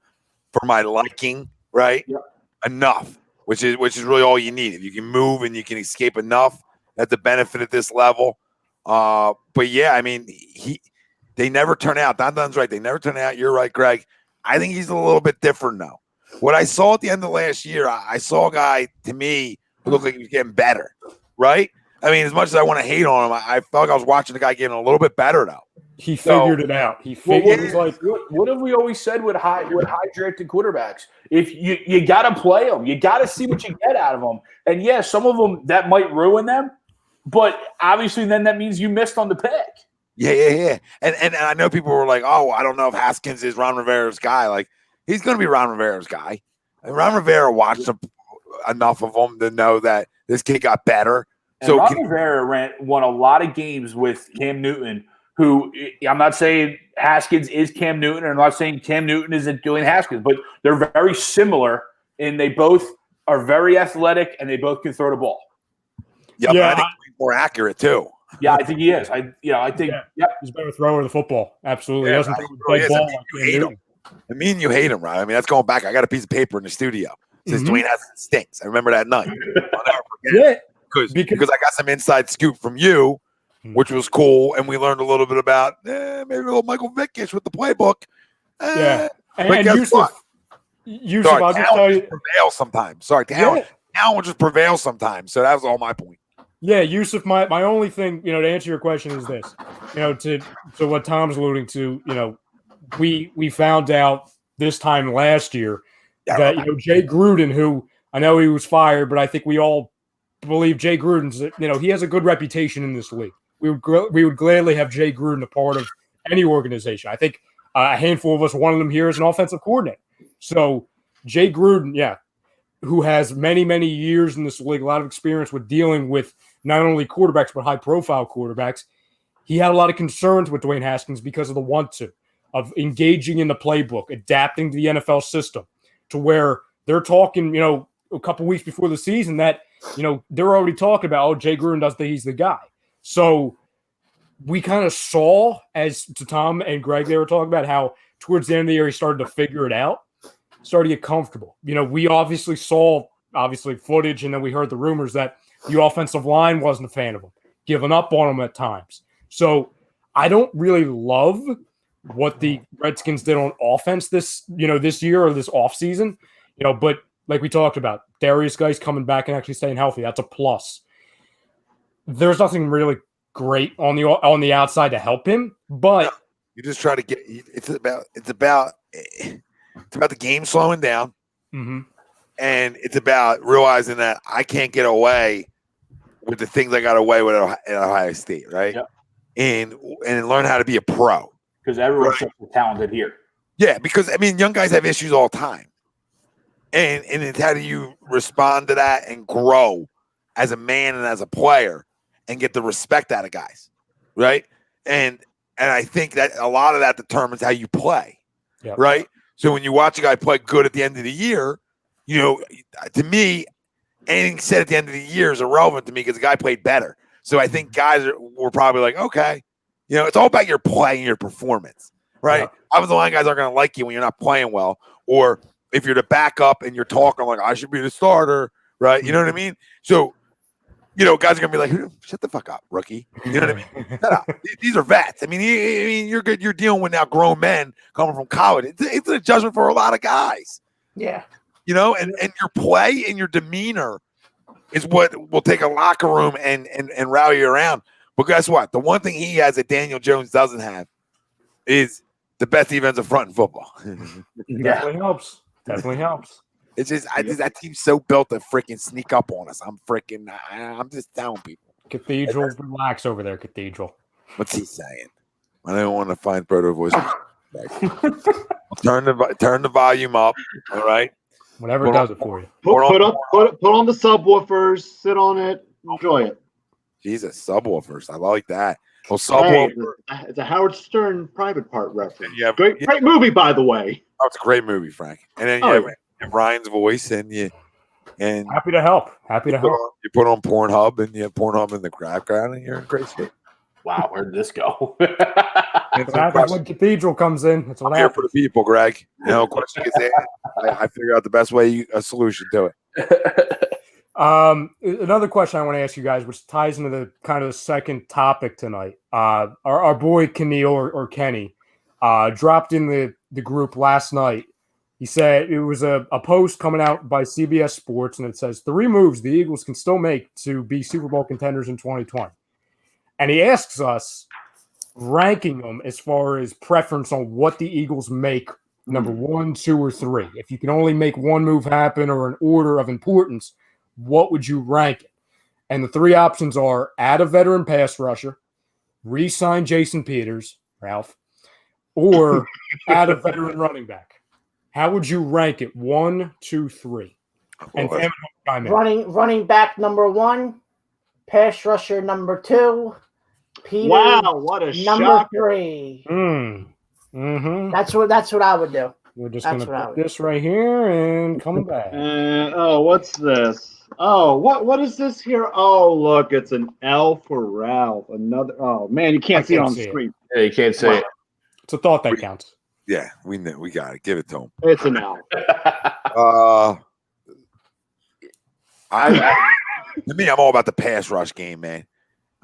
for my liking, right? Yep. Enough, which is really all you need. If you can move and you can escape enough, that's the benefit at this level. But yeah, I mean, they never turn out. Don's right. They never turn out. You're right, Greg. I think he's a little bit different now. What I saw at the end of last year, I saw a guy, to me, who looked like he was getting better, right? I mean, as much as I want to hate on him, I felt like I was watching the guy getting a little bit better, though. He figured it out. He figured it out. What have we always said with high drafted quarterbacks? If you got to play them, you got to see what you get out of them. And yeah, some of them that might ruin them, but obviously then that means you missed on the pick. Yeah. And I know people were like, oh, I don't know if Haskins is Ron Rivera's guy. Like, he's going to be Ron Rivera's guy. And Ron Rivera watched enough of them to know that this kid got better. And so Ron Rivera won a lot of games with Cam Newton, who I'm not saying Haskins is Cam Newton, and I'm not saying Cam Newton isn't doing Haskins, but they're very similar, and they both are very athletic, and they both can throw the ball. Yeah, but I think he's more accurate too. Yeah, I think he is. I think he's a better thrower of the football. Absolutely, yeah, he doesn't throw the ball. You hate him. I mean, you hate him, right? I mean, that's going back. I got a piece of paper in the studio. It says Dwayne Haskins stinks. I remember that night. I'll never forget it. Because I got some inside scoop from you, which was cool, and we learned a little bit about maybe a little Michael Vick-ish with the playbook. And Yusuf, I'll just tell you, prevail sometimes. Sorry, talent will just prevail sometimes. So that was all my point. Yeah, Yusuf, my only thing, to answer your question is this, to what Tom's alluding to, we found out this time last year that Jay Gruden, who I know he was fired, but I think we all believe Jay Gruden's, he has a good reputation in this league. We would gladly have Jay Gruden a part of any organization. I think a handful of us wanted him here as an offensive coordinator. So Jay Gruden, who has many, many years in this league, a lot of experience with dealing with not only quarterbacks, but high-profile quarterbacks, he had a lot of concerns with Dwayne Haskins because of the want-to, of engaging in the playbook, adapting to the NFL system, to where they're talking, a couple weeks before the season that, they're already talking about, Jay Gruden he's the guy. So we kind of saw, as to Tom and Greg, they were talking about how towards the end of the year, he started to figure it out, started to get comfortable. We obviously saw footage, and then we heard the rumors that the offensive line wasn't a fan of him, giving up on him at times. So I don't really love what the Redskins did on offense this year or this offseason, but like we talked about, Darius Geis coming back and actually staying healthy. That's a plus. There's nothing really great on the outside to help him, but you just try to get. It's about the game slowing down, and it's about realizing that I can't get away with the things I got away with at Ohio State, right? Yep. And learn how to be a pro. Because everyone's so talented here. Yeah, because I mean, young guys have issues all the time, and it's how do you respond to that and grow as a man and as a player and get the respect out of guys, right? And I think that a lot of that determines how you play, right? So when you watch a guy play good at the end of the year, you know, to me, anything said at the end of the year is irrelevant to me because the guy played better. So I think guys were probably like, okay, you know, it's all about your play and your performance, right? Yeah. Obviously, a lot of guys aren't going to like you when you're not playing well, or if you're the backup and you're talking like, I should be the starter, right? You know what I mean? So, you know, guys are going to be like, shut the fuck up, rookie. You know what I mean? Shut up. These are vets. I mean, you're good. You're dealing with now grown men coming from college. It's an adjustment for a lot of guys. Yeah. You know, and your play and your demeanor is what will take a locker room and rally you around. But guess what? The one thing he has that Daniel Jones doesn't have is the best defensive front in football. Definitely helps. Definitely helps. It's just, that team's so built to freaking sneak up on us. I'm just telling people. Cathedral, relax over there, Cathedral. What's he saying? I don't want to find Brodo voice. Turn the volume up. All right. Whatever does it for you. Put on the subwoofers, sit on it, enjoy it. Jesus, subwoofers. I like that. Well, Hey, subwoofer. it's a Howard Stern private part reference. Yeah, Great movie, by the way. Oh, it's a great movie, Frank. And then you have Ryan's voice, and Happy to help. Happy to help. you put on Pornhub, and you have Pornhub in the background, and you're in great shape. Wow, where did this go? That's when Cathedral comes in. That's what I'm here happens. for the people, Greg. You know, question gets asked. I figure out the best way, a solution to it. Another question I want to ask you guys, which ties into the kind of the second topic tonight. Our boy Keneal or Kenny dropped in the group last night. He said it was a post coming out by CBS Sports, and it says 3 moves the Eagles can still make to be Super Bowl contenders in 2020. And he asks us, ranking them as far as preference on what the Eagles make number 1, 2, or 3. If you can only make one move happen or an order of importance, what would you rank it? And the 3 options are add a veteran pass rusher, re-sign Jason Peters, Ralph, or add a veteran running back. How would you rank it? 1, 2, 3. And running back number 1, pass rusher number 2, Peters. Wow, what a number shock. 3. Mm-hmm. That's what I would do. We're just going to put this right here and come back. What's this? Oh, what is this here? Oh, look, it's an L for Ralph. Another. Oh man, you can't see it on the screen. Yeah, you can't say it. It's a thought that counts. Yeah, we know. We got it. Give it to him. It's an L. To me, I'm all about the pass rush game, man.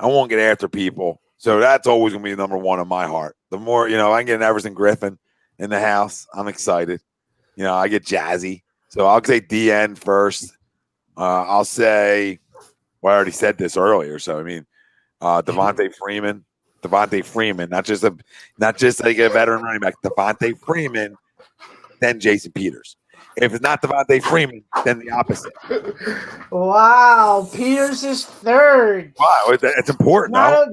I won't get after people. So that's always going to be number 1 in my heart. The more, I can get an Everson Griffin in the house, I'm excited. I get jazzy. So I'll say DN first. I'll say, I already said this earlier. So, I mean, Devontae Freeman, not just like a veteran running back, Devontae Freeman, then Jason Peters. If it's not Devontae Freeman, then the opposite. Wow, Peters is 3rd. Wow, it's important. Not a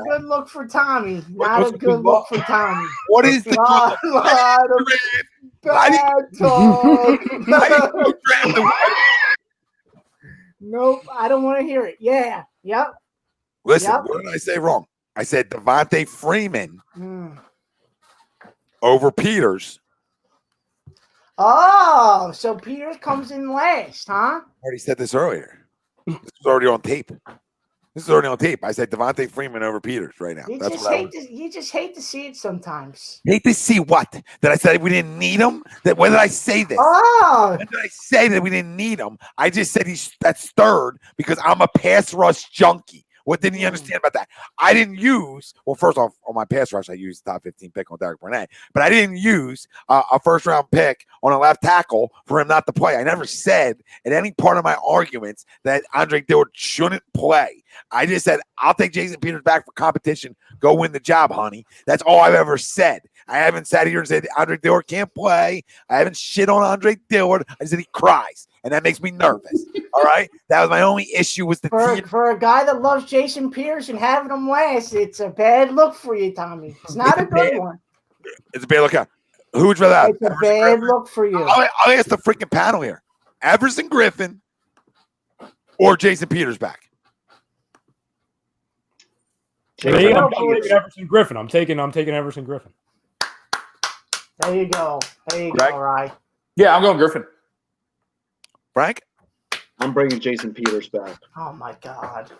good look for Tommy. Not a good look for Tommy. What is the Nope, I don't want to hear it. Yeah, yep. Listen, what did I say wrong? I said Devontae Freeman over Peters. Oh, so Peters comes in last, huh? I already said this earlier. This is already on tape. I said Devontae Freeman over Peters right now. You just hate to see it sometimes. Hate to see what? That I said we didn't need him? When did I say this? Oh. When did I say that we didn't need him? I just said that's 3rd because I'm a pass rush junkie. What didn't you understand about that? I didn't use, well, first off, on my pass rush, I used the top 15 pick on Derek Barnett, but I didn't use a first-round pick on a left tackle for him not to play. I never said in any part of my arguments that Andre Dillard shouldn't play. I just said, I'll take Jason Peters back for competition. Go win the job, honey. That's all I've ever said. I haven't sat here and said Andre Dillard can't play. I haven't shit on Andre Dillard. I said he cries, and that makes me nervous. All right? That was my only issue was the team. For a guy that loves Jason Peters and having him last, it's a bad look for you, Tommy. It's not a good one. It's a bad look out. Who would you rather have? It's a bad look for you. I'll ask the freaking panel here. Everson Griffin or Jason Peters back? I'm taking Everson Griffin. I'm taking Everson Griffin. There you go. There you Greg? go, Rye. Yeah, I'm going Griffin. Frank? I'm bringing Jason Peters back. Oh my God.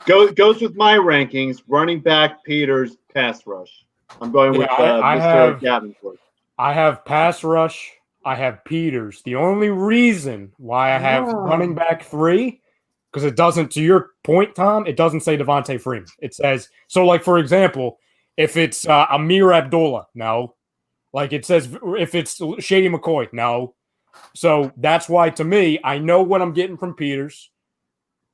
Goes with my rankings. Running back, Peters, pass rush. I'm going with Mr. Davenport. I have pass rush. I have Peters. The only reason why I have running back 3, because it doesn't, to your point, Tom, it doesn't say Devontae Freeman. It says, so like, for example, if it's Amir Abdullah, no. Like it says, if it's Shady McCoy, no. So that's why, to me, I know what I'm getting from Peters.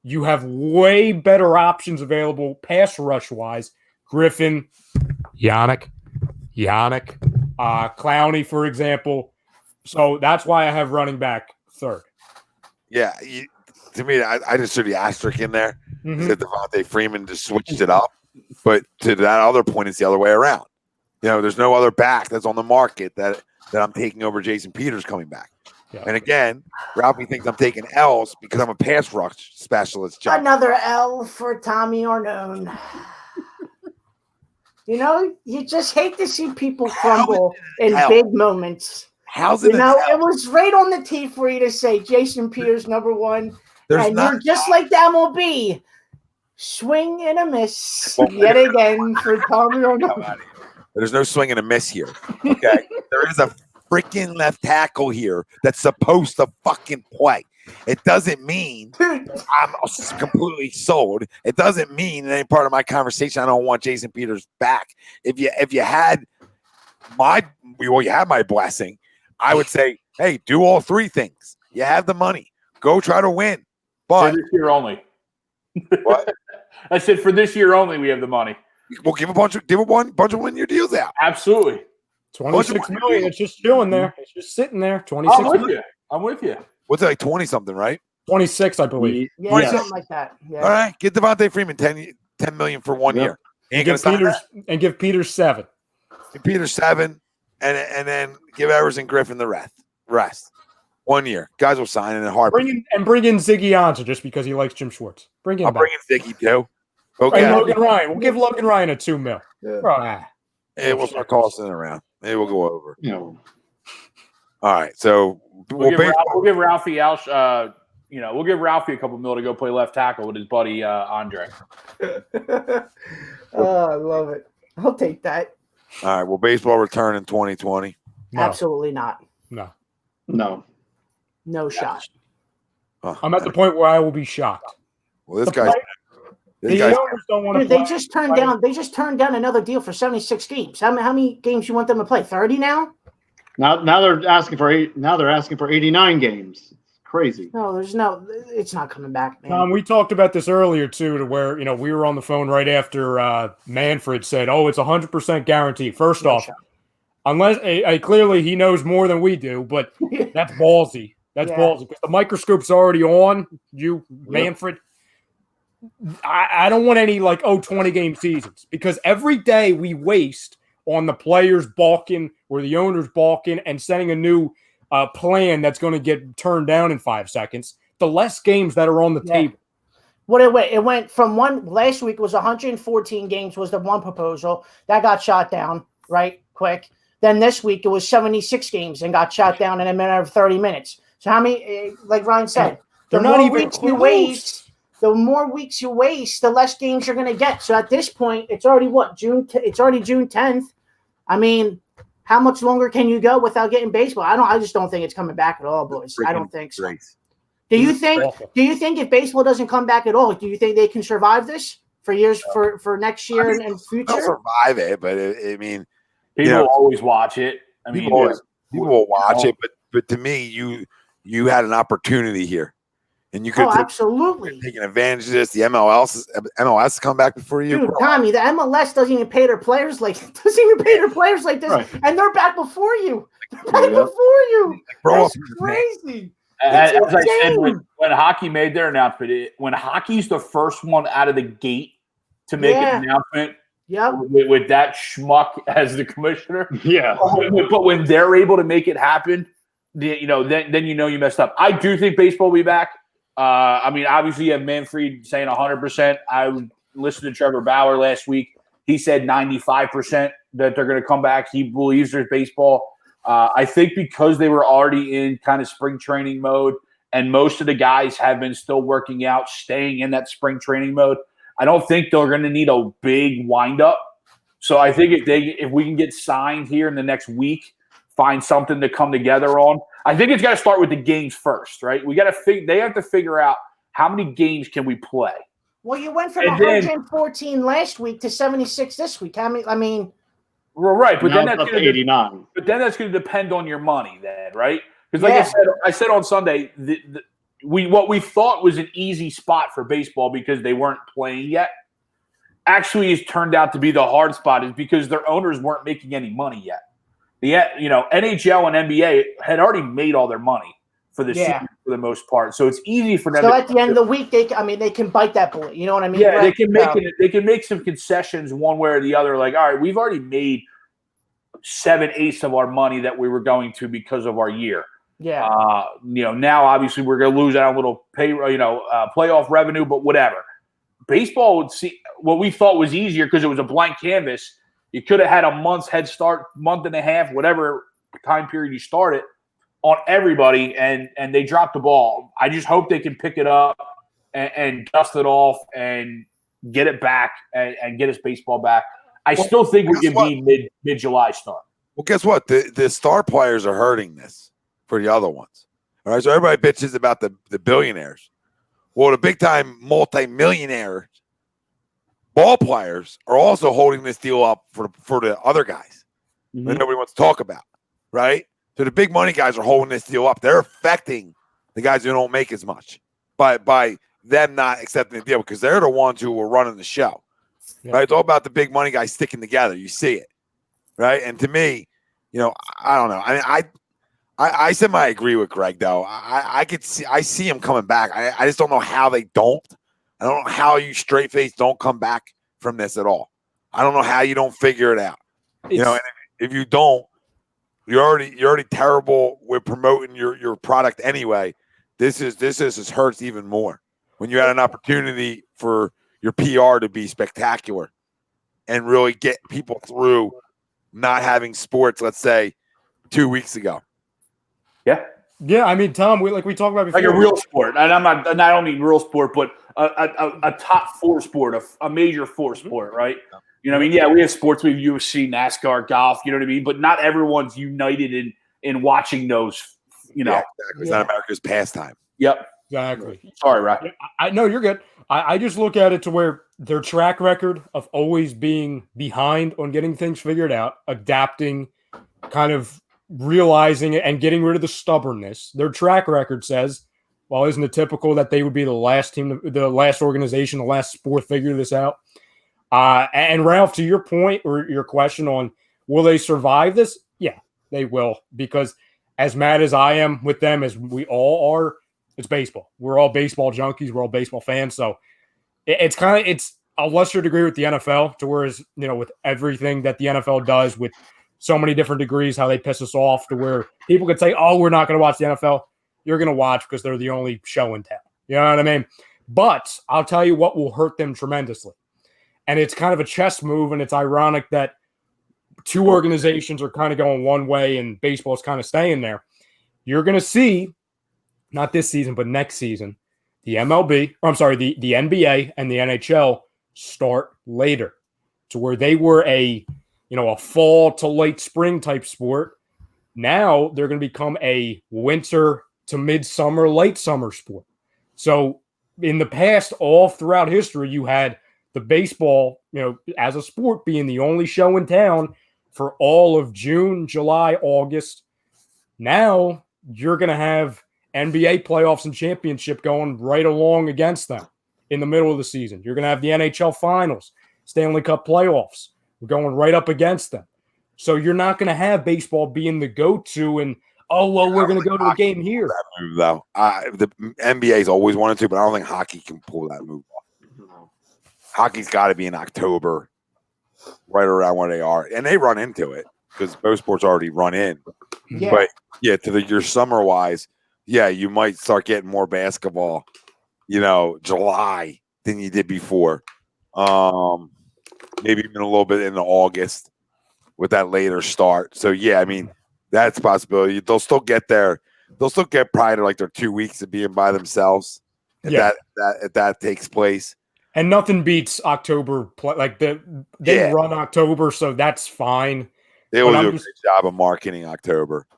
You have way better options available pass rush-wise. Griffin, Yannick, Clowney, for example. So that's why I have running back 3rd. Yeah, to me, I just threw the asterisk in there. Said Devontae Freeman just switched it up. But to that other point, it's the other way around. You know, there's no other back that's on the market that I'm taking over Jason Peters coming back. Yeah. And again, Ralphie thinks I'm taking L's because I'm a pass rush specialist. John. Another L for Tommy Arnone. You know, you just hate to see people crumble in big moments. How's it? You know, it was right on the tee for you to say Jason Peters number 1, and you're just like the MLB. Swing and a miss yet again for Tommy Arnone. There's no swing and a miss here. Okay, there is a freaking left tackle here that's supposed to fucking play. It doesn't mean I'm completely sold. It doesn't mean in any part of my conversation I don't want Jason Peters back. If you had you had my blessing, I would say, hey, do all 3 things. You have the money. Go try to win. But for this year only. What? I said for this year only we have the money. We'll give a bunch of 1-year deals out. Absolutely. 26 million. It's just chilling there. It's just sitting there. 26 million. I'm with you. What's it, like 20 something, right? 26, I believe. Yeah, something like that. Yeah. All right, get Devontae Freeman 10 million for 1 year. Give Peters 7. Give Peters 7, and then give Everson Griffin the rest. 1 year, guys will sign in a heartbeat. Bring in Ziggy Ansah just because he likes Jim Schwartz. Bring him. I'll bring in Ziggy too. Okay. And Logan Ryan. We'll give Logan Ryan a $2 million. Yeah. We'll start tossing it around. Maybe we'll go over. No. All right, so we'll give Ralphie we'll give Ralphie a couple mil to go play left tackle with his buddy Andre. Oh, I love it. I'll take that. All right, will baseball return in 2020? No. Absolutely not. No shot. I'm at the point where I will be shocked. Well, the owners don't want to. They just turned down. They just turned down another deal for 76 games. How many games you want them to play? 30 now. Now they're asking for 89 games. It's crazy. No, it's not coming back, man. We talked about this earlier too, to where we were on the phone right after Manfred said, "Oh, it's 100% guaranteed." First off, unless clearly he knows more than we do, but that's ballsy. That's ballsy because the microscope's already on you, Manfred. I don't want any 20 game seasons because every day we waste on the players balking or the owners balking and setting a new plan that's going to get turned down in 5 seconds, the less games that are on the table. What it went from last week was 114 games was the one proposal that got shot down right quick. Then this week it was 76 games and got shot down in a matter of 30 minutes. So how many, like Ryan said, they're not even close. The more weeks you waste, the less games you're going to get. So at this point, it's already June? It's already June 10th. I mean, how much longer can you go without getting baseball? I just don't think it's coming back at all, boys. I don't think so. Do you think if baseball doesn't come back at all, do you think they can survive this for years for next year and future? They'll survive it, but people will always watch it. I mean, people will watch it, but to me, you had an opportunity here, and you could absolutely taken advantage of this. The MLS come back before you. Dude, Tommy, the MLS doesn't even pay their players like this, right. And they're back before you. That's crazy. As I said, when hockey made their announcement, when hockey's the first one out of the gate to make an announcement, with that schmuck as the commissioner, but when they're able to make it happen, then you messed up. I do think baseball will be back. I mean, obviously, you have Manfred saying 100%. I listened to Trevor Bauer last week. He said 95% that they're going to come back. He believes there's baseball. I think because they were already in kind of spring training mode, and most of the guys have been still working out, staying in that spring training mode, I don't think they're going to need a big windup. So I think if we can get signed here in the next week, find something to come together on. I think it's got to start with the games first, right? They have to figure out how many games can we play. Well, you went from 114 last week to 76 this week. I mean. Well, right, but then that's up to 89. But then that's going to depend on your money, then, right? Because, like I said on Sunday, what we thought was an easy spot for baseball because they weren't playing yet, actually has turned out to be the hard spot, is because their owners weren't making any money yet. NHL and NBA had already made all their money for the season for the most part, so it's easy for them. So at the end of the week, they can bite that bullet. You know what I mean? Yeah, they can make it. They can make some concessions one way or the other. Like, all right, we've already made 7/8 of our money that we were going to because of our year. Yeah. Now obviously we're going to lose out a little playoff revenue, but whatever. Baseball would see what we thought was easier because it was a blank canvas. You could have had a month's head start, month and a half, whatever time period you started, on everybody, and they dropped the ball. I just hope they can pick it up and dust it off and get it back and get us baseball back. I still think we can be mid-July start. Well, guess what? The star players are hurting this for the other ones. All right, so everybody bitches about the billionaires. Well, the big-time multi-millionaire ball players are also holding this deal up for the other guys that nobody wants to talk about, right? So the big money guys are holding this deal up. They're affecting the guys who don't make as much by them not accepting the deal because they're the ones who were running the show, right? It's all about the big money guys sticking together. You see it, right? And to me, I don't know. I mean, I semi agree with Greg though. I see him coming back. I just don't know how they don't. I don't know how you straight face don't come back from this at all. I don't know how you don't figure it out. And if you don't, you're already terrible with promoting your product anyway. This hurts even more when you had an opportunity for your PR to be spectacular and really get people through not having sports, let's say 2 weeks ago. Yeah. I mean, Tom, we talked about before, like a real sport, and I don't mean real sport, but a top four sport, a major four sport, right? You know what I mean? Yeah, we have sports. We have UFC, NASCAR, golf. You know what I mean? But not everyone's united in watching those. Exactly. It's not America's pastime. Yep. Exactly. Sorry, Rob. I know you're good. I just look at it to where their track record of always being behind on getting things figured out, adapting, kind of realizing it and getting rid of the stubbornness. Their track record says, well, isn't it typical that they would be the last team, the last organization, the last sport to figure this out? And Ralph, to your point or your question on will they survive this? Yeah, they will, because as mad as I am with them, as we all are, it's baseball. We're all baseball junkies. We're all baseball fans. So it's a lesser degree with the NFL, to whereas, with everything that the NFL does with so many different degrees, how they piss us off, to where people could say, oh, we're not going to watch the NFL. You're going to watch because they're the only show in town. You know what I mean? But I'll tell you what will hurt them tremendously. And it's kind of a chess move, and it's ironic that two organizations are kind of going one way and baseball is kind of staying there. You're going to see, not this season, but next season, the NBA and the NHL start later, to where they were a fall to late spring type sport. Now they're going to become a winter to midsummer, late summer sport. So in the past, all throughout history, you had the baseball, as a sport being the only show in town for all of June, July, August. Now you're going to have NBA playoffs and championship going right along against them in the middle of the season. You're going to have the NHL finals, Stanley Cup playoffs. We're going right up against them. So you're not going to have baseball being the go-to and, we're going to go to a game here. That move, though. The NBA's always wanted to, but I don't think hockey can pull that move off. No. Hockey's got to be in October, right around where they are. And they run into it because most sports already run in. Yeah. But, your summer-wise, you might start getting more basketball, July than you did before. Maybe even a little bit into August with that later start. So, that's a possibility. They'll still get there. They'll still get probably to like their 2 weeks of being by themselves if that takes place. And nothing beats October. They run October, so that's fine. They always do a great job of marketing October.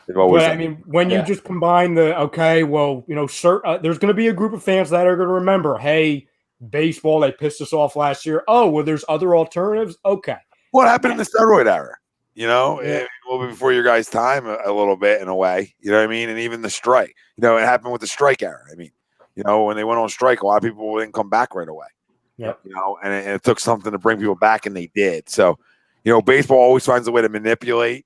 When you just combine there's going to be a group of fans that are going to remember, hey, baseball, they pissed us off last year. Oh, well, there's other alternatives. Okay. What happened in the steroid era? A little bit before your guys' time, a little bit in a way. You know what I mean? And even the strike. It happened with the strike era. When they went on strike, a lot of people didn't come back right away. Yep. And it took something to bring people back, and they did. So, baseball always finds a way to manipulate,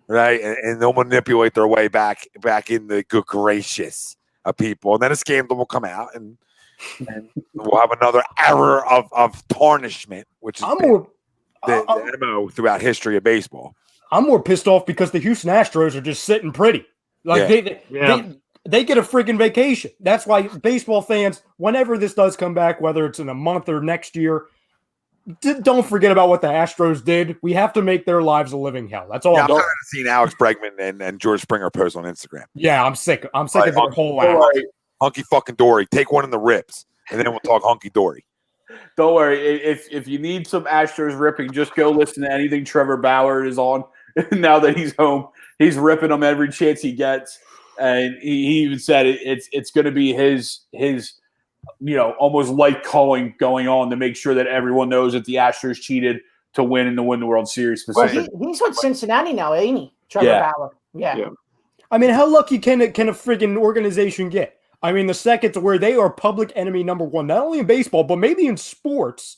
right? And they'll manipulate their way back in the good gracious of people. And then a scandal will come out, and we'll have another era of tarnishment, which is the MO throughout history of baseball. I'm more pissed off because the Houston Astros are just sitting pretty. They get a freaking vacation. That's why baseball fans, whenever this does come back, whether it's in a month or next year, don't forget about what the Astros did. We have to make their lives a living hell. That's all. I'm tired of seeing Alex Bregman and George Springer post on Instagram. Yeah, I'm sick. of their whole ass. Hunky fucking dory. Take one in the ribs, and then we'll talk hunky dory. Don't worry. If you need some Astros ripping, just go listen to anything Trevor Bauer is on. Now that he's home, he's ripping them every chance he gets. And he even said it's going to be his almost light calling going on to make sure that everyone knows that the Astros cheated to win the World Series. Well, he's with Cincinnati now, ain't he? Trevor Bauer. Yeah. How lucky can a friggin' organization get? The second to where they are public enemy number one, not only in baseball, but maybe in sports.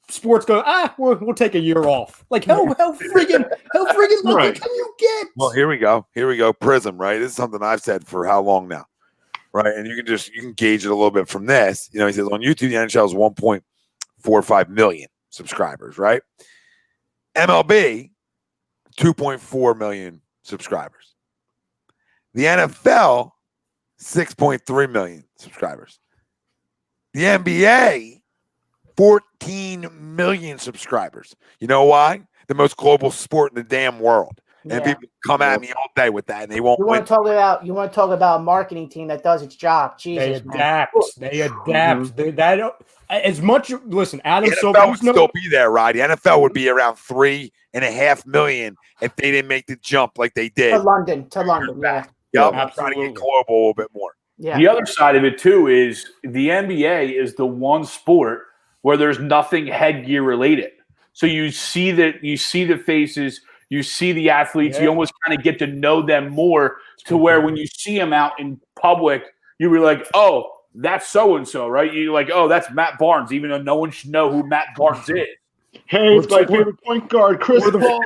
Sports go, we'll take a year off. How friggin' lucky can you get? Well, here we go. Prism, right? This is something I've said for how long now, right? And you can gauge it a little bit from this. He says on YouTube, the NHL is 1.45 million subscribers, right? MLB, 2.4 million subscribers. The NFL, 6.3 million subscribers. The NBA, 14 million subscribers. You know why? The most global sport in the damn world. And people come at me all day with that, and they won't. You want to talk about a marketing team that does its job? Jesus, they adapt. Mm-hmm. As much. Listen, Adam the Silver NFL would still be there, Roddy. NFL would be around 3.5 million if they didn't make the jump like they did to London. Yeah. Yep, I'm trying to get global a little bit more. Yeah. The other side of it too is the NBA is the one sport where there's nothing headgear related. So you see the faces, you see the athletes, you almost kind of get to know them more to where when you see them out in public, you were like, oh, that's so-and-so, right? You're like, oh, that's Matt Barnes, even though no one should know who Matt Barnes is. Hey, it's my favorite point guard, Chris Paul.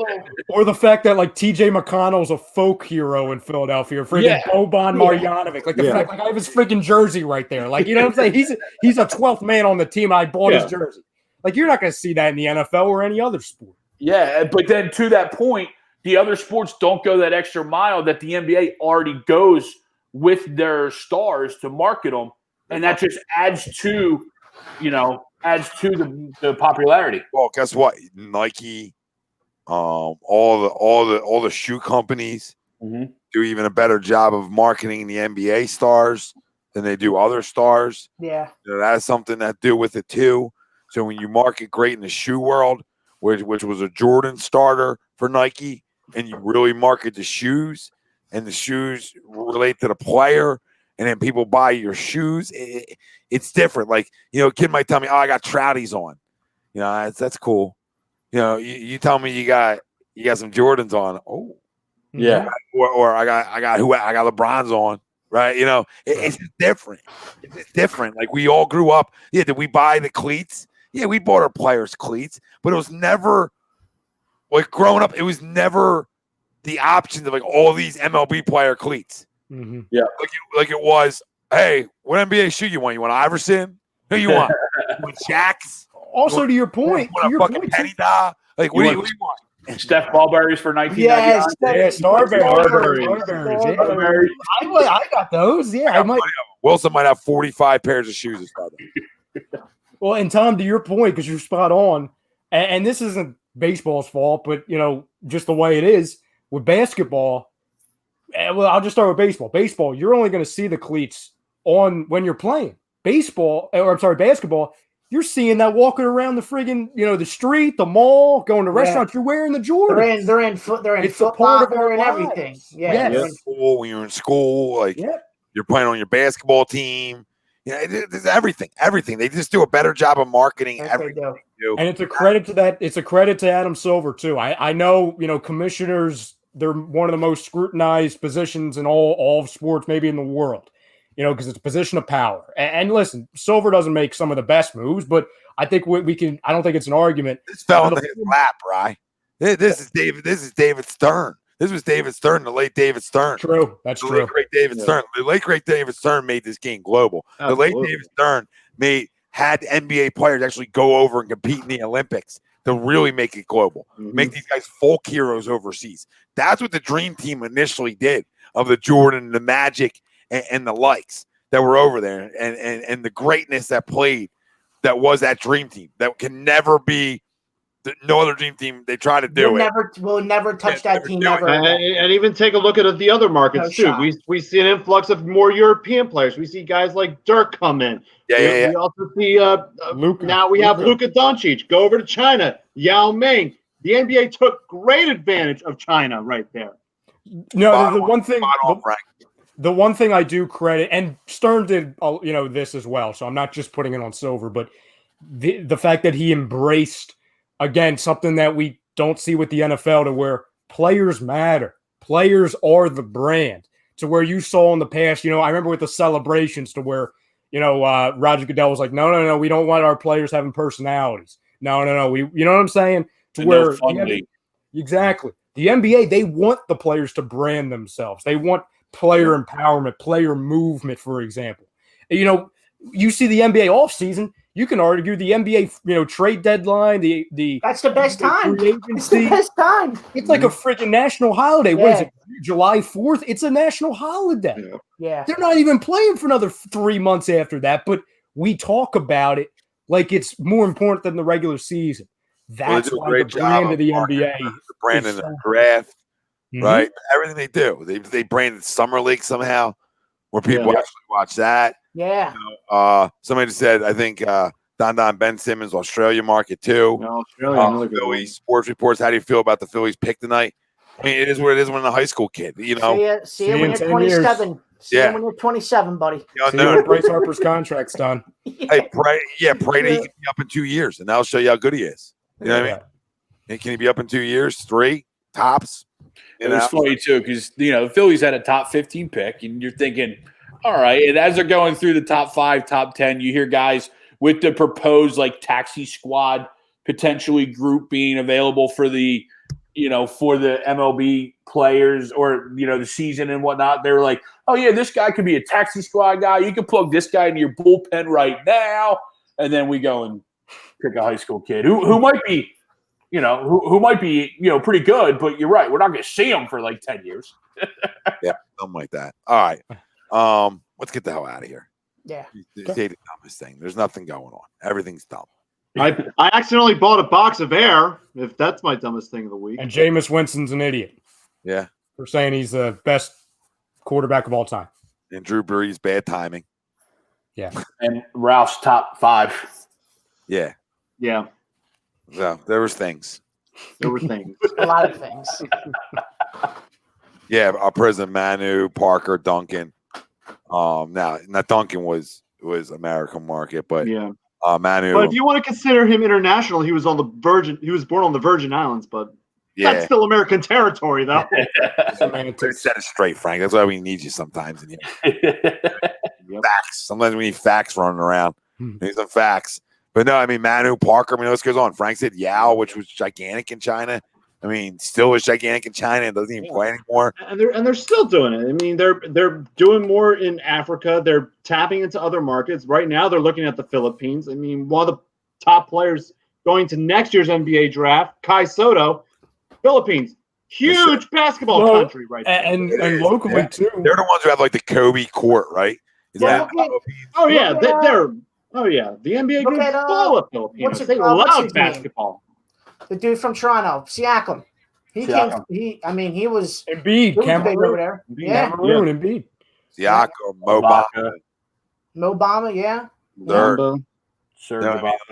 Or the fact that TJ McConnell's a folk hero in Philadelphia, freaking Boban Marjanovic. Fact, I have his freaking jersey right there. You know what I'm saying? He's a 12th man on the team. I bought his jersey. You're not going to see that in the NFL or any other sport. Yeah, but then to that point, the other sports don't go that extra mile that the NBA already goes with their stars to market them, and that just adds to the popularity. Well, guess what? Nike, all the shoe companies do even a better job of marketing the NBA stars than they do other stars. Yeah, that has something to do with it too. So when you market great in the shoe world, which was a Jordan starter for Nike, and you really market the shoes, and the shoes relate to the player, and then people buy your shoes. It's different. Like, a kid might tell me, "Oh, I got Trouties on." That's cool. You tell me you got some Jordans on. Oh, Yeah. Or I got LeBron's on. Right. It's just different. It's different. Like, we all grew up. Yeah. Did we buy the cleats? Yeah. We bought our players cleats, but it was never like growing up. It was never the option of like all these MLB player cleats. Mm-hmm. Yeah. Like it was, hey, what NBA shoe you want? You want Iverson? Who you want? You want Shaq's? Also, to your point, Penny Da? Like, what do you want? Steph Ballberries for 1999. Yes, Starberries. I got those. Yeah, Wilson might have 45 pairs of shoes. Well, and Tom, to your point, because you're spot on, and this isn't baseball's fault, but just the way it is with basketball. Well, I'll just start with baseball. Baseball, you're only going to see the cleats on when you're playing. Basketball. You're seeing that walking around the friggin', the street, the mall, going to restaurants. You're wearing the Jordans. They're in Foot Locker and everything. Yeah. When you're in school, like you're playing on your basketball team. There's everything. They just do a better job of marketing everything they do. And it's a credit to that. It's a credit to Adam Silver too. I know, commissioners, they're one of the most scrutinized positions in all of sports, maybe in the world. Because it's a position of power. And listen, Silver doesn't make some of the best moves, but I think we can. I don't think it's an argument. This fell into his lap, right? This is David Stern. This was David Stern, the late David Stern. True, that's true. Late great David Stern. The late great David Stern made this game global. Absolutely. The late David Stern had NBA players actually go over and compete in the Olympics to really make it global, make these guys folk heroes overseas. That's what the Dream Team initially did of the Jordan, the Magic, and the likes that were over there, and the greatness that played, that was that Dream Team that can never be no other Dream Team. They try to do it. We'll never touch that team. Never. And even take a look at the other markets too. We see an influx of more European players. We see guys like Dirk come in. We also see Luka. Now we have Luka Doncic go over to China. Yao Ming. The NBA took great advantage of China right there. No, the one thing I do credit, and Stern did, this as well, so I'm not just putting it on Silver, but the fact that he embraced, again, something that we don't see with the NFL, to where players matter. Players are the brand. To where you saw in the past, I remember with the celebrations to where, Roger Goodell was like, no, we don't want our players having personalities. No, we, you know what I'm saying? To where exactly. The NBA, they want the players to brand themselves. They want player empowerment, player movement, for example. You see the NBA offseason, you can argue the NBA, trade deadline, that's the best time. It's the best time. It's like a freaking national holiday. Yeah. What is it? July 4th? It's a national holiday. Yeah. They're not even playing for another 3 months after that, but we talk about it like it's more important than the regular season. That's why the brand of the NBA. The brand in the draft. Right, everything they do, they branded Summer League somehow, where people actually watch that. Yeah. Somebody just said, I think Don Ben Simmons, Australia market too. No, Australia. Phillies sports reports. How do you feel about the Phillies pick tonight? I mean, it is what it is when a high school kid. See you when you're 27. See you when you're 27, buddy. See you when Bryce Harper's contract's done. Hey, pray that he can be up in 2 years, and that'll show you how good he is. You know what I mean? Can he be up in 2 years? 3 tops. It was funny too, because the Phillies had a top 15 pick, and you're thinking, all right. And as they're going through the top 5, top 10, you hear guys with the proposed taxi squad potentially group being available for the MLB players or the season and whatnot. They're like, oh yeah, this guy could be a taxi squad guy. You can plug this guy into your bullpen right now, and then we go and pick a high school kid who might be. Who might be, pretty good, but you're right. We're not going to see him for 10 years. Yeah, something like that. All right. Let's get the hell out of here. Yeah. Say the dumbest thing. There's nothing going on. Everything's dumb. I accidentally bought a box of air, if that's my dumbest thing of the week. And Jameis Winston's an idiot. Yeah. For saying he's the best quarterback of all time. And Drew Brees, bad timing. Yeah. And Ralph's top 5. Yeah. Yeah. So there was things. There were things. A lot of things. Yeah, Prison, Manu, Parker, Duncan. Now Duncan was American market, but Yeah. Manu. But if you want to consider him international, he was born on the Virgin Islands, but that's still American territory, though. Set it straight, Frank. That's why we need you sometimes. Facts. Sometimes we need facts running around. Need some facts. But no, I mean Manu, Parker. I mean, this goes on. Frank said Yao, which was gigantic in China. I mean, still is gigantic in China and doesn't even play anymore. And they're still doing it. I mean, they're doing more in Africa. They're tapping into other markets. Right now, they're looking at the Philippines. I mean, one of the top players going to next year's NBA draft, Kai Soto, Philippines. Huge basketball country right there. And locally, too. They're the ones who have, like, the Kobe court, right? The NBA group is full of Filipinos. They love basketball. The dude from Toronto, Siakam. He was Embiid, Cameroon over there. Cameroon, Embiid. Siakam, Mo Bamba, yeah.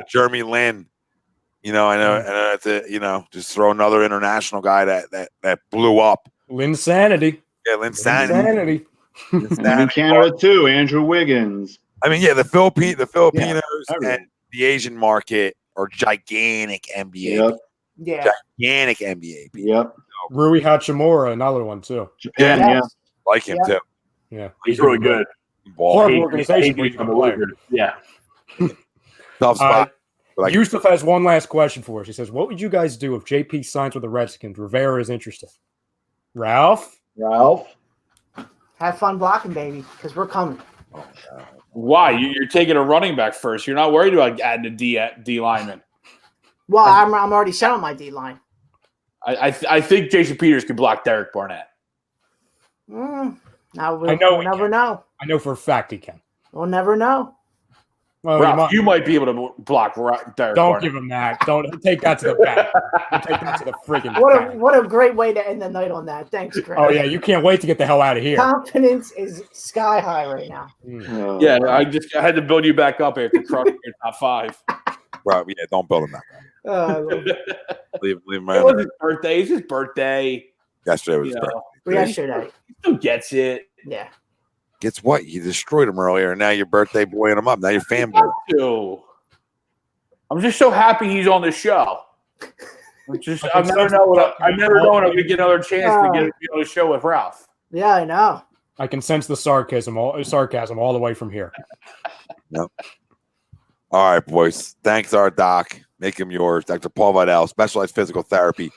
Jeremy Lin. You know, I know that's just throw another international guy that blew up. Linsanity. Yeah, Linsanity. In Canada too, Andrew Wiggins. I mean, the Filipinos and the Asian market are gigantic NBA. Yeah. Gigantic NBA. Yep. Rui Hachimura, another one too. Japan, like him too. Yeah, he's really good. Hard organization, but he's a player. Yeah. Tough spot. Yusuf has one last question for us. He says, "What would you guys do if JP signs with the Redskins? Rivera is interested." Ralph. Have fun blocking, baby, because we're coming. Why? You're taking a running back first. You're not worried about adding a D lineman. Well, I'm already set on my D line. I think Jason Peters could block Derek Barnett. Now we'll never know. I know for a fact he can. We'll never know. Well, Ralph, you might be able to block Derek Don't Barnett. give him that. Don't take that to the back. Take that to the freaking back. What a great way to end the night on that. Thanks, Chris. Oh, yeah. You can't wait to get the hell out of here. Confidence is sky high right now. Yeah, I had to build you back up after crushing your top 5. Right, yeah, don't build him back up. Leave him It was his birthday. It's his birthday. Yesterday was his birthday. Yesterday. He still gets it. Yeah. Gets what? You destroyed him earlier, and now your birthday boying him up. Now you're fanboy. I'm just so happy he's on the show. I never know when I'm going to get another chance to get on the show with Ralph. Yeah, I know. I can sense the sarcasm all the way from here. Yep. All right, boys. Thanks, our doc. Make him yours. Dr. Paul Vidal, Specialized Physical Therapy,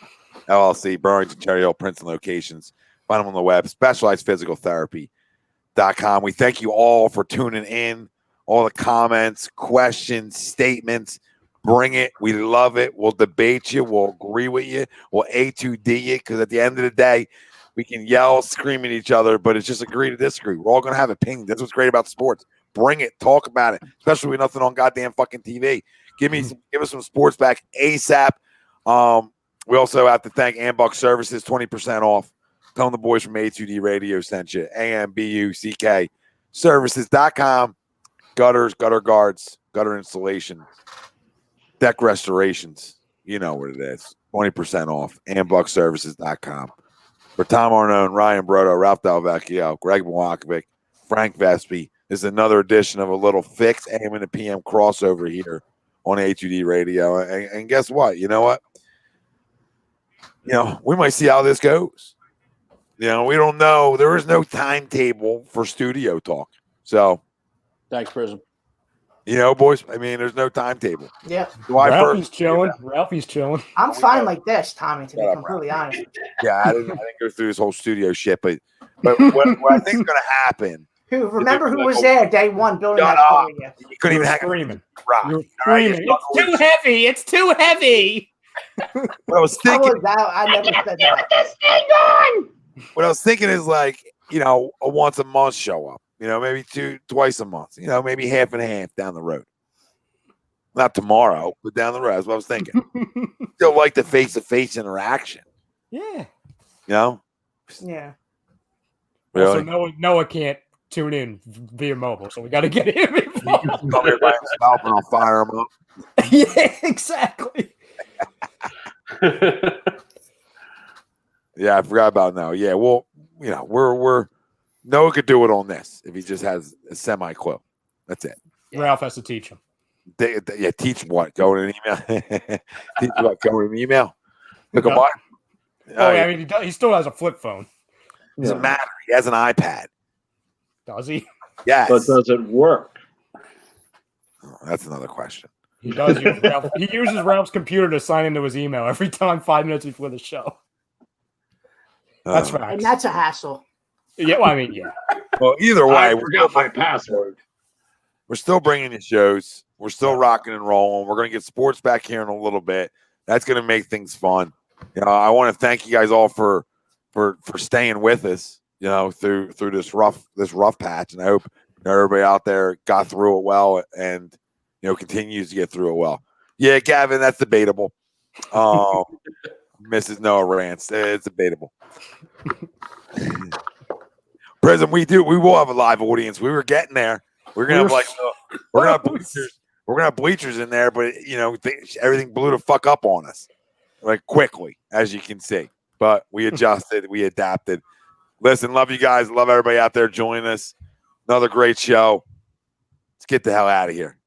LLC, Burlington, Cherry Hill, Princeton locations. Find them on the web, specializedphysicaltherapy.com. We thank you all for tuning in. All the comments, questions, statements. Bring it. We love it. We'll debate you. We'll agree with you. We'll A2D you, because at the end of the day, we can yell, scream at each other, but it's just agree to disagree. We're all going to have opinions. That's what's great about sports. Bring it. Talk about it, especially with nothing on goddamn fucking TV. Give us some sports back ASAP. We also have to thank Ambuck Services, 20% off. Tell them the boys from A2D Radio sent you. AMBUCK services.com. Gutters, gutter guards, gutter installation, deck restorations. You know what it is. 20% off. AmbuckServices.com. For Tom Arnone, Ryan Brodo, Ralph Dellavecchio, Greg Milakovic, Frank Vespe, this is another edition of a little fixed AM and the PM crossover here on A2D Radio. And guess what? You know what? We might see how this goes. We don't know. There is no timetable for studio talk. So, thanks, Prism. Boys, I mean, there's no timetable. Yeah. Ralphie's chilling. I'm fine like this, Tommy, to be completely honest. Yeah, I didn't go through this whole studio shit, but what I think is going to happen. Remember who was there day one building that studio? You couldn't even screaming. You're screaming. It's too heavy. It's too heavy. What I was thinking. I never said that. Get this thing on. What I was thinking is a once a month show up. Maybe twice a month. Maybe half and half down the road. Not tomorrow, but down the road. That's what I was thinking. Still like the face-to-face interaction. Yeah. Yeah. Really? Also, Noah can't tune in via mobile, so we got to get him involved. Come here by himself and I'll fire him up. Yeah, exactly. Yeah, I forgot about now. Yeah, we'll we're Noah could do it on this if he just has a semi-clue. That's it. Ralph has to teach him. Teach what? Go in an email. Teach what? Go in an email. Look at what? I mean, he still has a flip phone. Doesn't matter. He has an iPad. Does he? Yes. But does it work? Oh, that's another question. He does use Ralph. He uses Ralph's computer to sign into his email every time 5 minutes before the show. That's right. facts. And that's a hassle. Yeah, well, I mean, yeah. Well, either way, I forgot my password. we're still bringing you shows. We're still rocking and rolling. We're going to get sports back here in a little bit. That's going to make things fun. I want to thank you guys all for staying with us. Through this rough patch, and I hope everybody out there got through it well and continues to get through it well. Yeah, Gavin, that's debatable. Mrs. Noah rants. It's debatable. Prism, we will have a live audience. We were getting there. We're gonna have bleachers. We're gonna have bleachers in there, but everything blew the fuck up on us quickly, as you can see. But we adjusted, we adapted. Listen, love you guys. Love everybody out there joining us. Another great show. Let's get the hell out of here.